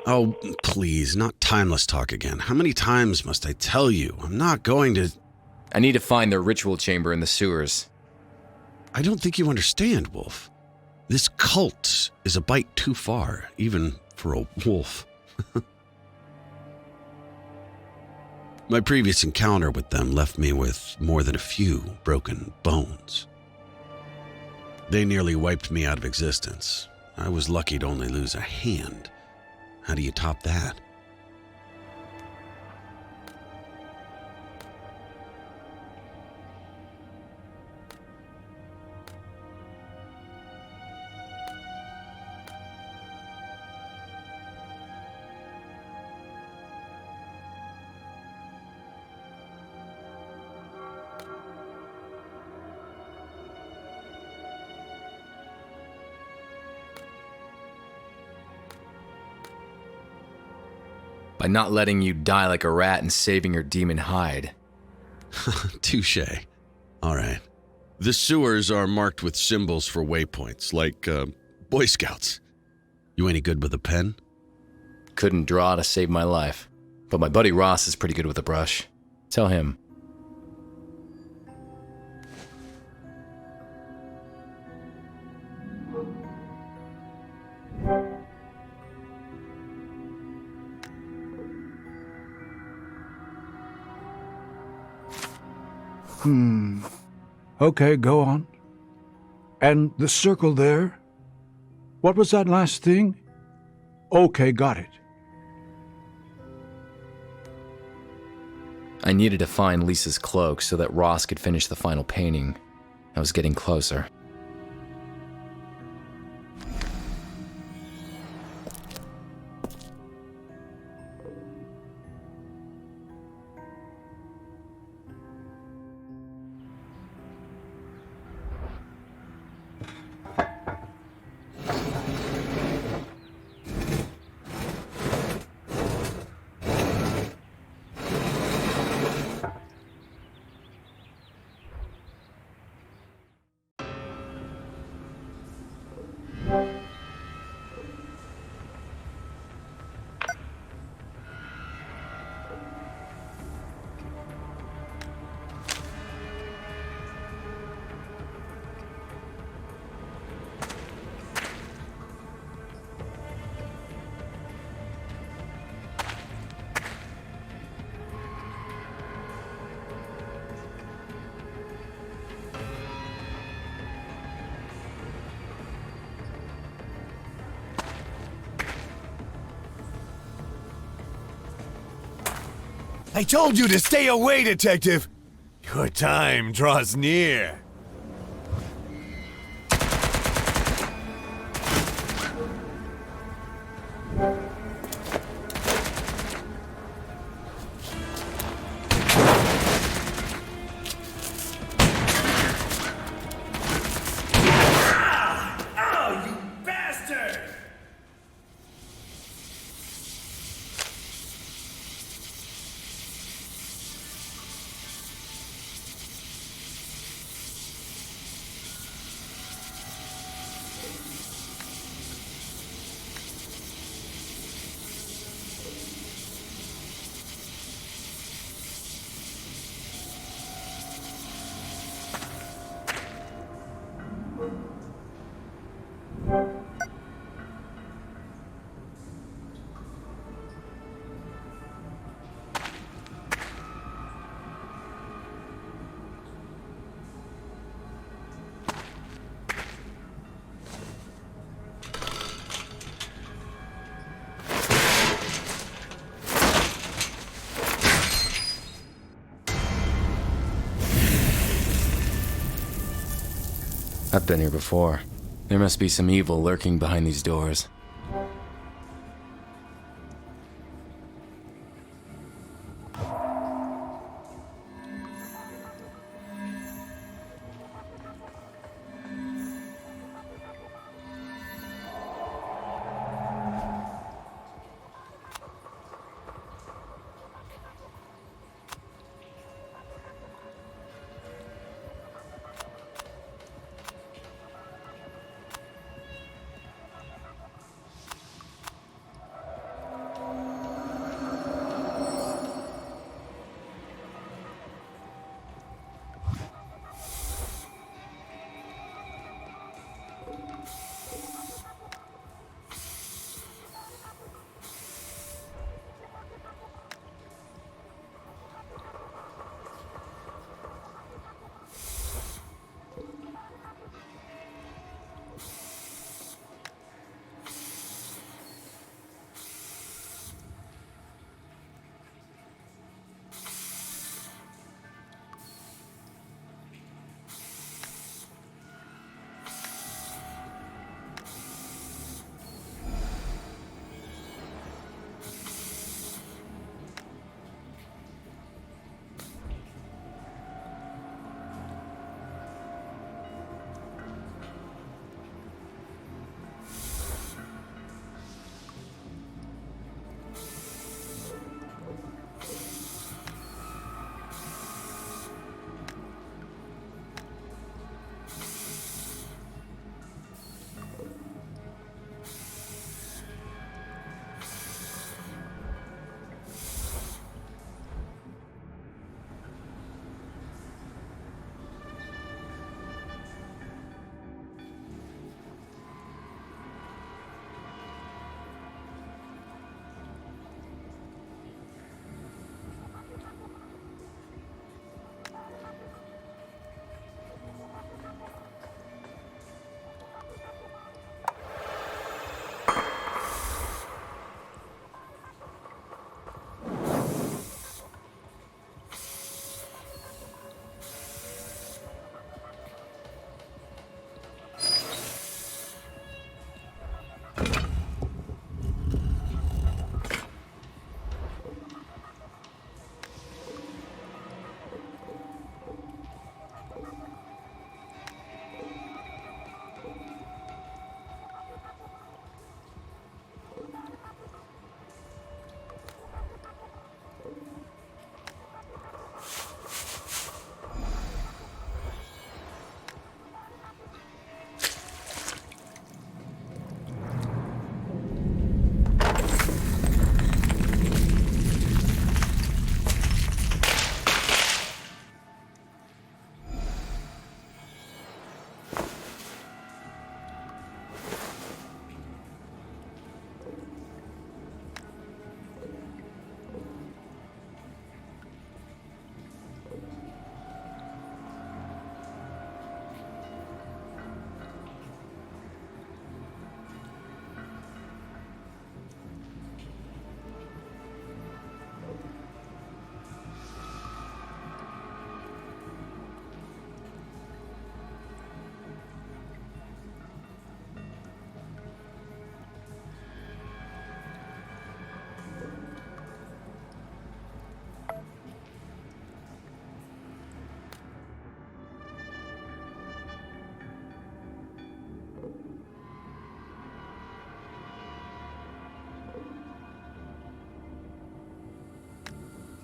Oh, please, not timeless talk again. How many times must I tell you? I'm not going to... I need to find their ritual chamber in the sewers. I don't think you understand, Wolf. This cult is a bite too far, even for a wolf. My previous encounter with them left me with more than a few broken bones. They nearly wiped me out of existence. I was lucky to only lose a hand. How do you top that? by not letting you die like a rat and saving your demon hide. Touche. All right. The sewers are marked with symbols for waypoints, like Boy Scouts. You any good with a pen? Couldn't draw to save my life, but my buddy Ross is pretty good with a brush. Tell him. Okay, go on. And the circle there? What was that last thing? Okay, got it. I needed to find Lisa's cloak so that Ross could finish the final painting. I was getting closer. I told you to stay away, Detective! Your time draws near. I've been here before. There must be some evil lurking behind these doors.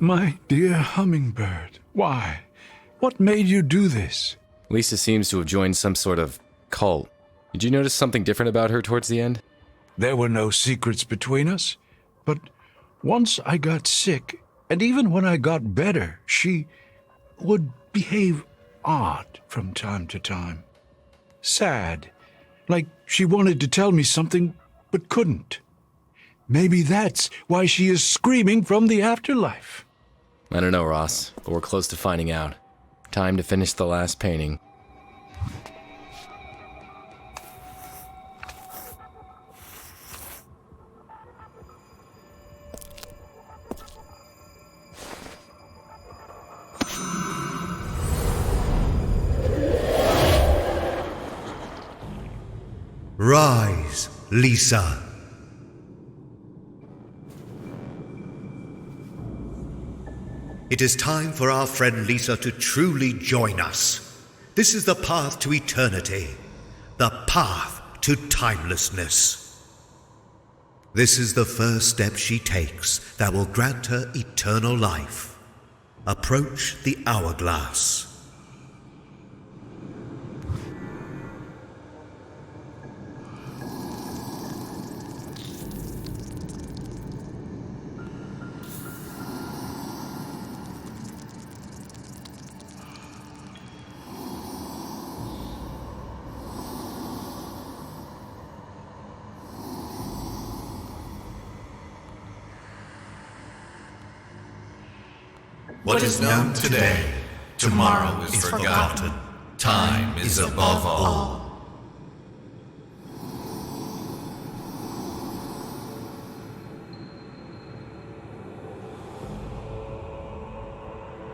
My dear hummingbird, why? What made you do this? Lisa seems to have joined some sort of cult. Did you notice something different about her towards the end? There were no secrets between us, but once I got sick, and even when I got better, she would behave odd from time to time. Sad, like she wanted to tell me something but couldn't. Maybe that's why she is screaming from the afterlife. I don't know, Ross, but we're close to finding out. Time to finish the last painting. Rise, Lisa. It is time for our friend Lisa to truly join us. This is the path to eternity, the path to timelessness. This is the first step she takes that will grant her eternal life. Approach the hourglass. What is known today, tomorrow is forgotten. Time is above all.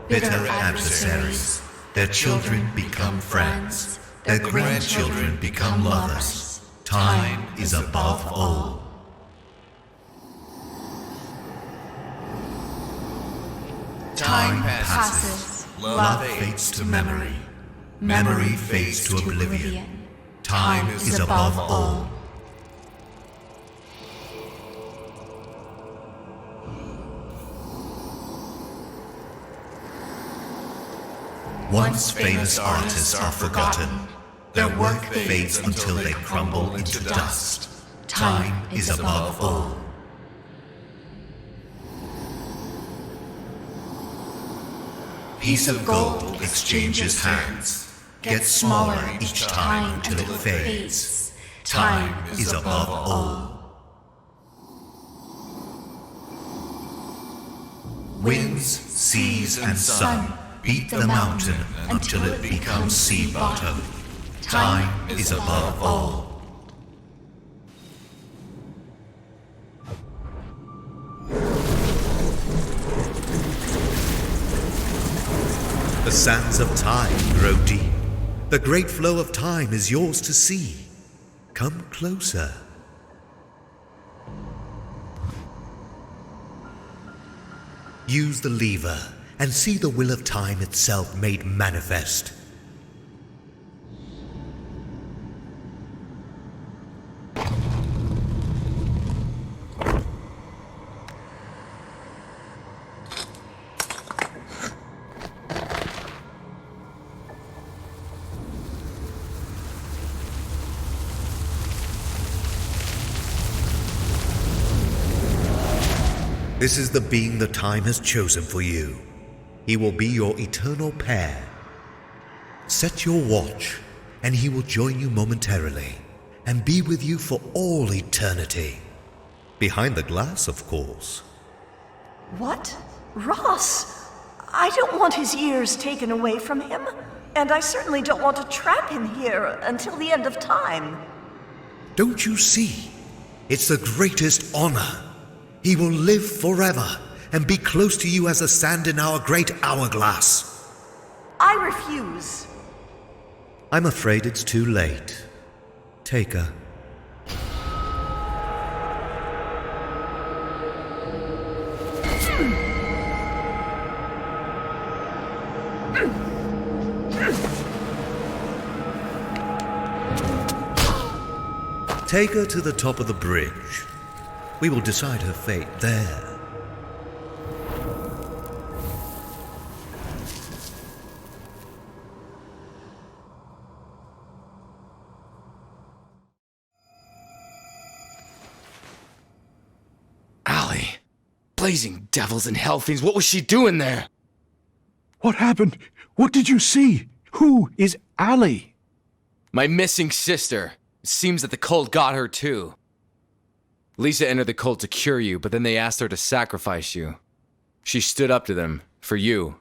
Bitter adversaries, their children become friends, their grandchildren become lovers. Time is above all. Time passes, love fades to memory, memory fades to oblivion. Time is above all. Once famous artists are forgotten, their work fades until they crumble into dust. Time is above all. Piece of gold exchanges hands, gets smaller each time until it fades. Time is above all. Winds, seas, and sun beat the mountain until it becomes sea bottom. Time is above all. The sands of time grow deep. The great flow of time is yours to see. Come closer. Use the lever and see the will of time itself made manifest. This is the being the time has chosen for you. He will be your eternal pair. Set your watch, and he will join you momentarily, and be with you for all eternity. Behind the glass, of course. What? Ross! I don't want his years taken away from him, and I certainly don't want to trap him here until the end of time. Don't you see? It's the greatest honor. He will live forever and be close to you as the sand in our great hourglass. I refuse. I'm afraid it's too late. Take her. Take her to the top of the bridge. We will decide her fate there. Blazing devils and hellfiends, what was she doing there? What happened? What did you see? Who is Allie? My missing sister. It seems that the cult got her too. Lisa entered the cult to cure you, but then they asked her to sacrifice you. She stood up to them, for you.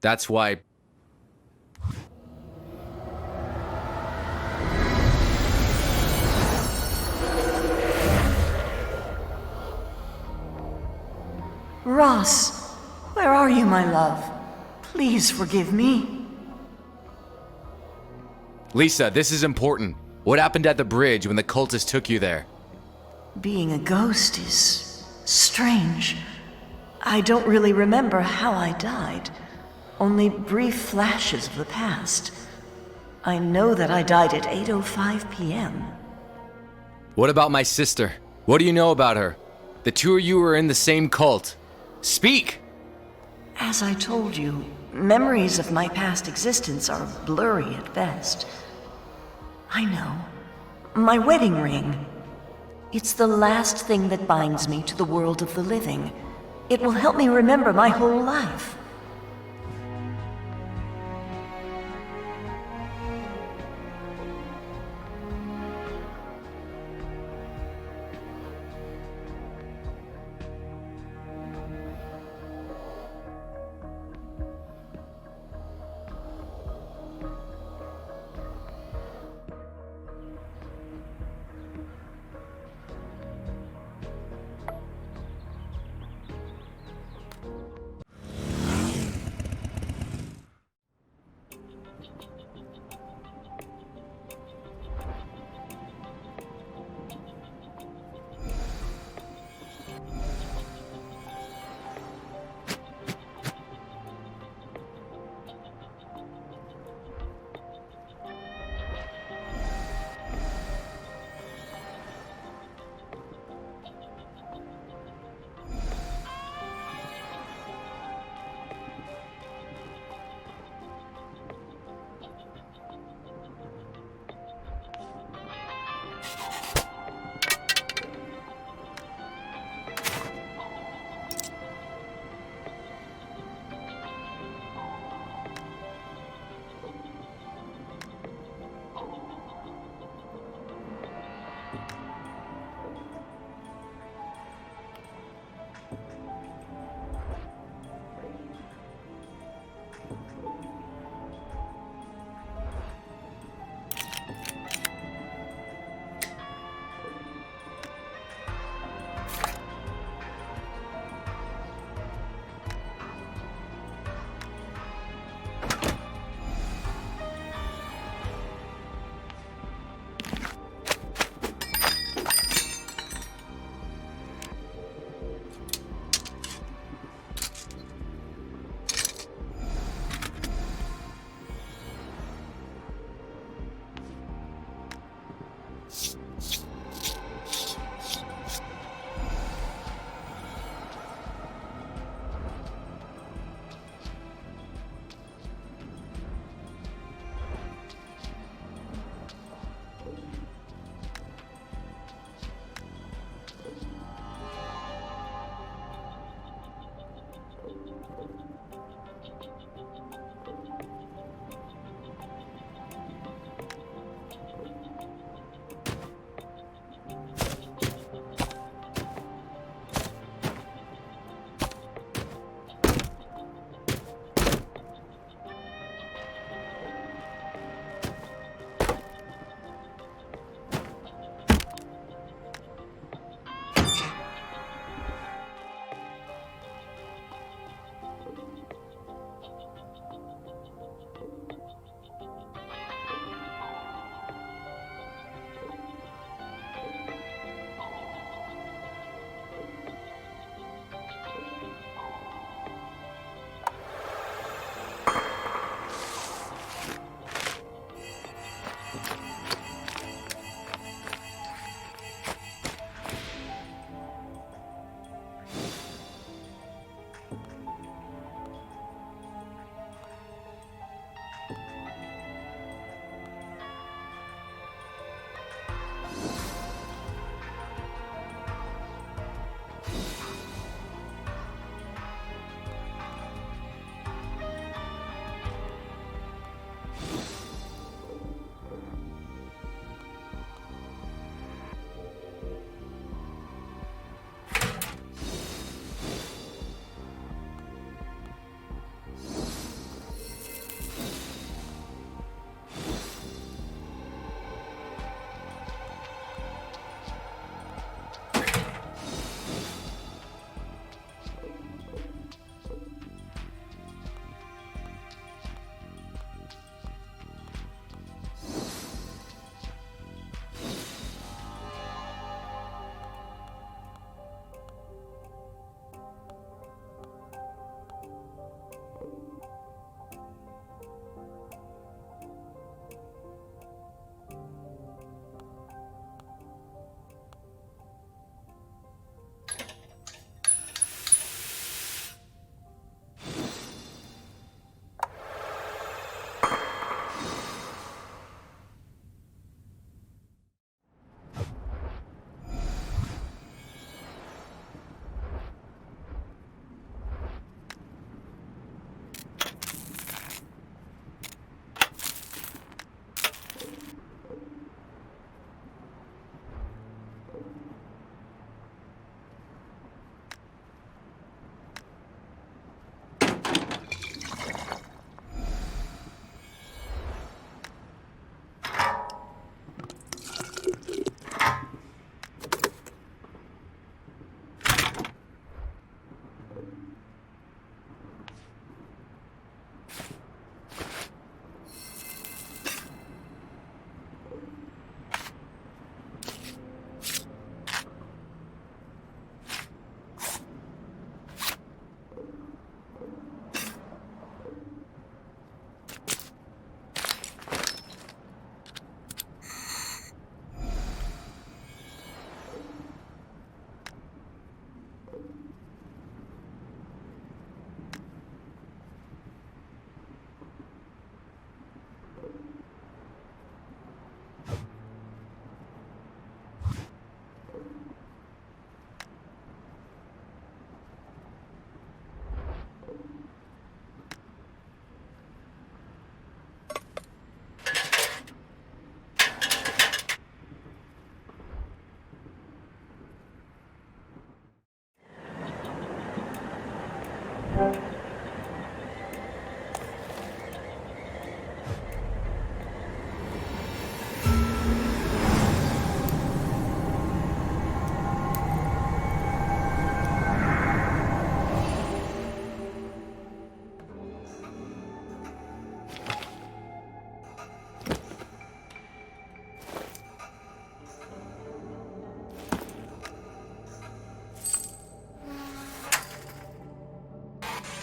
That's why... Ross, where are you, my love? Please forgive me. Lisa, this is important. What happened at the bridge when the cultists took you there? Being a ghost is strange. I don't really remember how I died. Only brief flashes of the past. I know that I died at 8:05 p.m. What about my sister? What do you know about her? The two of you were in the same cult. Speak! As I told you, memories of my past existence are blurry at best. I know. My wedding ring. It's the last thing that binds me to the world of the living. It will help me remember my whole life.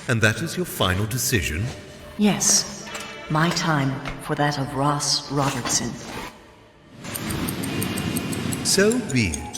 And that is your final decision? Yes. My time for that of Ross Robertson. So be it.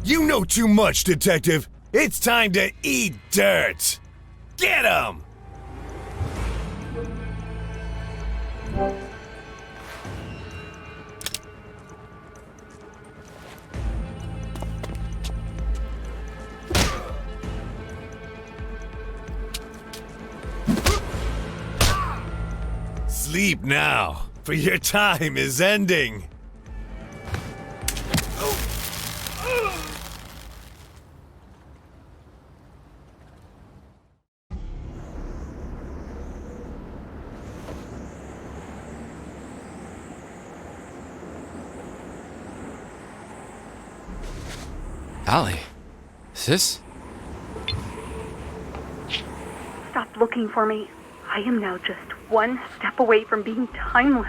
You know too much, Detective. It's time to eat dirt. Get him! Sleep now, for your time is ending. Allie, sis? Stop looking for me. I am now just one step away from being timeless.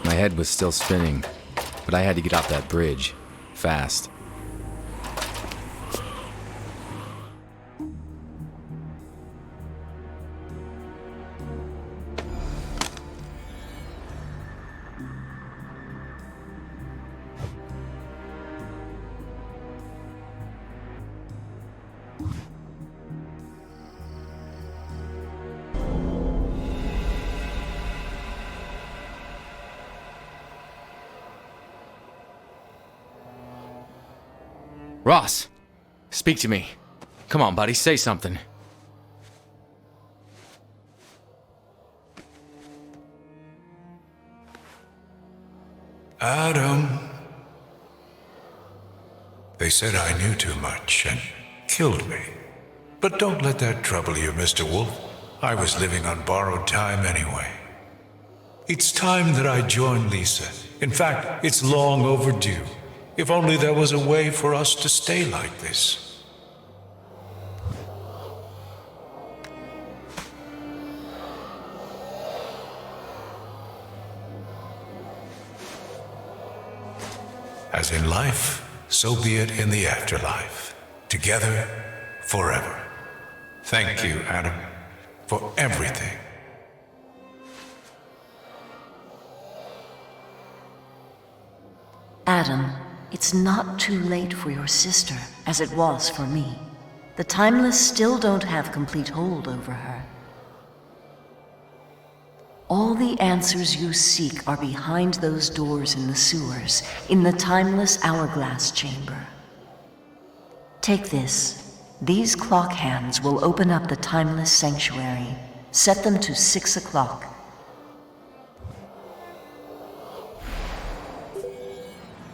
My head was still spinning, but I had to get off that bridge, fast. Ross, speak to me. Come on, buddy, say something. Adam. They said I knew too much and killed me. But don't let that trouble you, Mr. Wolfe. I was living on borrowed time anyway. It's time that I join Lisa. In fact, it's long overdue. If only there was a way for us to stay like this. As in life, so be it in the afterlife. Together, forever. Thank you, Adam, for everything. Adam, it's not too late for your sister, as it was for me. The Timeless still don't have complete hold over her. All the answers you seek are behind those doors in the sewers, in the Timeless Hourglass Chamber. Take this. These clock hands will open up the Timeless Sanctuary. Set them to 6 o'clock.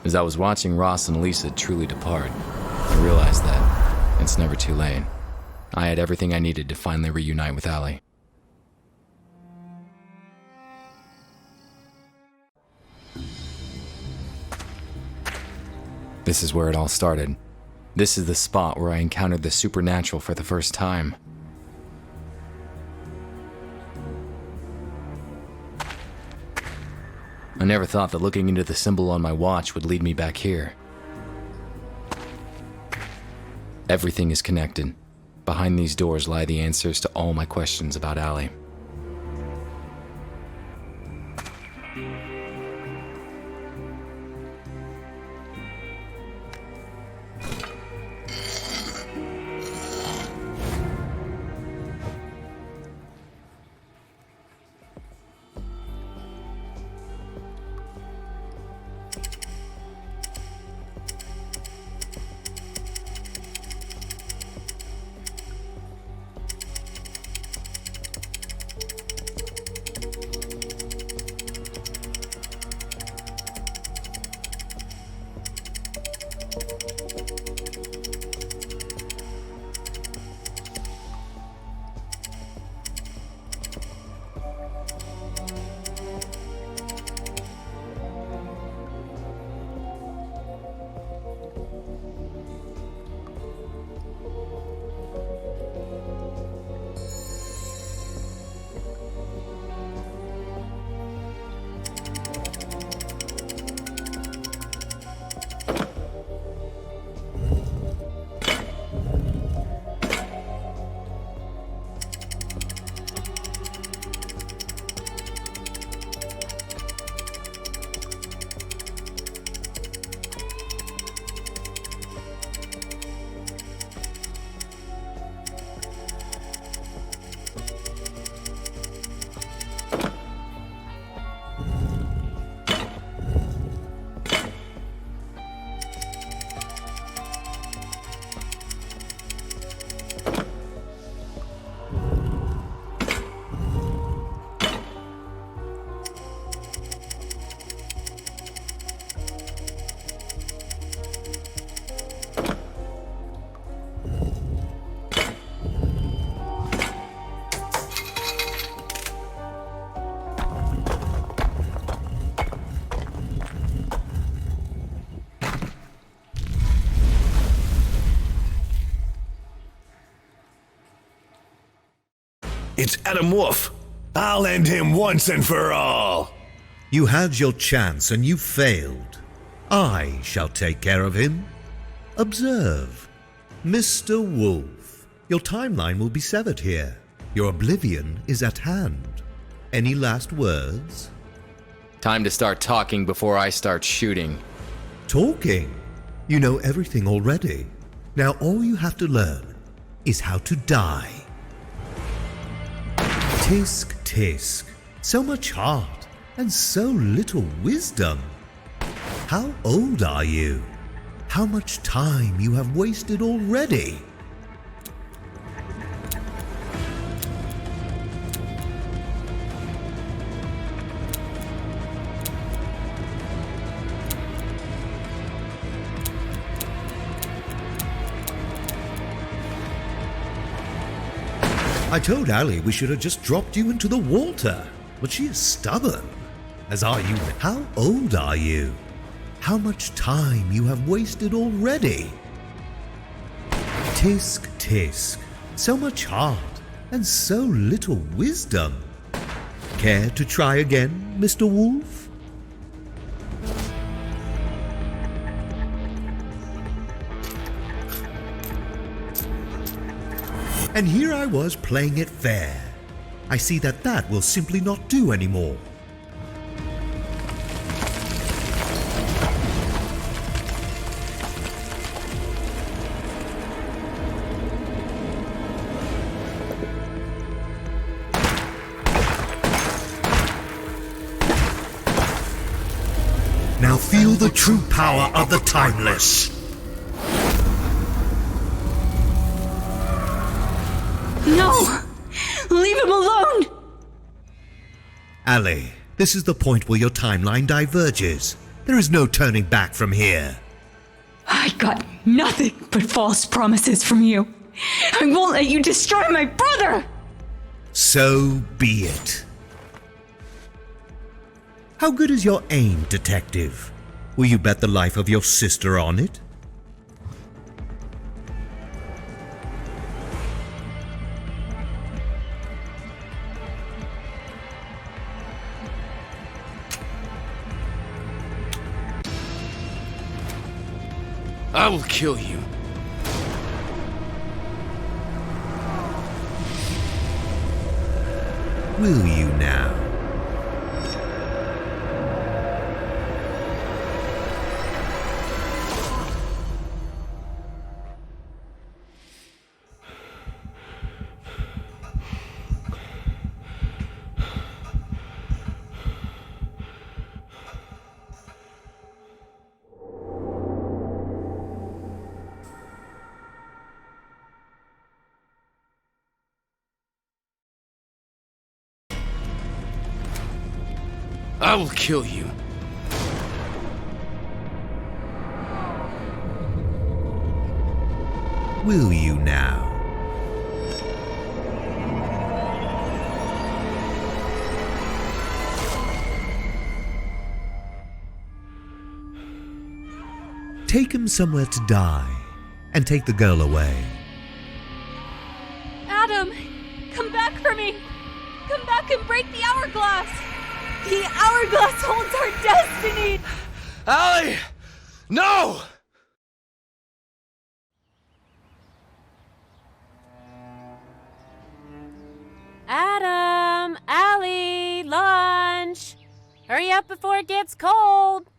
As I was watching Ross and Lisa truly depart, I realized that it's never too late. I had everything I needed to finally reunite with Allie. This is where it all started. This is the spot where I encountered the supernatural for the first time. I never thought that looking into the symbol on my watch would lead me back here. Everything is connected. Behind these doors lie the answers to all my questions about Allie. It's Adam Wolfe. I'll end him once and for all. You had your chance and you failed. I shall take care of him. Observe. Mr. Wolfe, your timeline will be severed here. Your oblivion is at hand. Any last words? Time to start talking before I start shooting. Talking? You know everything already. Now all you have to learn is how to die. Tisk, tisk. So much heart and so little wisdom. How old are you? How much time you have wasted already! I told Allie we should have just dropped you into the water, but she is stubborn, as are you. How old are you? How much time you have wasted already? Tisk, tisk, so much heart and so little wisdom. Care to try again, Mr. Wolfe? And here I was playing it fair. I see that will simply not do anymore. Now feel the true power of the Timeless. No! Leave him alone! Allie, this is the point where your timeline diverges. There is no turning back from here. I got nothing but false promises from you. I won't let you destroy my brother! So be it. How good is your aim, detective? Will you bet the life of your sister on it? I will kill you. Will you now? I will kill you. Will you now? Take him somewhere to die, and take the girl away. Adam, come back for me! Come back and break the hourglass! The hourglass holds our destiny! Allie! No! Adam! Allie! Lunch! Hurry up before it gets cold!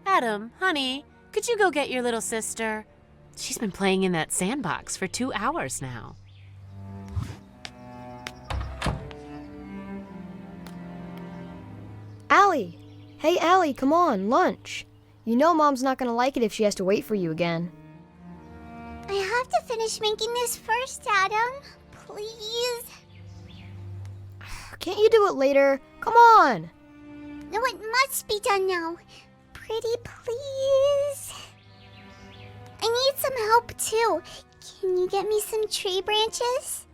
Adam, honey, could you go get your little sister? She's been playing in that sandbox for 2 hours now. Allie! Hey, Allie, come on, lunch. You know Mom's not gonna like it if she has to wait for you again. I have to finish making this first, Adam. Please. Can't you do it later? Come on! No, it must be done now. Pretty please. I need some help too. Can you get me some tree branches?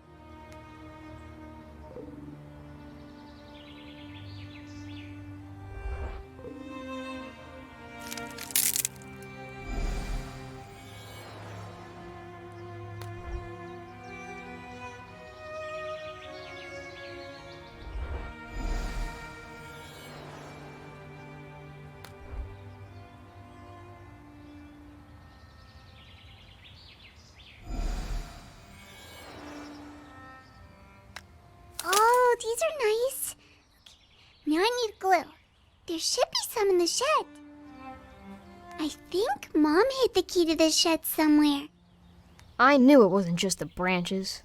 Oh, these are nice. Okay, now I need glue. There should be some in the shed. I think Mom hid the key to the shed somewhere. I knew it wasn't just the branches.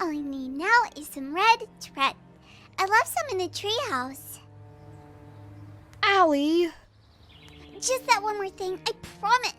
All I need now is some red thread. I left some in the treehouse. Allie! Just that one more thing, I promise.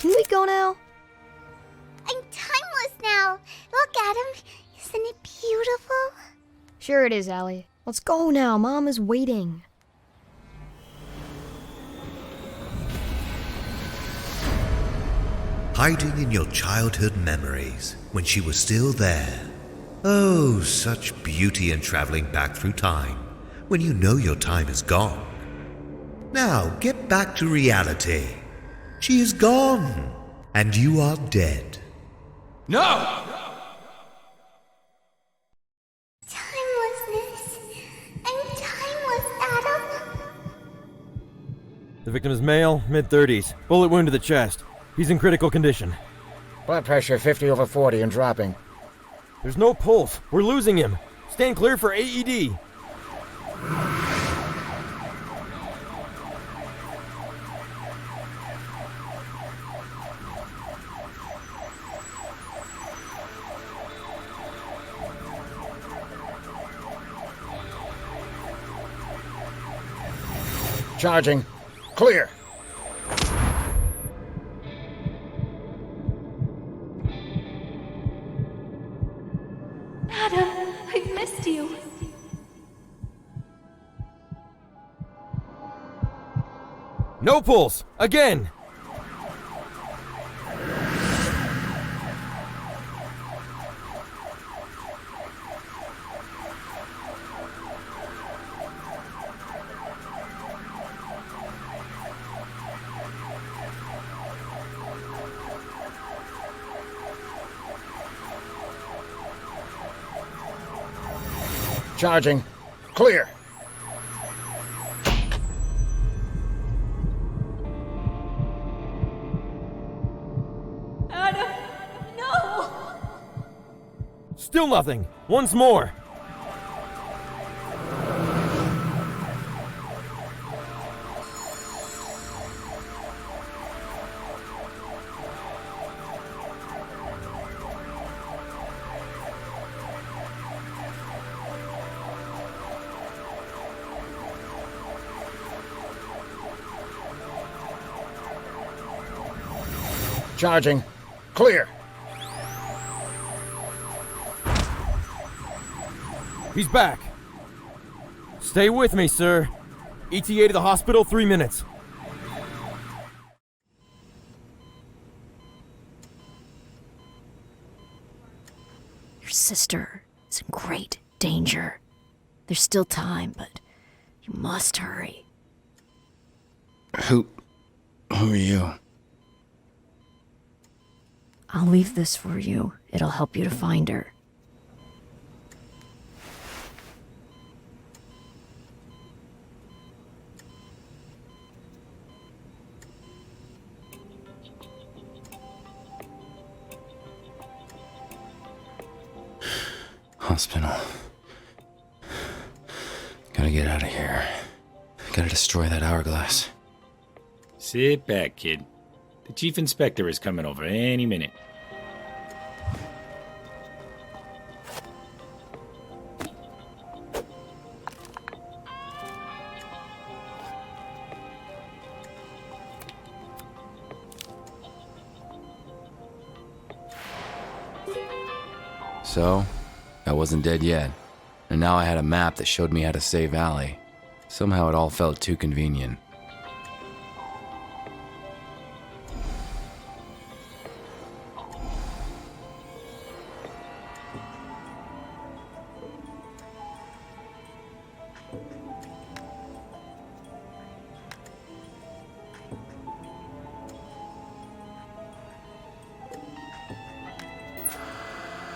Can we go now? I'm timeless now. Look, Adam. Isn't it beautiful? Sure it is, Allie. Let's go now. Mom is waiting. Hiding in your childhood memories when she was still there. Oh, such beauty in traveling back through time when you know your time is gone. Now get back to reality. She is gone, and you are dead. No! Timelessness. I'm timeless, Adam. The victim is male, mid-30s. Bullet wound to the chest. He's in critical condition. Blood pressure 50/40 and dropping. There's no pulse. We're losing him. Stand clear for AED. Charging. Clear. Adam, I've missed you. No pulse! Again! Charging. Clear. Adam, no! Still nothing! Once more! Charging. Clear. He's back! Stay with me, sir. ETA to the hospital, 3 minutes. Your sister is in great danger. There's still time, but you must hurry. Who are you? I'll leave this for you. It'll help you to find her. Hospital. Gotta get out of here. Gotta destroy that hourglass. Sit back, kid. The chief inspector is coming over any minute. So, I wasn't dead yet, and now I had a map that showed me how to save Allie. Somehow it all felt too convenient.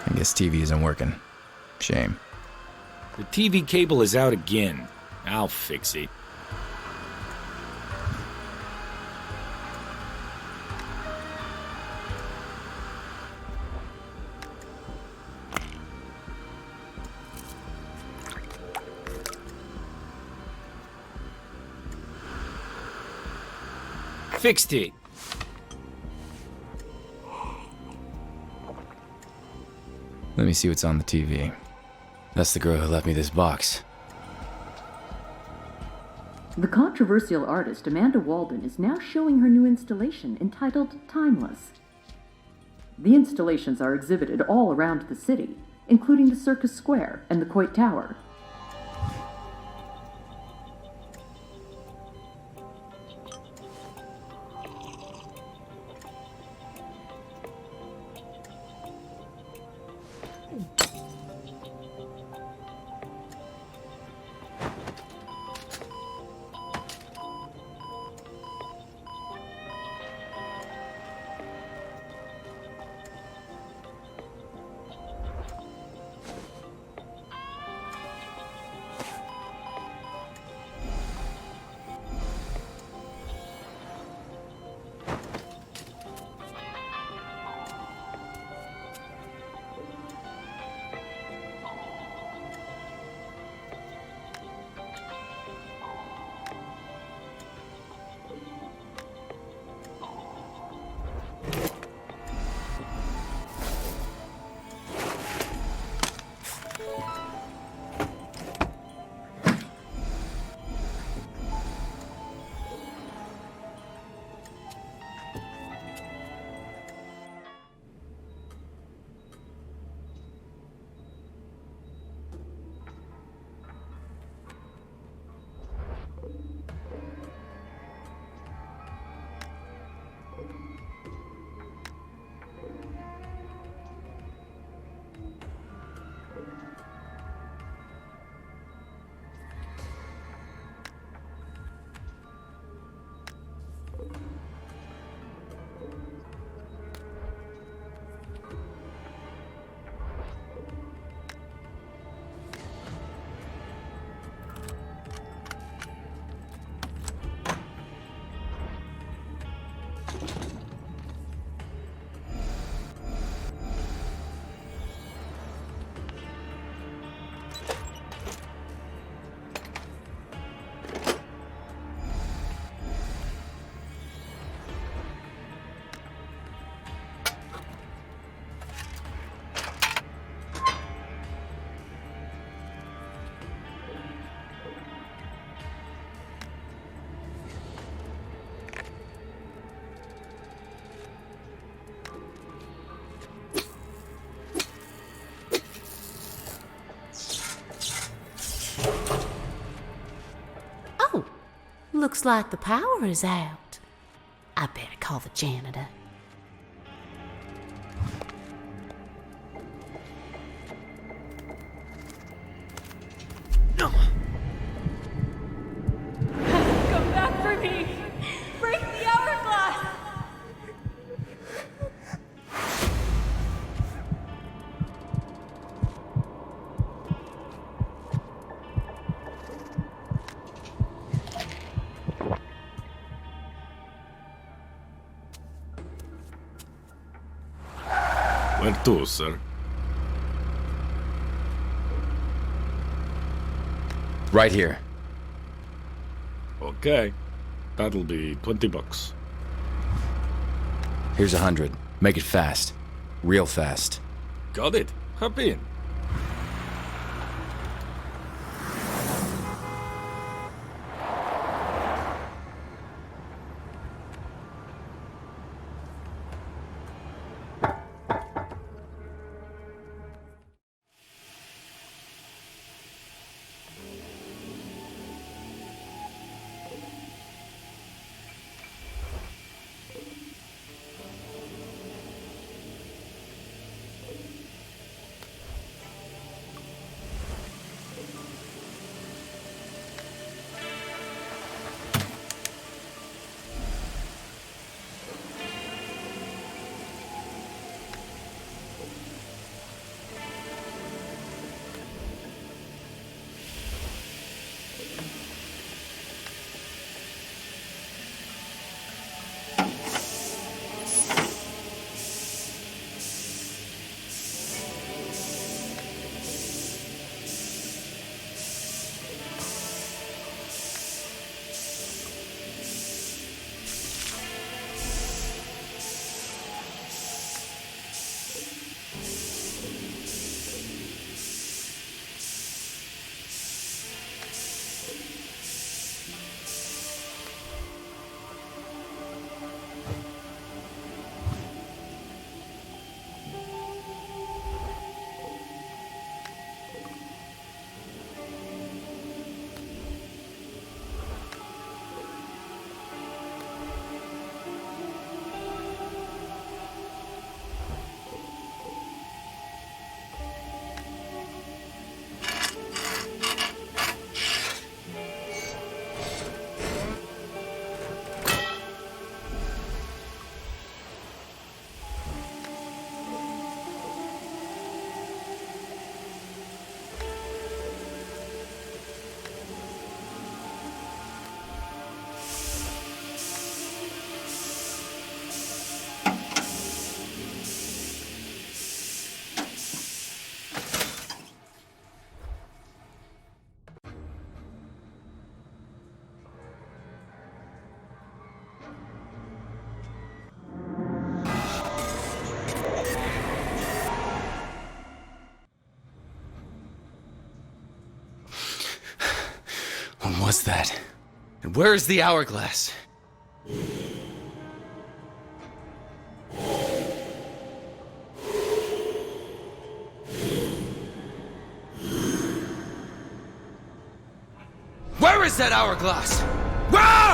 I guess TV isn't working. Shame. The TV cable is out again. I'll fix it. Fixed it. Let me see what's on the TV. That's the girl who left me this box. The controversial artist Amanda Walden is now showing her new installation entitled Timeless. The installations are exhibited all around the city, including the Circus Square and the Coit Tower. Looks like the power is out. I better call the janitor. Come back for me! Break the hourglass! Where to, sir? Right here. Okay. That'll be $20. Here's 100. Make it fast. Real fast. Got it. Hop in. What was that? And where is the hourglass? Where is that hourglass? Where?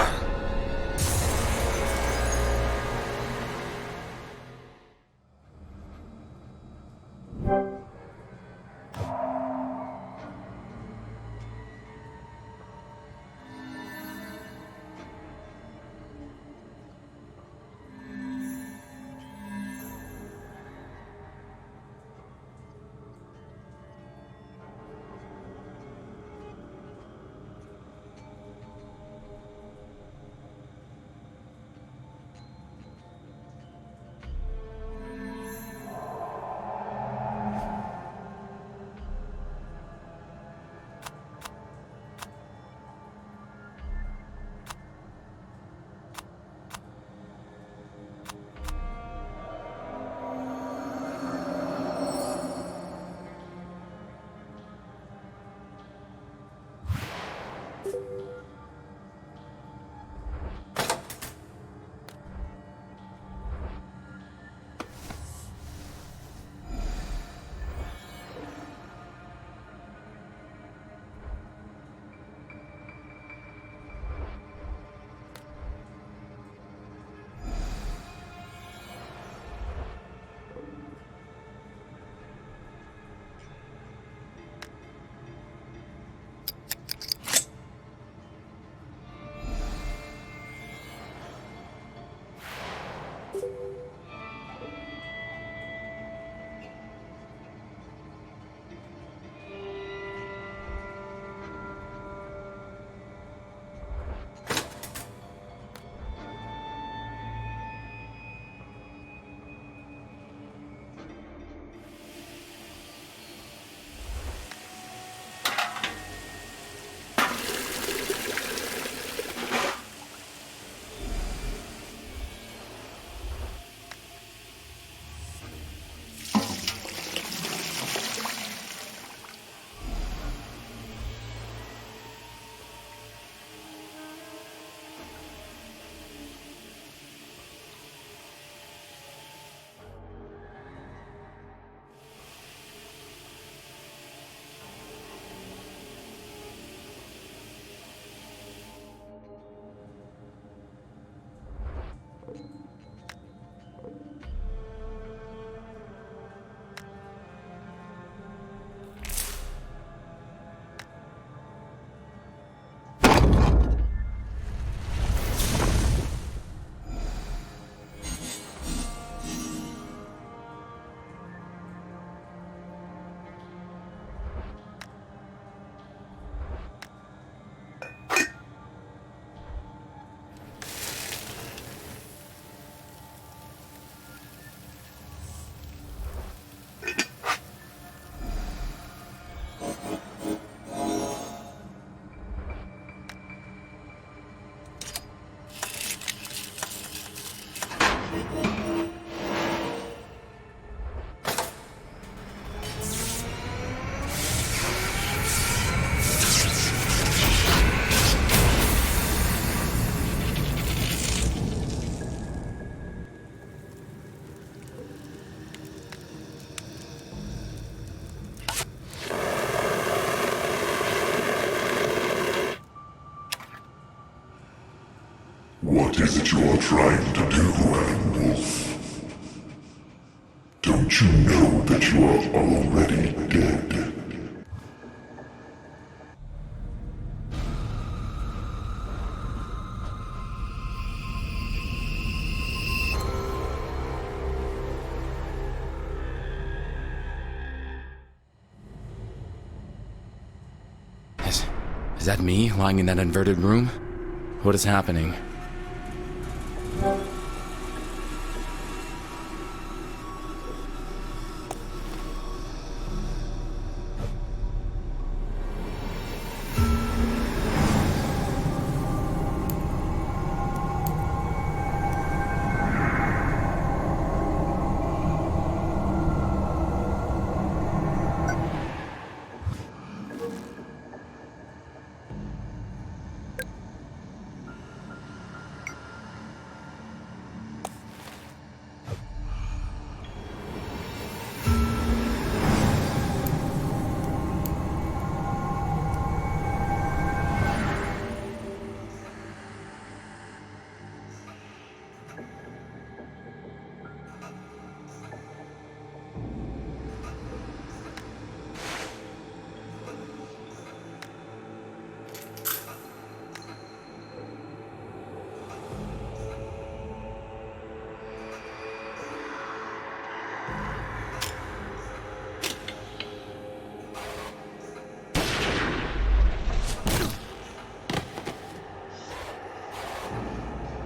What is it you are trying to do, Adam Wolfe? Don't you know that you are already dead? Is that me lying in that inverted room? What is happening?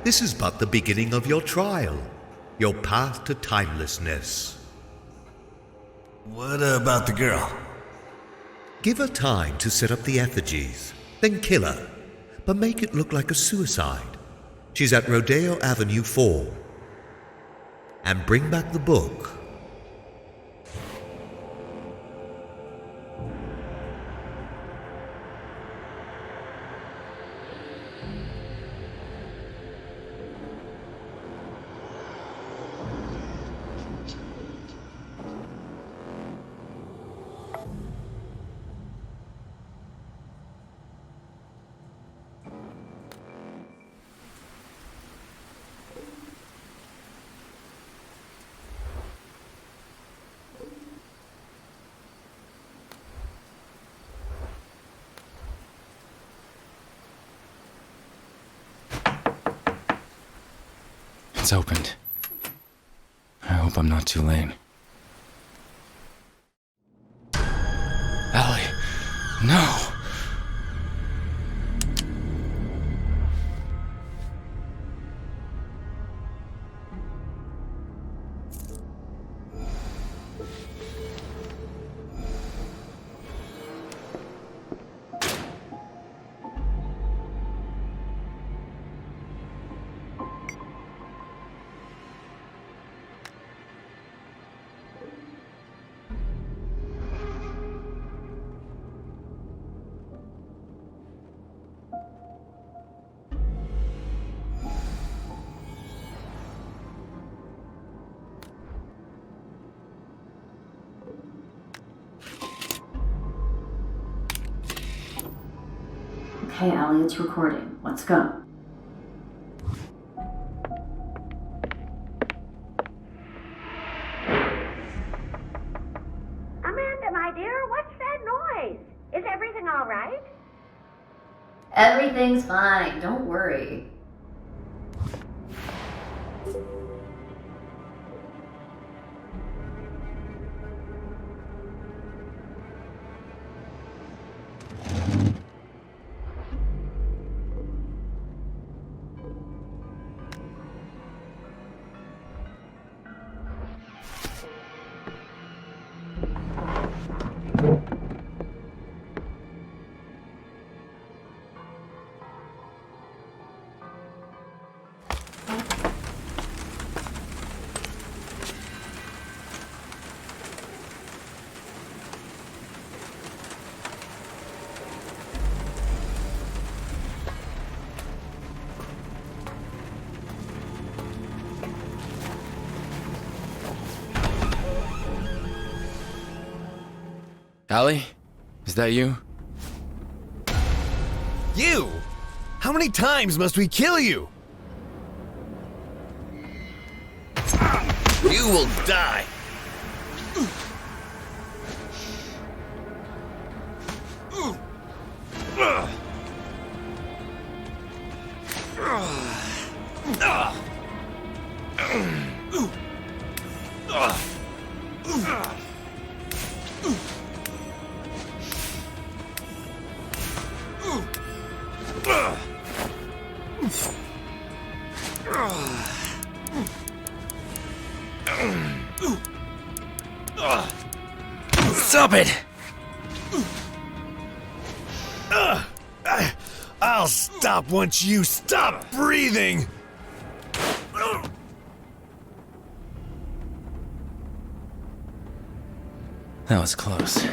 This is but the beginning of your trial, your path to timelessness. What about the girl? Give her time to set up the effigies, then kill her, but make it look like a suicide. She's at Rodeo Avenue 4. And bring back the book. It's opened. I hope I'm not too late. Allie, no! Okay, Allie, it's recording. Let's go. Amanda, my dear, what's that noise? Is everything all right? Everything's fine. Don't worry. Allie? Is that you? You? How many times must we kill you? You will die. Stop it! I'll stop once you stop breathing! That was close.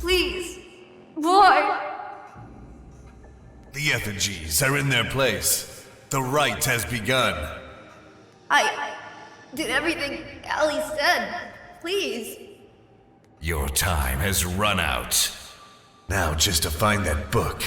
Please. Boy. The effigies are in their place. The rite has begun. I did everything Allie said. Please. Your time has run out. Now just to find that book.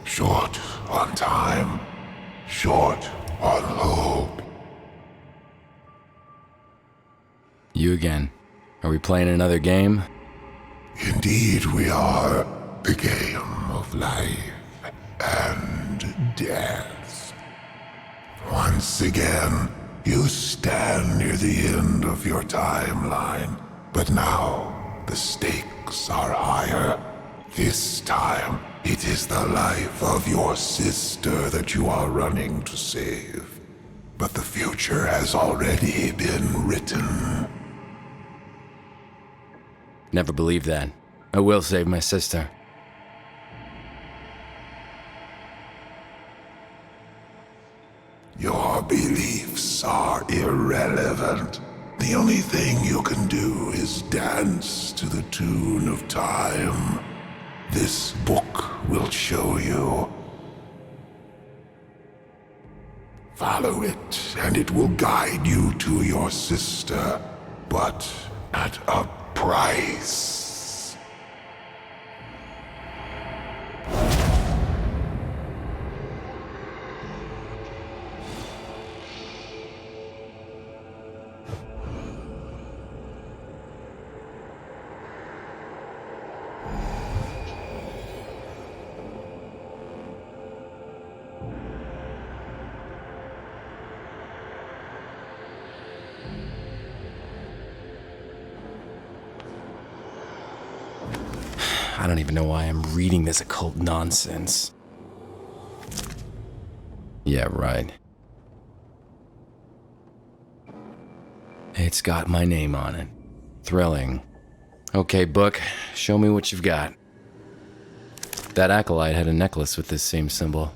Short on time, short on hope. You again. Are we playing another game? Indeed we are. The game of life and death. Once again, you stand near the end of your timeline. But now, the stakes are higher. This time, it is the life of your sister that you are running to save. But the future has already been written. Never believed that. I will save my sister. Your beliefs are irrelevant. The only thing you can do is dance to the tune of time. This book will show you. Follow it, and it will guide you to your sister, but at a price. I don't even know why I'm reading this occult nonsense. Yeah, right. It's got my name on it. Thrilling. Okay, book, show me what you've got. That acolyte had a necklace with this same symbol.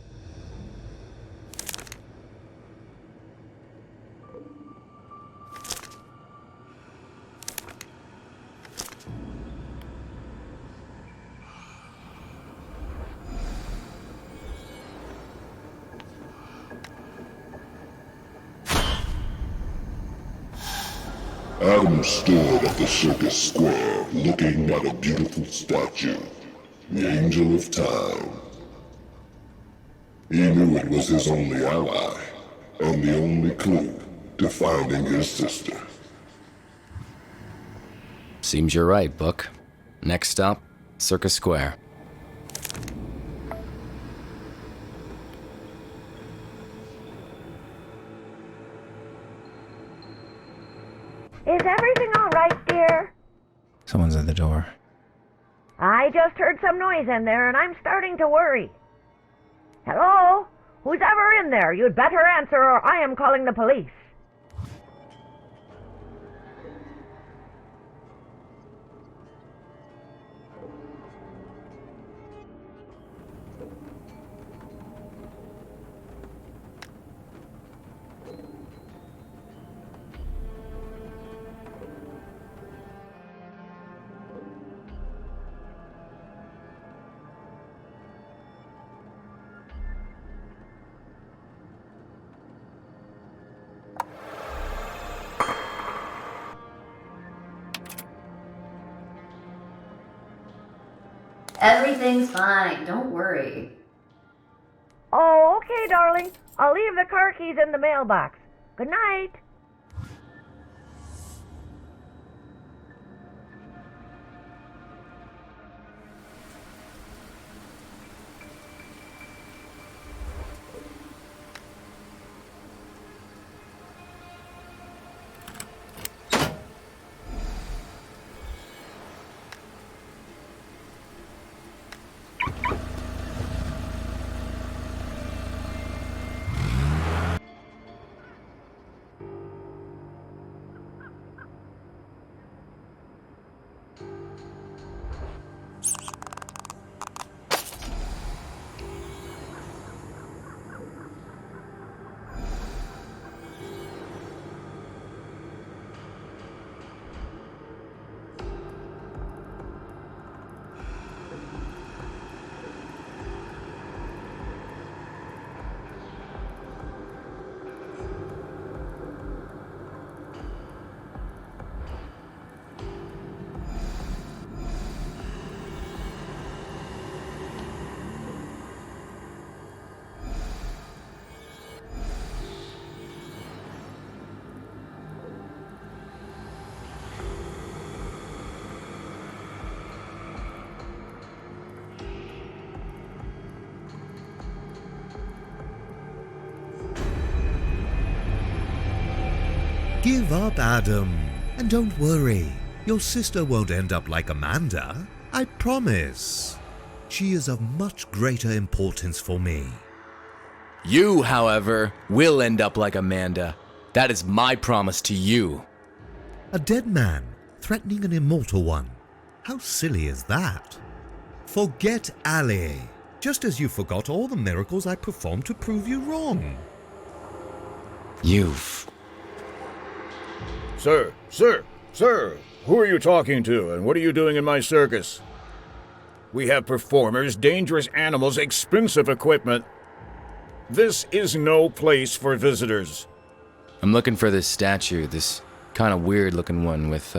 Adam stood at the circus square, looking at a beautiful statue, the Angel of Time. He knew it was his only ally, and the only clue to finding his sister. Seems you're right, book. Next stop, Circus Square. Is everything all right, dear? Someone's at the door. I just heard some noise in there, and I'm starting to worry. Hello? Who's ever in there? You'd better answer, or I am calling the police. Everything's fine, don't worry. Oh, okay, darling. I'll leave the car keys in the mailbox. Good night. Give up, Adam, and don't worry. Your sister won't end up like Amanda. I promise. She is of much greater importance for me. You, however, will end up like Amanda. That is my promise to you. A dead man threatening an immortal one. How silly is that? Forget Ali, just as you forgot all the miracles I performed to prove you wrong. You've... Sir, who are you talking to, and what are you doing in my circus? We have performers, dangerous animals, expensive equipment. This is no place for visitors. I'm looking for this statue, this kind of weird-looking one with,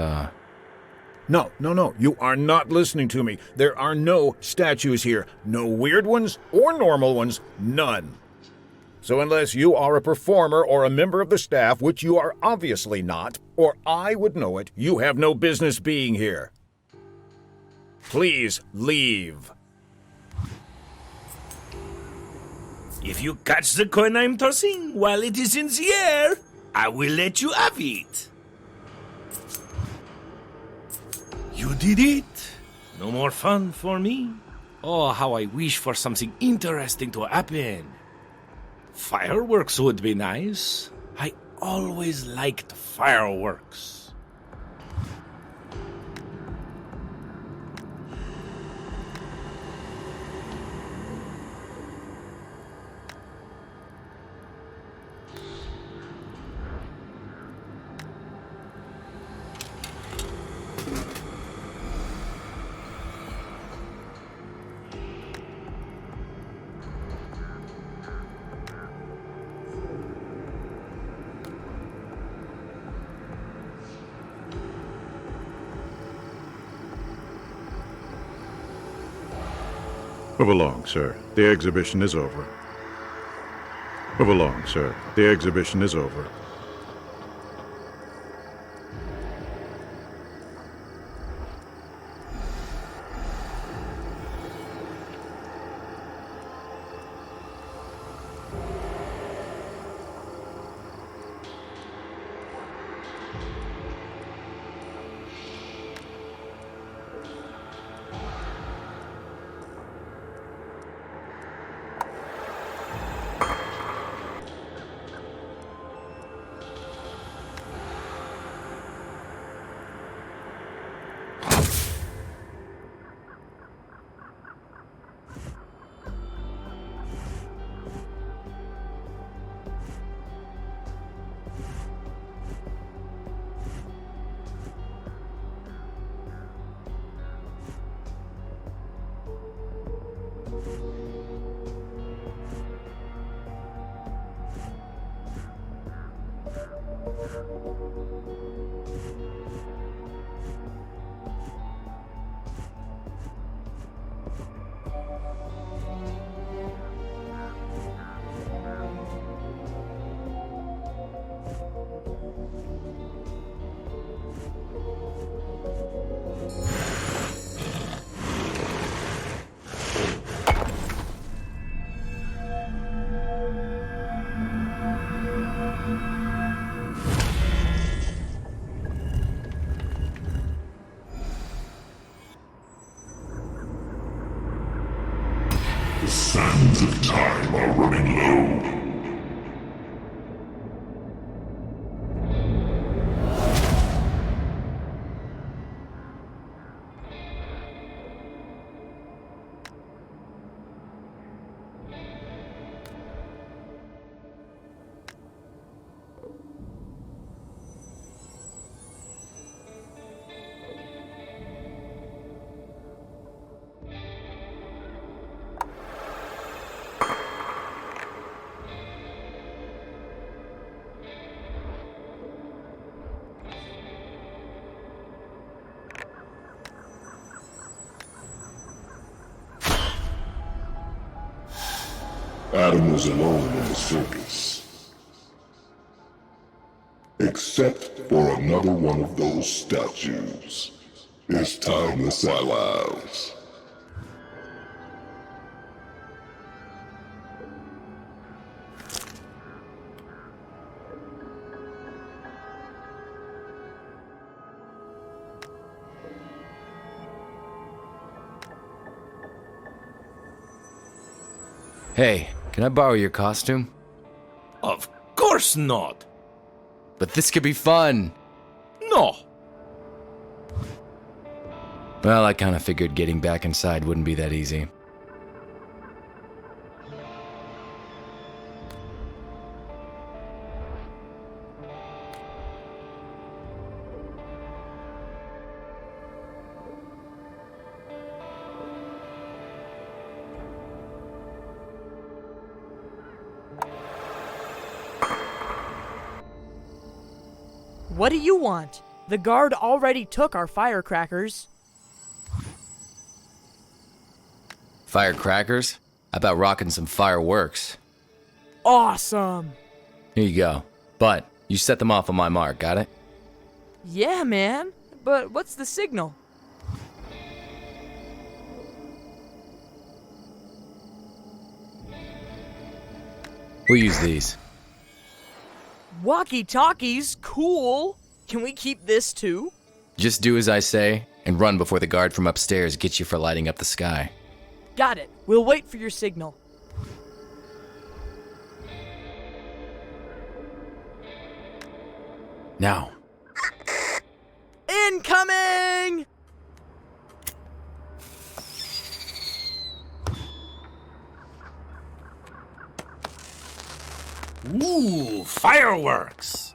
No, you are not listening to me. There are no statues here. No weird ones or normal ones, none. So unless you are a performer or a member of the staff, which you are obviously not, or I would know it, you have no business being here. Please leave. If you catch the coin I'm tossing while it is in the air, I will let you have it. You did it. No more fun for me. Oh, how I wish for something interesting to happen. Fireworks would be nice. I always liked fireworks. Move along, sir. The exhibition is over. Move along, sir. The exhibition is over. The sands of time are running low. Adam was alone in the circus. Except for another one of those statues. His timeless allies. Hey, can I borrow your costume? Of course not. But this could be fun. No. Well, I kind of figured getting back inside wouldn't be that easy. What do you want? The guard already took our firecrackers. Firecrackers? How about rocking some fireworks? Awesome! Here you go. But you set them off on my mark, got it? Yeah, man. But what's the signal? We'll use these. Walkie-talkies? Cool! Can we keep this too? Just do as I say, and run before the guard from upstairs gets you for lighting up the sky. Got it. We'll wait for your signal. Now. Incoming! Ooh, fireworks!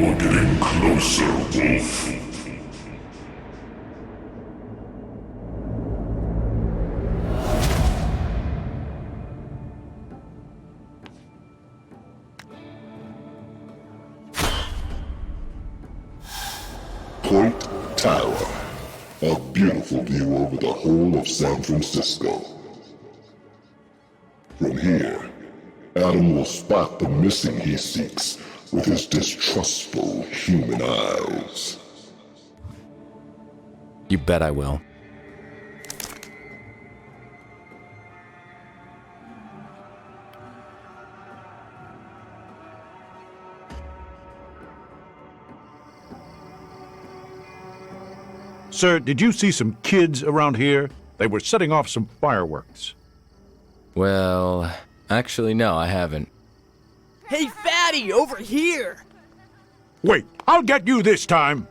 You're getting closer, Wolf. Point Tower. A beautiful view over the whole of San Francisco. From here, Adam will spot the missing he seeks with his distrustful human eyes. You bet I will. Sir, did you see some kids around here? They were setting off some fireworks. Well, actually, no, I haven't. Hey, Fatty, over here! Wait, I'll get you this time!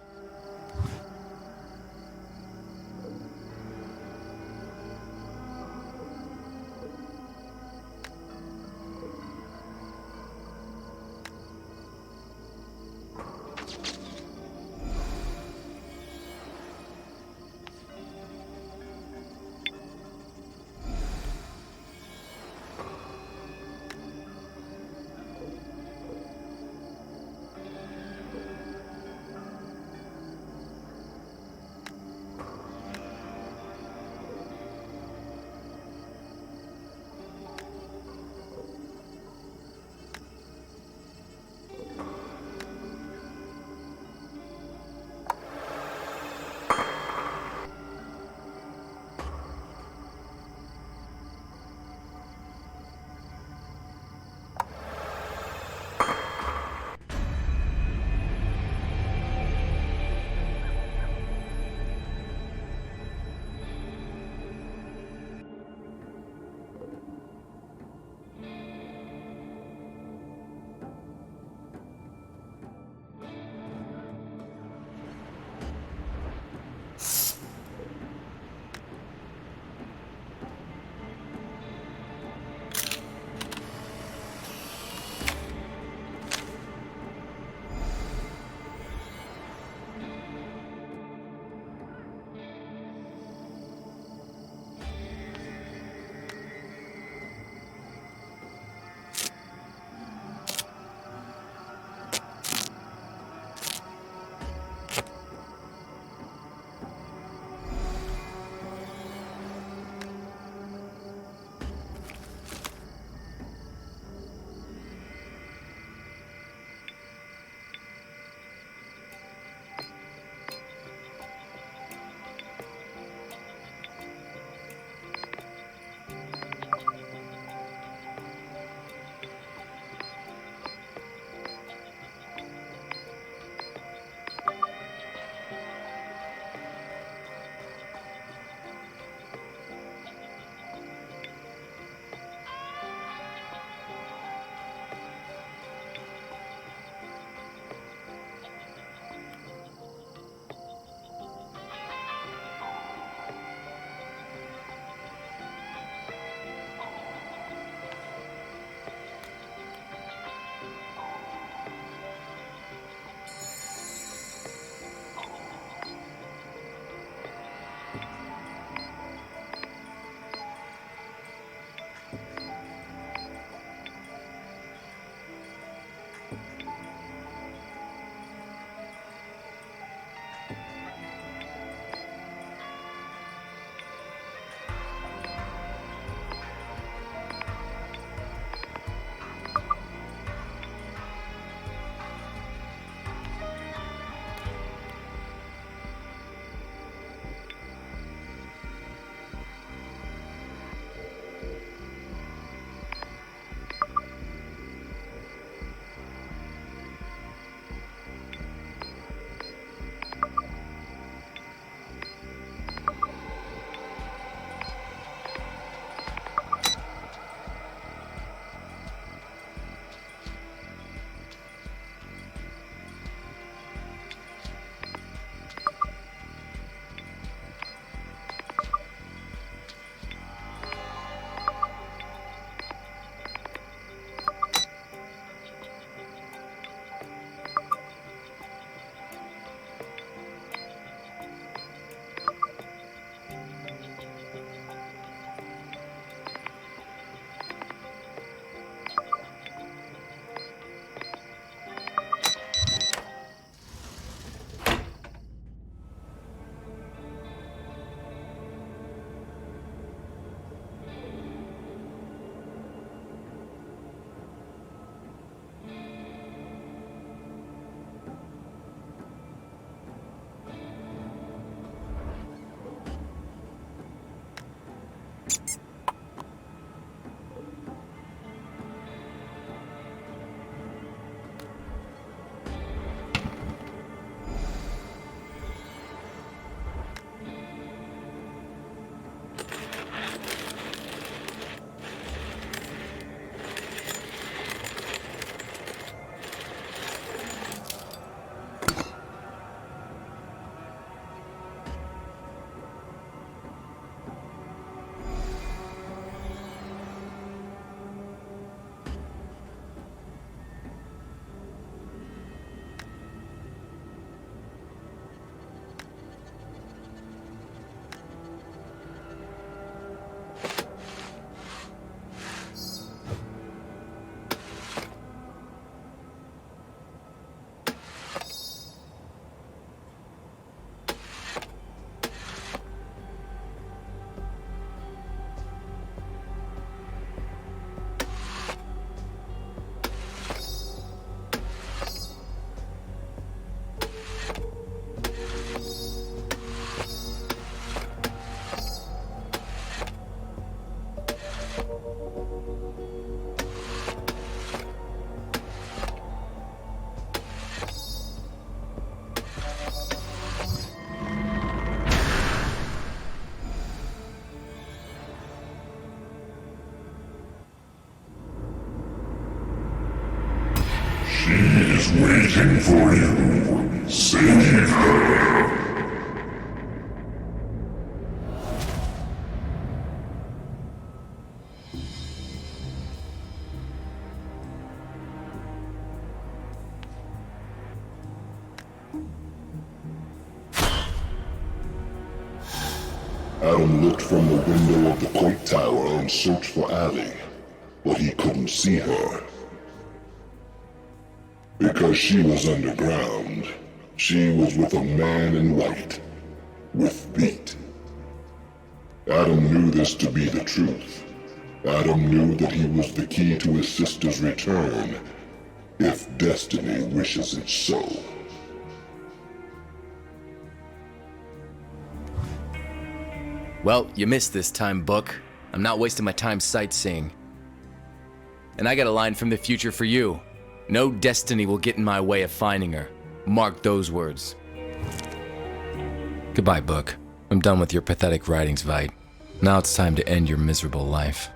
waiting for you. Save her. Adam looked from the window of the quake tower and searched for Allie, but he couldn't see her. Because she was underground, she was with a man in white, with Beat. Adam knew this to be the truth. Adam knew that he was the key to his sister's return, if destiny wishes it so. Well, you missed this time, Book. I'm not wasting my time sightseeing. And I got a line from the future for you. No destiny will get in my way of finding her. Mark those words. Goodbye, Book. I'm done with your pathetic writings, Vite. Now it's time to end your miserable life.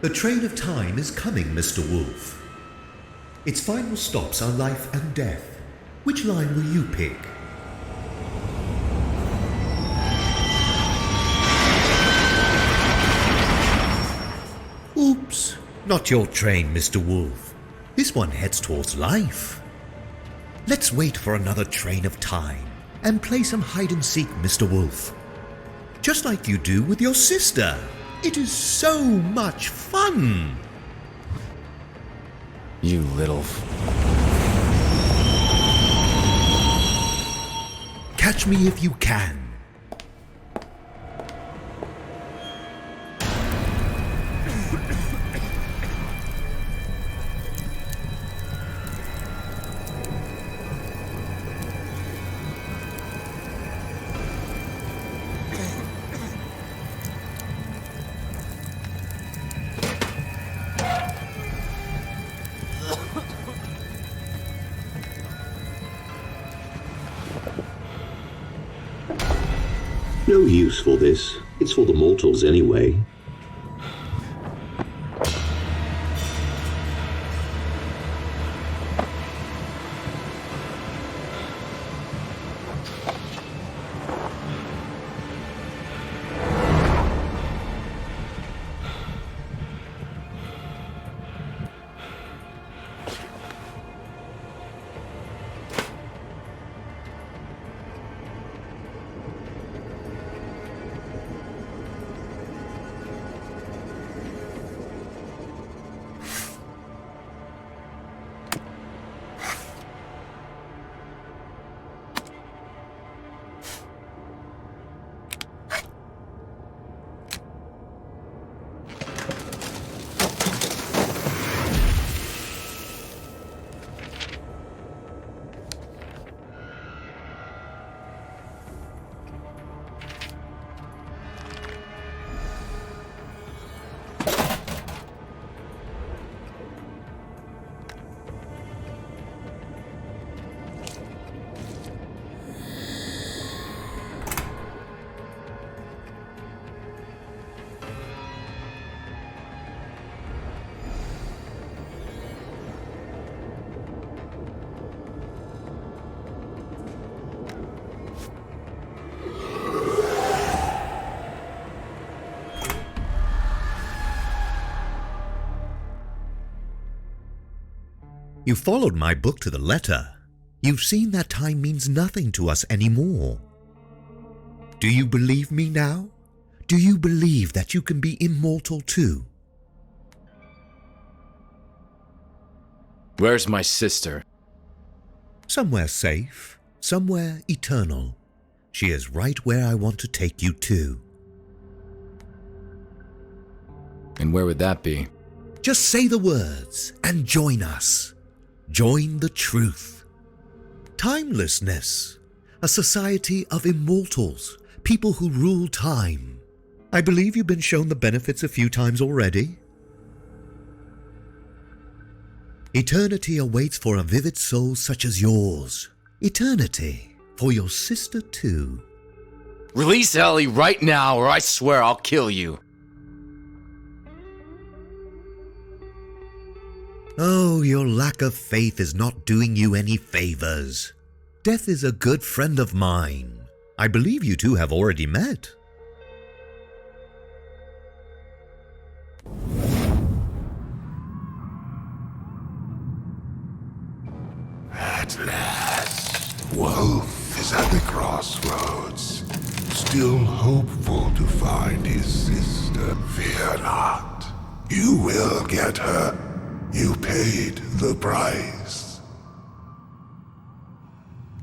The train of time is coming, Mr. Wolfe. Its final stops are life and death. Which line will you pick? Oops, not your train, Mr. Wolfe. This one heads towards life. Let's wait for another train of time and play some hide and seek, Mr. Wolfe. Just like you do with your sister. It is so much fun. You little... Catch me if you can. No use for this. It's for the mortals anyway. You followed my book to the letter. You've seen that time means nothing to us anymore. Do you believe me now? Do you believe that you can be immortal too? Where's my sister? Somewhere safe, somewhere eternal. She is right where I want to take you to. And where would that be? Just say the words and join us. Join the truth. Timelessness. A society of immortals, people who rule time. I believe you've been shown the benefits a few times already. Eternity awaits for a vivid soul such as yours. Eternity for your sister too. Release Ellie right now, or I swear I'll kill you. Oh, your lack of faith is not doing you any favors. Death is a good friend of mine. I believe you two have already met. At last, Wolfe is at the crossroads, still hopeful to find his sister. Fear not. You will get her. You paid the price.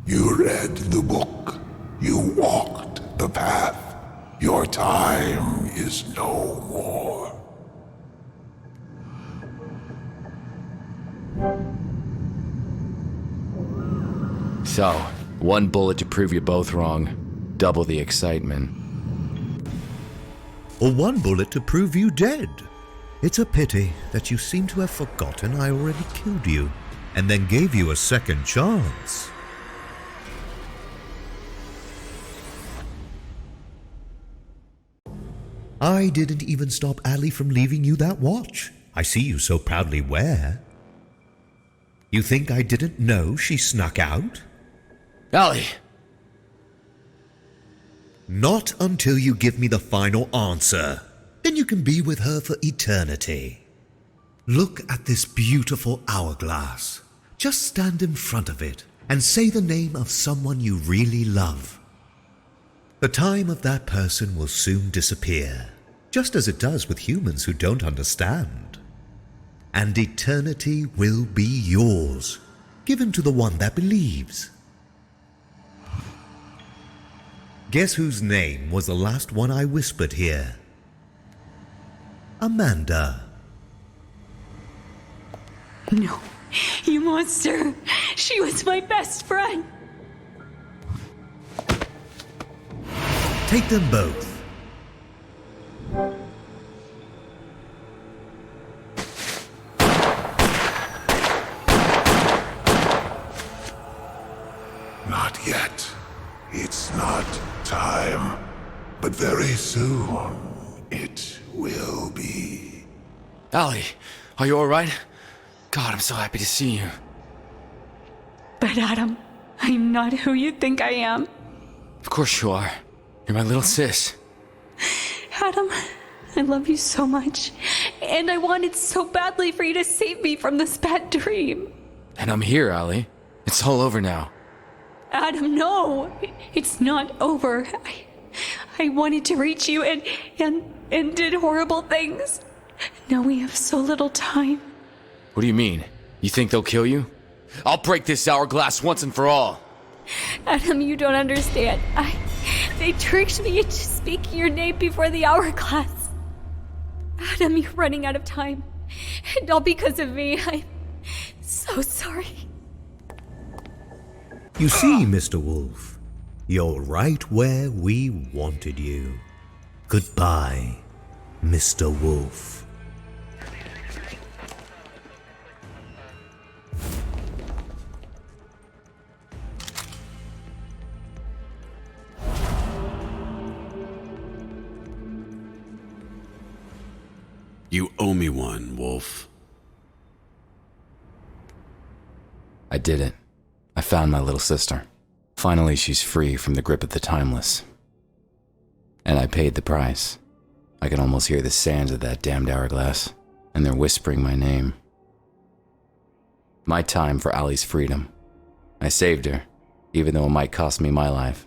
You read the book. You walked the path. Your time is no more. So, one bullet to prove you both wrong. Double the excitement. Or one bullet to prove you dead. It's a pity that you seem to have forgotten I already killed you, and then gave you a second chance. I didn't even stop Allie from leaving you that watch I see you so proudly wear. You think I didn't know she snuck out? Allie! Not until you give me the final answer. Then you can be with her for eternity. Look at this beautiful hourglass. Just stand in front of it and say the name of someone you really love. The time of that person will soon disappear, just as it does with humans who don't understand. And eternity will be yours, given to the one that believes. Guess whose name was the last one I whispered here? Amanda. No, you monster. She was my best friend. Take them both. Not yet. It's not time. But very soon, it will be. Allie, are you alright? God, I'm so happy to see you. But Adam, I'm not who you think I am. Of course you are. You're my little sis. Adam, I love you so much. And I wanted so badly for you to save me from this bad dream. And I'm here, Allie. It's all over now. Adam, no. It's not over. I wanted to reach you and did horrible things. Now we have so little time. What do you mean? You think they'll kill you? I'll break this hourglass once and for all. Adam, you don't understand. They tricked me into speaking your name before the hourglass. Adam, you're running out of time. And all because of me. I'm so sorry. You see, Mr. Wolfe, you're right where we wanted you. Goodbye, Mr. Wolfe. You owe me one, Wolfe. I did it. I found my little sister. Finally, she's free from the grip of the timeless. And I paid the price. I can almost hear the sands of that damned hourglass, and they're whispering my name. My time for Allie's freedom. I saved her, even though it might cost me my life.